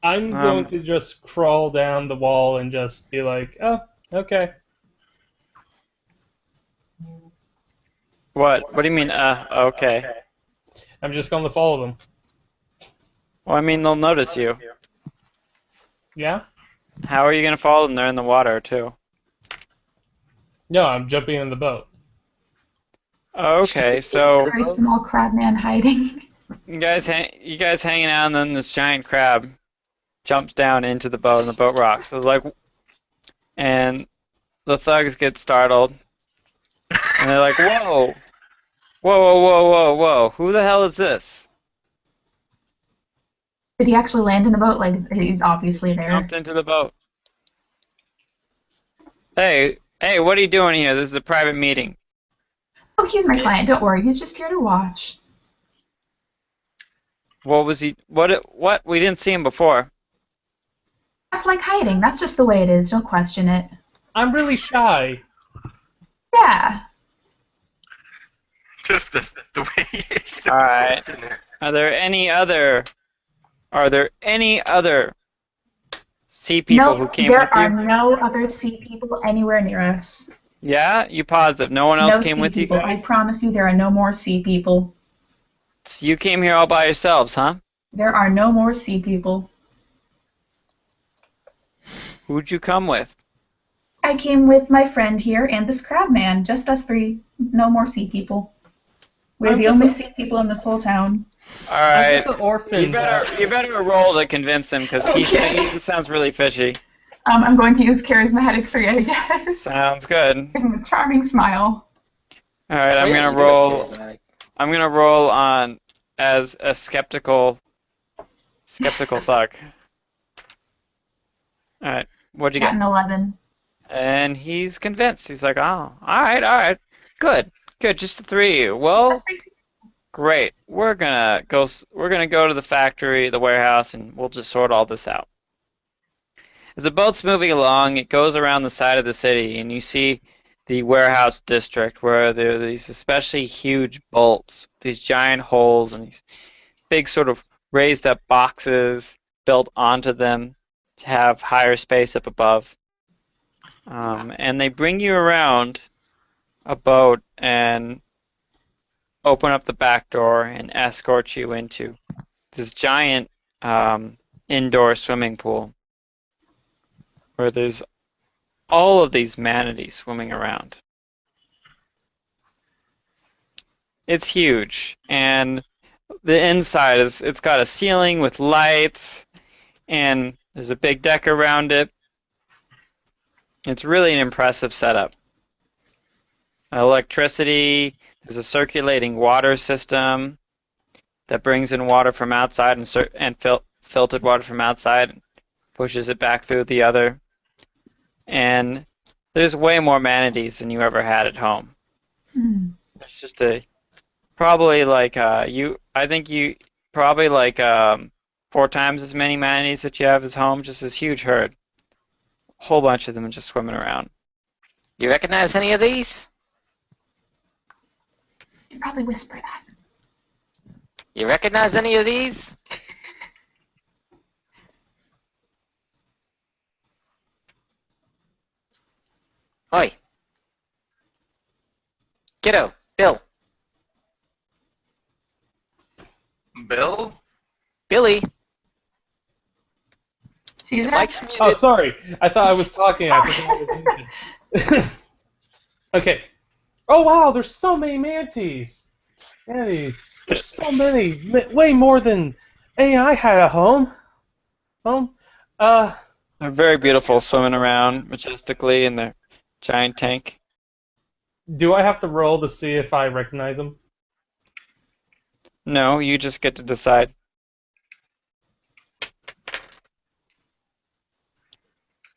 I'm going to just crawl down the wall and just be like, oh, okay. What? What do you mean, okay? I'm just going to follow them. Well, I mean, they'll notice you. Yeah? How are you going to follow them? They're in the water, too. No, I'm jumping in the boat. Okay, so Very small crab man hiding. you guys hanging out, and then this giant crab jumps down into the boat, and the boat rocks. So it's like, and the thugs get startled, and they're like, whoa, whoa, whoa, whoa, whoa, whoa, who the hell is this? Did he actually land in the boat? Like, he's obviously there. Jumped into the boat. Hey, what are you doing here? This is a private meeting. Oh, he's my client. Don't worry. He's just here to watch. What was he? What? We didn't see him before. That's like hiding. That's just the way it is. Don't question it. I'm really shy. Yeah. Just the way he is. All right. Are there any other sea people who came there with are you? no other sea people anywhere near us. Yeah, you positive? No one else No came sea with you people. guys? I promise you, there are no more sea people. So you came here all by yourselves, huh? There are no more sea people. Who'd you come with? I came with my friend here and this crab man. Just us 3. No more sea people. We're I'm the just only a- sick people in this whole town. All I'm right. just an orphan. You better roll to convince him because Okay. he sounds really fishy. I'm going to use charismatic 3, I guess. Sounds good. Give him a charming smile. All right, Oh, I'm yeah, gonna you do have roll. charismatic. I'm gonna roll on as a skeptical thug. All right, what'd you Got get? an 11. And he's convinced. He's like, oh, all right, good, just the three of you. Well, That's basic. great. We're gonna go. We're gonna go to the factory, the warehouse, and we'll just sort all this out. As the boat's moving along, it goes around the side of the city, and you see the warehouse district where there are these especially huge bolts, these giant holes, and these big sort of raised up boxes built onto them to have higher space up above. And they bring you around a boat and open up the back door and escort you into this giant indoor swimming pool where there's all of these manatees swimming around. It's huge, and the inside it's got a ceiling with lights, and there's a big deck around it. It's really an impressive setup. Electricity, there's a circulating water system that brings in water from outside and filtered water from outside and pushes it back through the other. And there's way more manatees than you ever had at home. It's just probably like I think you probably like 4 times as many manatees that you have as home, just this huge herd. A whole bunch of them just swimming around. You recognize any of these? You probably whisper that. You recognize any of these? Oi. Kiddo, Bill. Bill? Billy. Caesar? Mike's muted. Oh, sorry. I thought I was talking. I forgot I was muted. Okay. Oh wow, there's so many manatees. Manatees. There's so many. Way more than AI had at home. They're very beautiful, swimming around majestically in their giant tank. Do I have to roll to see if I recognize them? No, you just get to decide.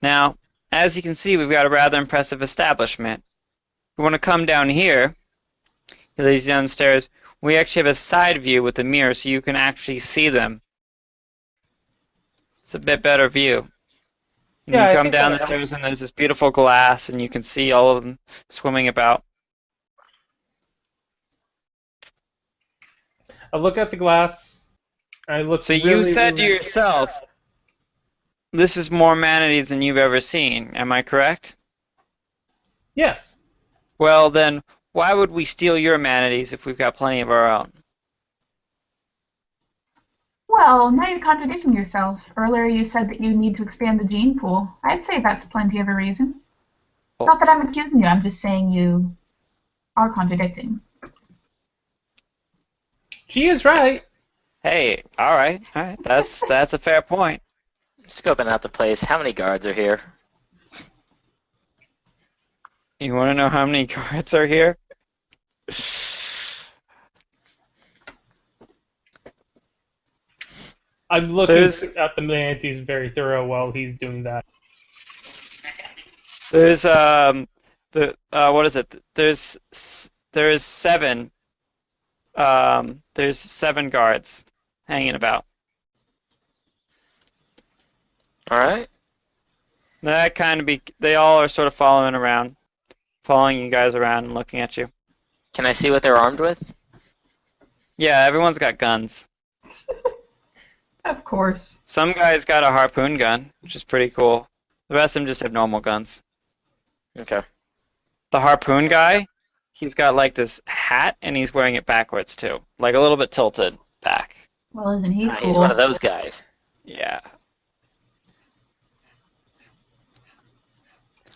Now, as you can see, we've got a rather impressive establishment. If you want to come down here, it leads downstairs. We actually have a side view with a mirror so you can actually see them. It's a bit better view. And Yeah, I you come think down that- the stairs and there's this beautiful glass and you can see all of them swimming about. I look at the glass. I look. So you really, said to really- yourself, this is more manatees than you've ever seen. Am I correct? Yes. Well, then, why would we steal your manatees if we've got plenty of our own? Well, now you're contradicting yourself. Earlier you said that you need to expand the gene pool. I'd say that's plenty of a reason. Oh. Not that I'm accusing you, I'm just saying you are contradicting. She is right. Hey, all right. That's a fair point. Scoping out the place. How many guards are here? You want to know how many guards are here? I'm looking There's- at the manatees very thorough while he's doing that. There's what is it? There's 7. There's 7 guards hanging about. All right. That kind of they all are sort of following you guys around and looking at you. Can I see what they're armed with? Yeah, everyone's got guns. Of course. Some guys got a harpoon gun, which is pretty cool. The rest of them just have normal guns. Okay. The harpoon guy, he's got like this hat and he's wearing it backwards too, like a little bit tilted back. Well, isn't he cool? He's one of those guys. Yeah.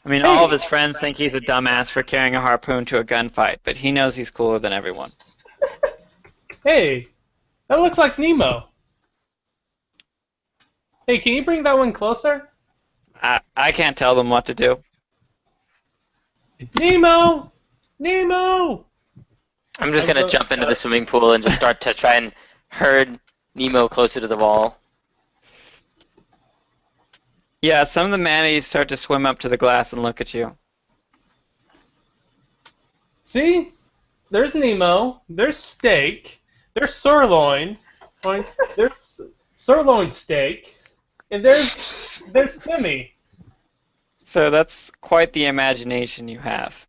I mean, all of his friends think he's a dumbass for carrying a harpoon to a gunfight, but he knows he's cooler than everyone. Hey, that looks like Nemo. Hey, can you bring that one closer? I can't tell them what to do. Nemo! Nemo! I'm just gonna jump into the swimming pool and just start to try and herd Nemo closer to the wall. Yeah, some of the manatees start to swim up to the glass and look at you. See? There's Nemo. There's steak. There's sirloin. There's sirloin steak. And there's Timmy. So that's quite the imagination you have.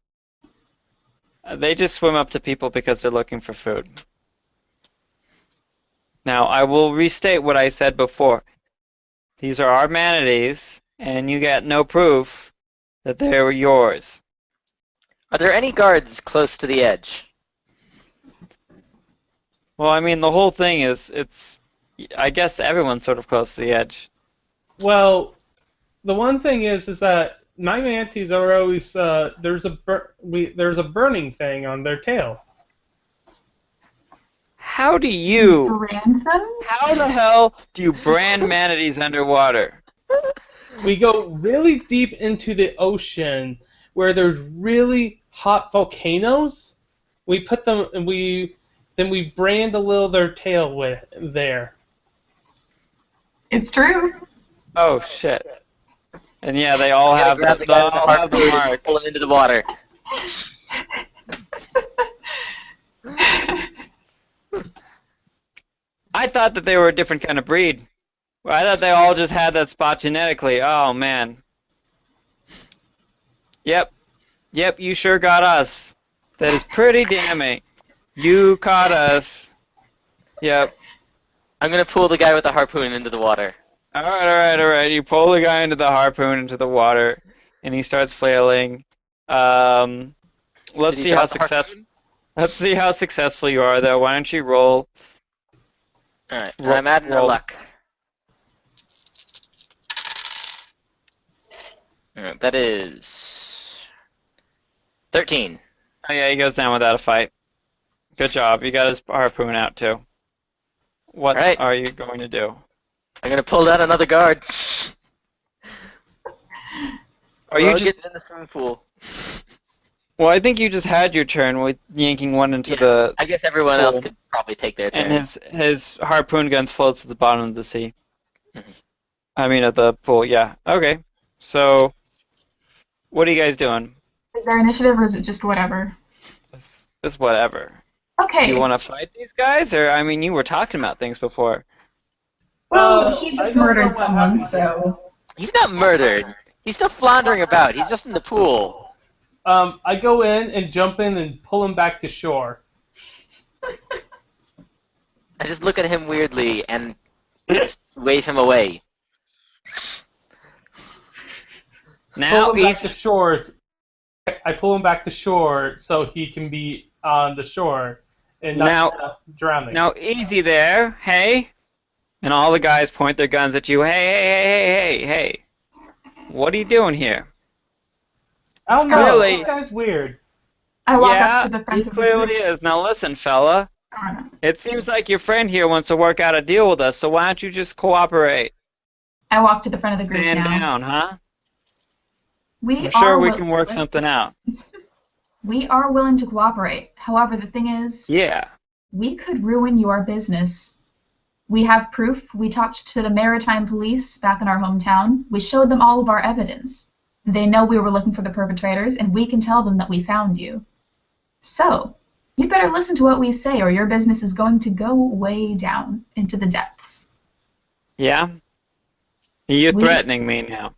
They just swim up to people because they're looking for food. Now, I will restate what I said before. These are our manatees, and you got no proof that they were yours. Are there any guards close to the edge? Well, I mean, the whole thing is, I guess everyone's sort of close to the edge. Well, the one thing is that my manatees are always there's a burning thing on their tail. How do you, Brand them? how the hell do you brand manatees underwater? We go really deep into the ocean where there's really hot volcanoes. We put them and then we brand a little their tail with there. It's true. Oh, shit. And yeah, they all I gotta have grab the, the guy with the all have the harpoon and mark. pull him into the water. I thought that they were a different kind of breed. Well, I thought they all just had that spot genetically. Oh, man. Yep. Yep, you sure got us. That is pretty damning. You caught us. Yep. I'm gonna pull the guy with the harpoon into the water. Alright. You pull the guy into the harpoon into the water, and he starts flailing. Let's Did he see how drop the successful. harpoon? Let's see how successful you are, though. Why don't you roll? Alright, Ro- I'm adding a roll. luck. Alright, that is 13. Oh yeah, he goes down without a fight. Good job. You got his harpoon out too. What Alright. are you going to do? I'm gonna pull down another guard. Are you I'll just? get in the swimming pool. Well, I think you just had your turn with yanking one into the, I guess everyone else pool. could probably take their turn. and his harpoon gun floats to the bottom of the sea. Mhm. I mean, at the pool. Yeah. Okay. So, what are you guys doing? Is there initiative or is it just whatever? This whatever. Okay. You want to fight these guys, or I mean, you were talking about things before. Well, he I just don't know murdered what someone, happened. so. He's not murdered. He's still floundering about. He's just in the pool. I go in and jump in and pull him back to shore. I just look at him weirdly and just wave him away. Now Pull him back he's to shore. I pull him back to shore so he can be on the shore and not drowning. Now, easy there, hey. And all the guys point their guns at you. Hey. What are you doing here? I don't know. Clearly- This guy's weird. I walk Yeah, up to the front he of the clearly group. is. Now listen, fella. Oh, no. It seems like your friend here wants to work out a deal with us, so why don't you just cooperate? I walk to the front of the group Stand now. down, huh? We I'm sure are we wi- can work something out. We are willing to cooperate. However, the thing is, Yeah. we could ruin your business. We have proof. We talked to the maritime police back in our hometown. We showed them all of our evidence. They know we were looking for the perpetrators, and we can tell them that we found you. So, you better listen to what we say, or your business is going to go way down into the depths. Yeah? You're We- threatening me now.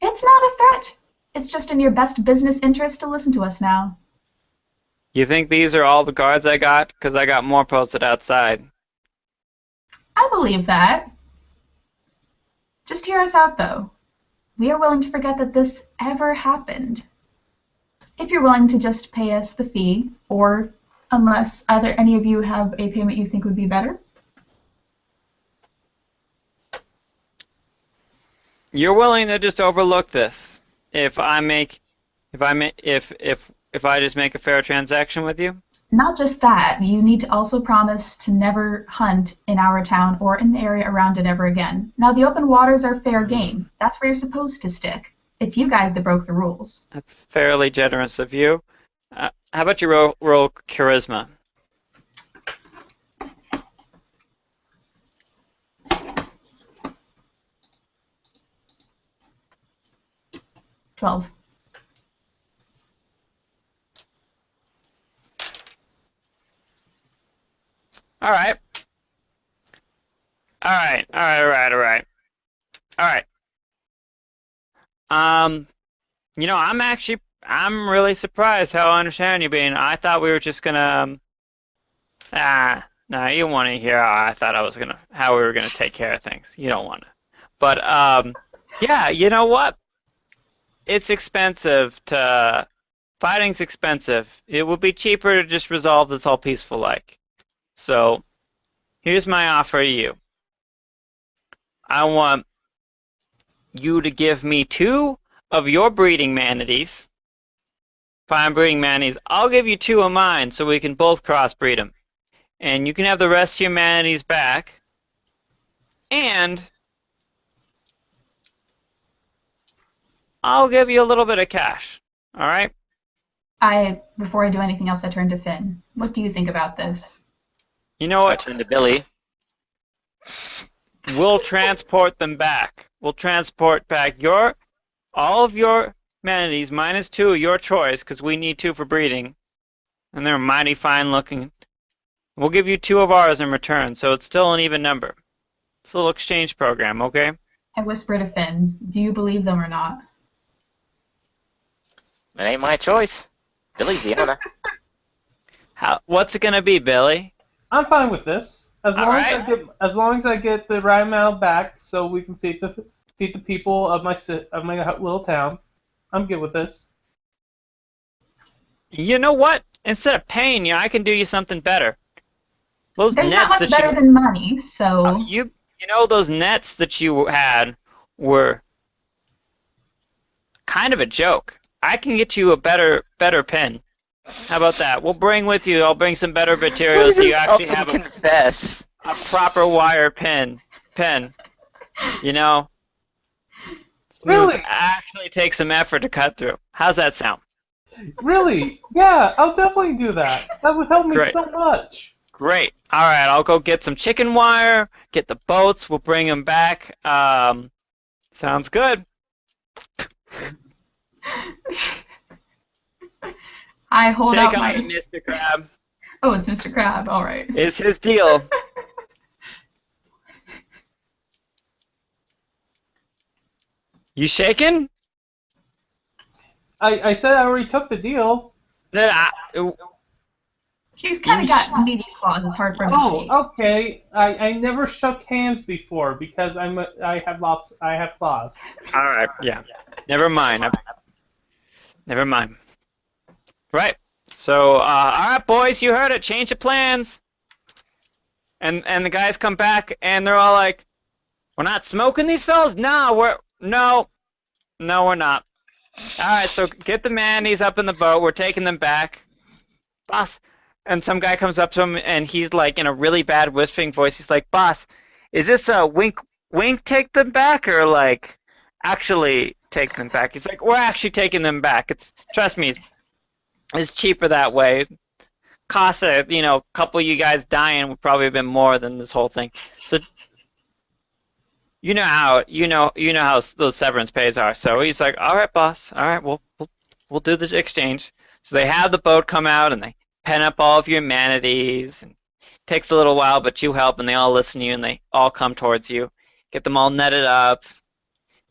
It's not a threat. It's just in your best business interest to listen to us now. You think these are all the guards I got? Because I got more posted outside. I believe that. Just hear us out, though. We are willing to forget that this ever happened. If you're willing to just pay us the fee, or unless either any of you have a payment you think would be better. You're willing to just overlook this if I just make a fair transaction with you? Not just that, you need to also promise to never hunt in our town or in the area around it ever again. Now, the open waters are fair game. That's where you're supposed to stick. It's you guys that broke the rules. That's fairly generous of you. How about you roll charisma? 12. All right. All right. All right. All right. All right. All right. I'm really surprised how understanding you're being. I thought we were just gonna, no, you want to hear how we were gonna take care of things. You don't want to. But, yeah, you know what? It's expensive fighting's expensive. It would be cheaper to just resolve this all peaceful like. So, here's my offer to you. I want you to give me 2 of your breeding manatees. Fine breeding manatees. I'll give you 2 of mine so we can both crossbreed them. And you can have the rest of your manatees back. And I'll give you a little bit of cash. All right? Before I do anything else, I turn to Finn. What do you think about this? You know I what? turn to Billy. We'll transport them back. We'll transport back all of your manatees minus 2 of your choice because we need 2 for breeding. And they're mighty fine looking. We'll give you 2 of ours in return, so it's still an even number. It's a little exchange program, okay? I whisper to Finn, do you believe them or not? It ain't my choice. Billy's the owner. What's it gonna be, Billy? I'm fine with this. As All right. long as I get the right amount back, so we can feed the people of my little town. I'm good with this. You know what? Instead of paying you, I can do you something better. Those There's nets not much that better than money, so... you know those nets that you had were kind of a joke. I can get you a better pen. How about that? I'll bring some better materials so you actually have confess. a proper wire pen. You know? Really? Actually take some effort to cut through. How's that sound? Really? Yeah, I'll definitely do that. That would help me Great. so much. Great. All right, I'll go get some chicken wire, get the boats, we'll bring them back. Sounds good. I hold Shake out on my... it, Mr. Crab. Oh, it's Mr. Crab, alright. It's his deal. You shaking? I said I already took the deal. He's kind of got meaty claws, it's hard for him to shake. Oh, okay. I never shook hands before because I have claws. All right, yeah. Never mind. Never mind. Right. So, all right, boys, you heard it. Change of plans. And the guys come back and they're all like, "We're not smoking these fellas? No, we're not. All right, so get the manatees up in the boat. We're taking them back, boss." And some guy comes up to him and he's like in a really bad whispering voice. He's like, "Boss, is this a wink, take them back, or like actually take them back?" He's like, "We're actually taking them back. Trust me, it's cheaper that way. Costs a couple of you guys dying would probably have been more than this whole thing. So you know how those severance pays are." So he's like, "All right, boss. All right, we'll do the exchange." So they have the boat come out and they pen up all of your manatees. And it takes a little while, but you help, and they all listen to you, and they all come towards you. Get them all netted up,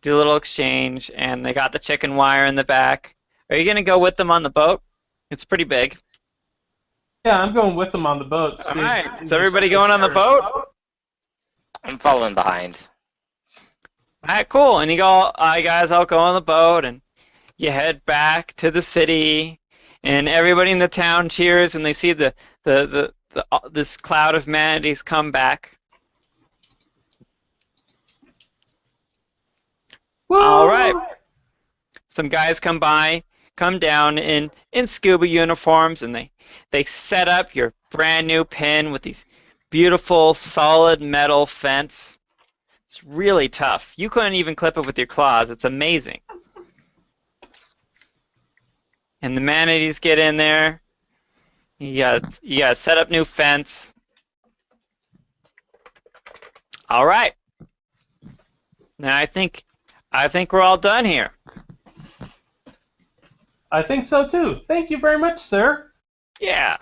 do a little exchange, and they got the chicken wire in the back. Are you gonna go with them on the boat? It's pretty big. Yeah, I'm going with them on the boat. All right, is everybody going on the boat? I'm following behind. All right, cool. And you guys all go on the boat, and you head back to the city, and everybody in the town cheers, and they see this cloud of manatees come back. Woo! All right. Some guys come down in scuba uniforms, and they They set up your brand new pen with these beautiful solid metal fence. It's really tough. You couldn't even clip it with your claws. It's amazing. And the manatees get in there. You got to set up new fence. All right. Now I think we're all done here. I think so too. Thank you very much, sir. Yeah.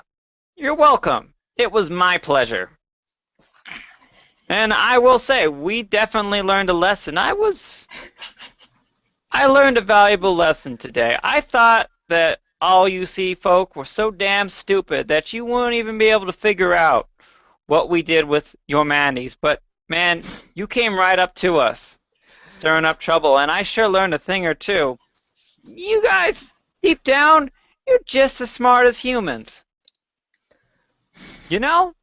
You're welcome. It was my pleasure. And I will say, we definitely learned a lesson. I learned a valuable lesson today. I thought that all you sea folk were so damn stupid that you wouldn't even be able to figure out what we did with your manies. But, man, you came right up to us, stirring up trouble, and I sure learned a thing or two. You guys, deep down, you're just as smart as humans. You know?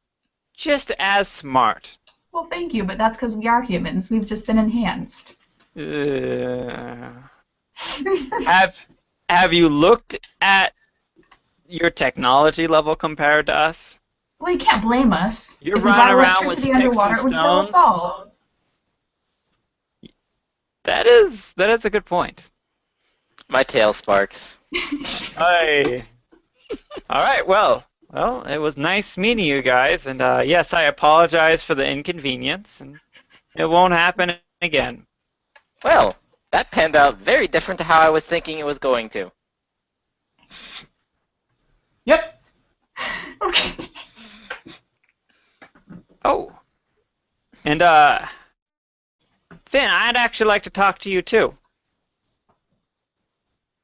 Just as smart. Well, thank you, but that's because we are humans. We've just been enhanced. Have you looked at your technology level compared to us? Well, you can't blame us. You're if we running got around with electricity sticks underwater, and it would kill us stones. all. That is a good point. My tail sparks. Hey. All right. Well, it was nice meeting you guys, and yes, I apologize for the inconvenience, and it won't happen again. Well, that panned out very different to how I was thinking it was going to. Yep. Okay. Oh. And Finn, I'd actually like to talk to you too.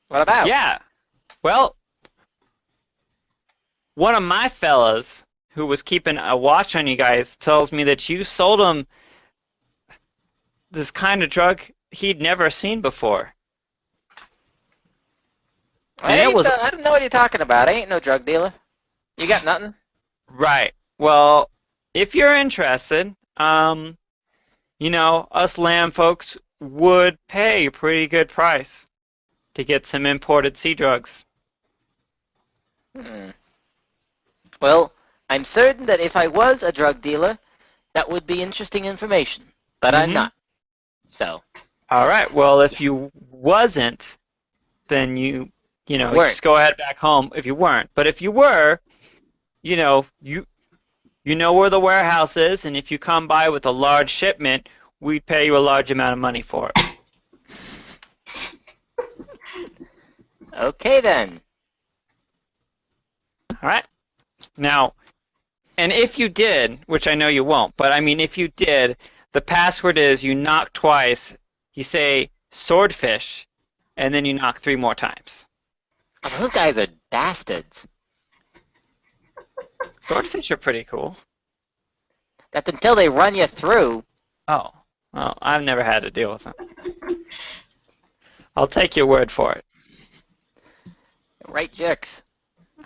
What about? Yeah. Well, one of my fellas who was keeping a watch on you guys tells me that you sold him this kind of drug he'd never seen before. And it was I don't know what you're talking about. I ain't no drug dealer. You got nothing? right. Well, if you're interested, you know, us lamb folks would pay a pretty good price to get some imported sea drugs. Well, I'm certain that if I was a drug dealer, that would be interesting information. But I'm not. So. All right. Well, if you wasn't, then you just go ahead back home if you weren't. But if you were, you know where the warehouse is, and if you come by with a large shipment, we'd pay you a large amount of money for it. Okay then. All right. Now, and if you did, which I know you won't, but I mean if you did, the password is you knock twice, you say swordfish, and then you knock 3 more times. Oh, those guys are bastards. Swordfish are pretty cool. That's until they run you through. Oh, well, I've never had to deal with them. I'll take your word for it. Right jerks.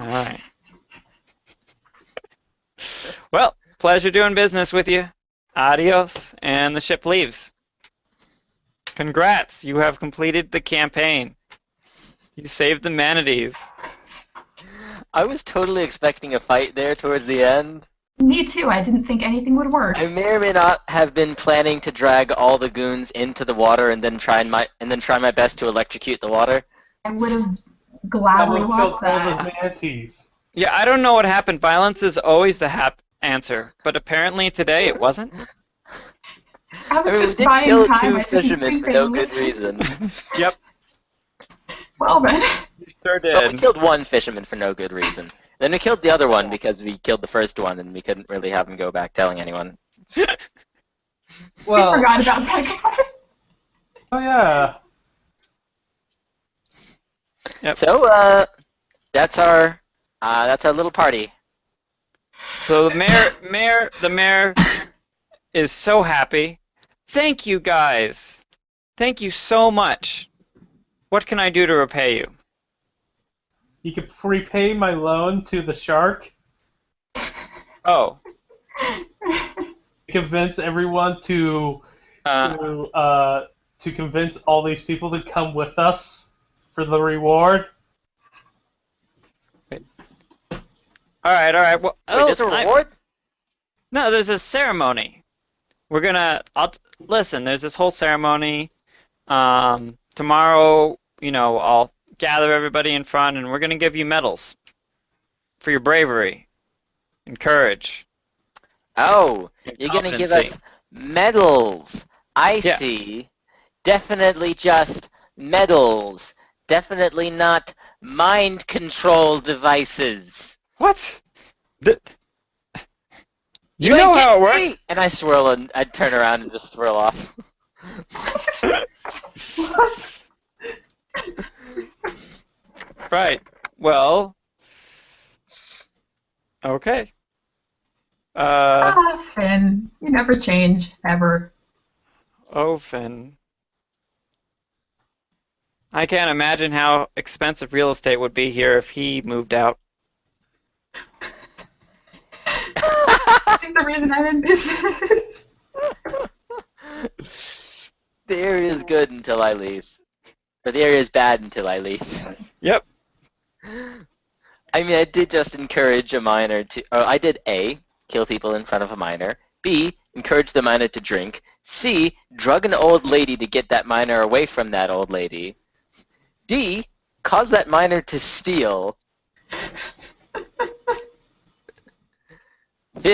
All right. Well, pleasure doing business with you. Adios, and the ship leaves. Congrats, you have completed the campaign. You saved the manatees. I was totally expecting a fight there towards the end. Me too. I didn't think anything would work. I may or may not have been planning to drag all the goons into the water and then try my best to electrocute the water. I would have gladly That would kill watched all the that. manatees. Yeah, I don't know what happened. Violence is always the answer, but apparently today it wasn't. I was I mean, just we did buying kill time. 2 I didn't fishermen think for they no would good listen. reason. Yep, Well then. you sure Well, we did. killed 1 fisherman for no good reason. Then we killed the other one because we killed the first one and we couldn't really have him go back telling anyone. Well, I forgot about that guy. oh yeah. Yep. So, that's our little party. So the mayor is so happy. Thank you guys. Thank you so much. What can I do to repay you? You could repay my loan to the shark. Oh, Convince everyone to convince all these people to come with us for the reward. All right, all right. Well, Wait, there's a reward? no, there's a ceremony. We're gonna. Listen. There's this whole ceremony. Tomorrow, I'll gather everybody in front, and we're gonna give you medals for your bravery and courage Oh, and you're gonna give us competency. medals. I Yeah. see. Definitely just medals. Definitely not mind control devices. What? The, you You know ain't how it getting me! works. And I swirl and I'd turn around and just swirl off. What? Right. Well. Okay. Finn, you never change, ever. Oh, Finn. I can't imagine how expensive real estate would be here if he moved out. He's the reason I'm in business. The area is good until I leave. But the area is bad until I leave. Yep. I mean, I did just encourage a miner to... Oh, I did A, kill people in front of a miner. B, encourage the miner to drink. C, drug an old lady to get that miner away from that old lady. D, cause that miner to steal.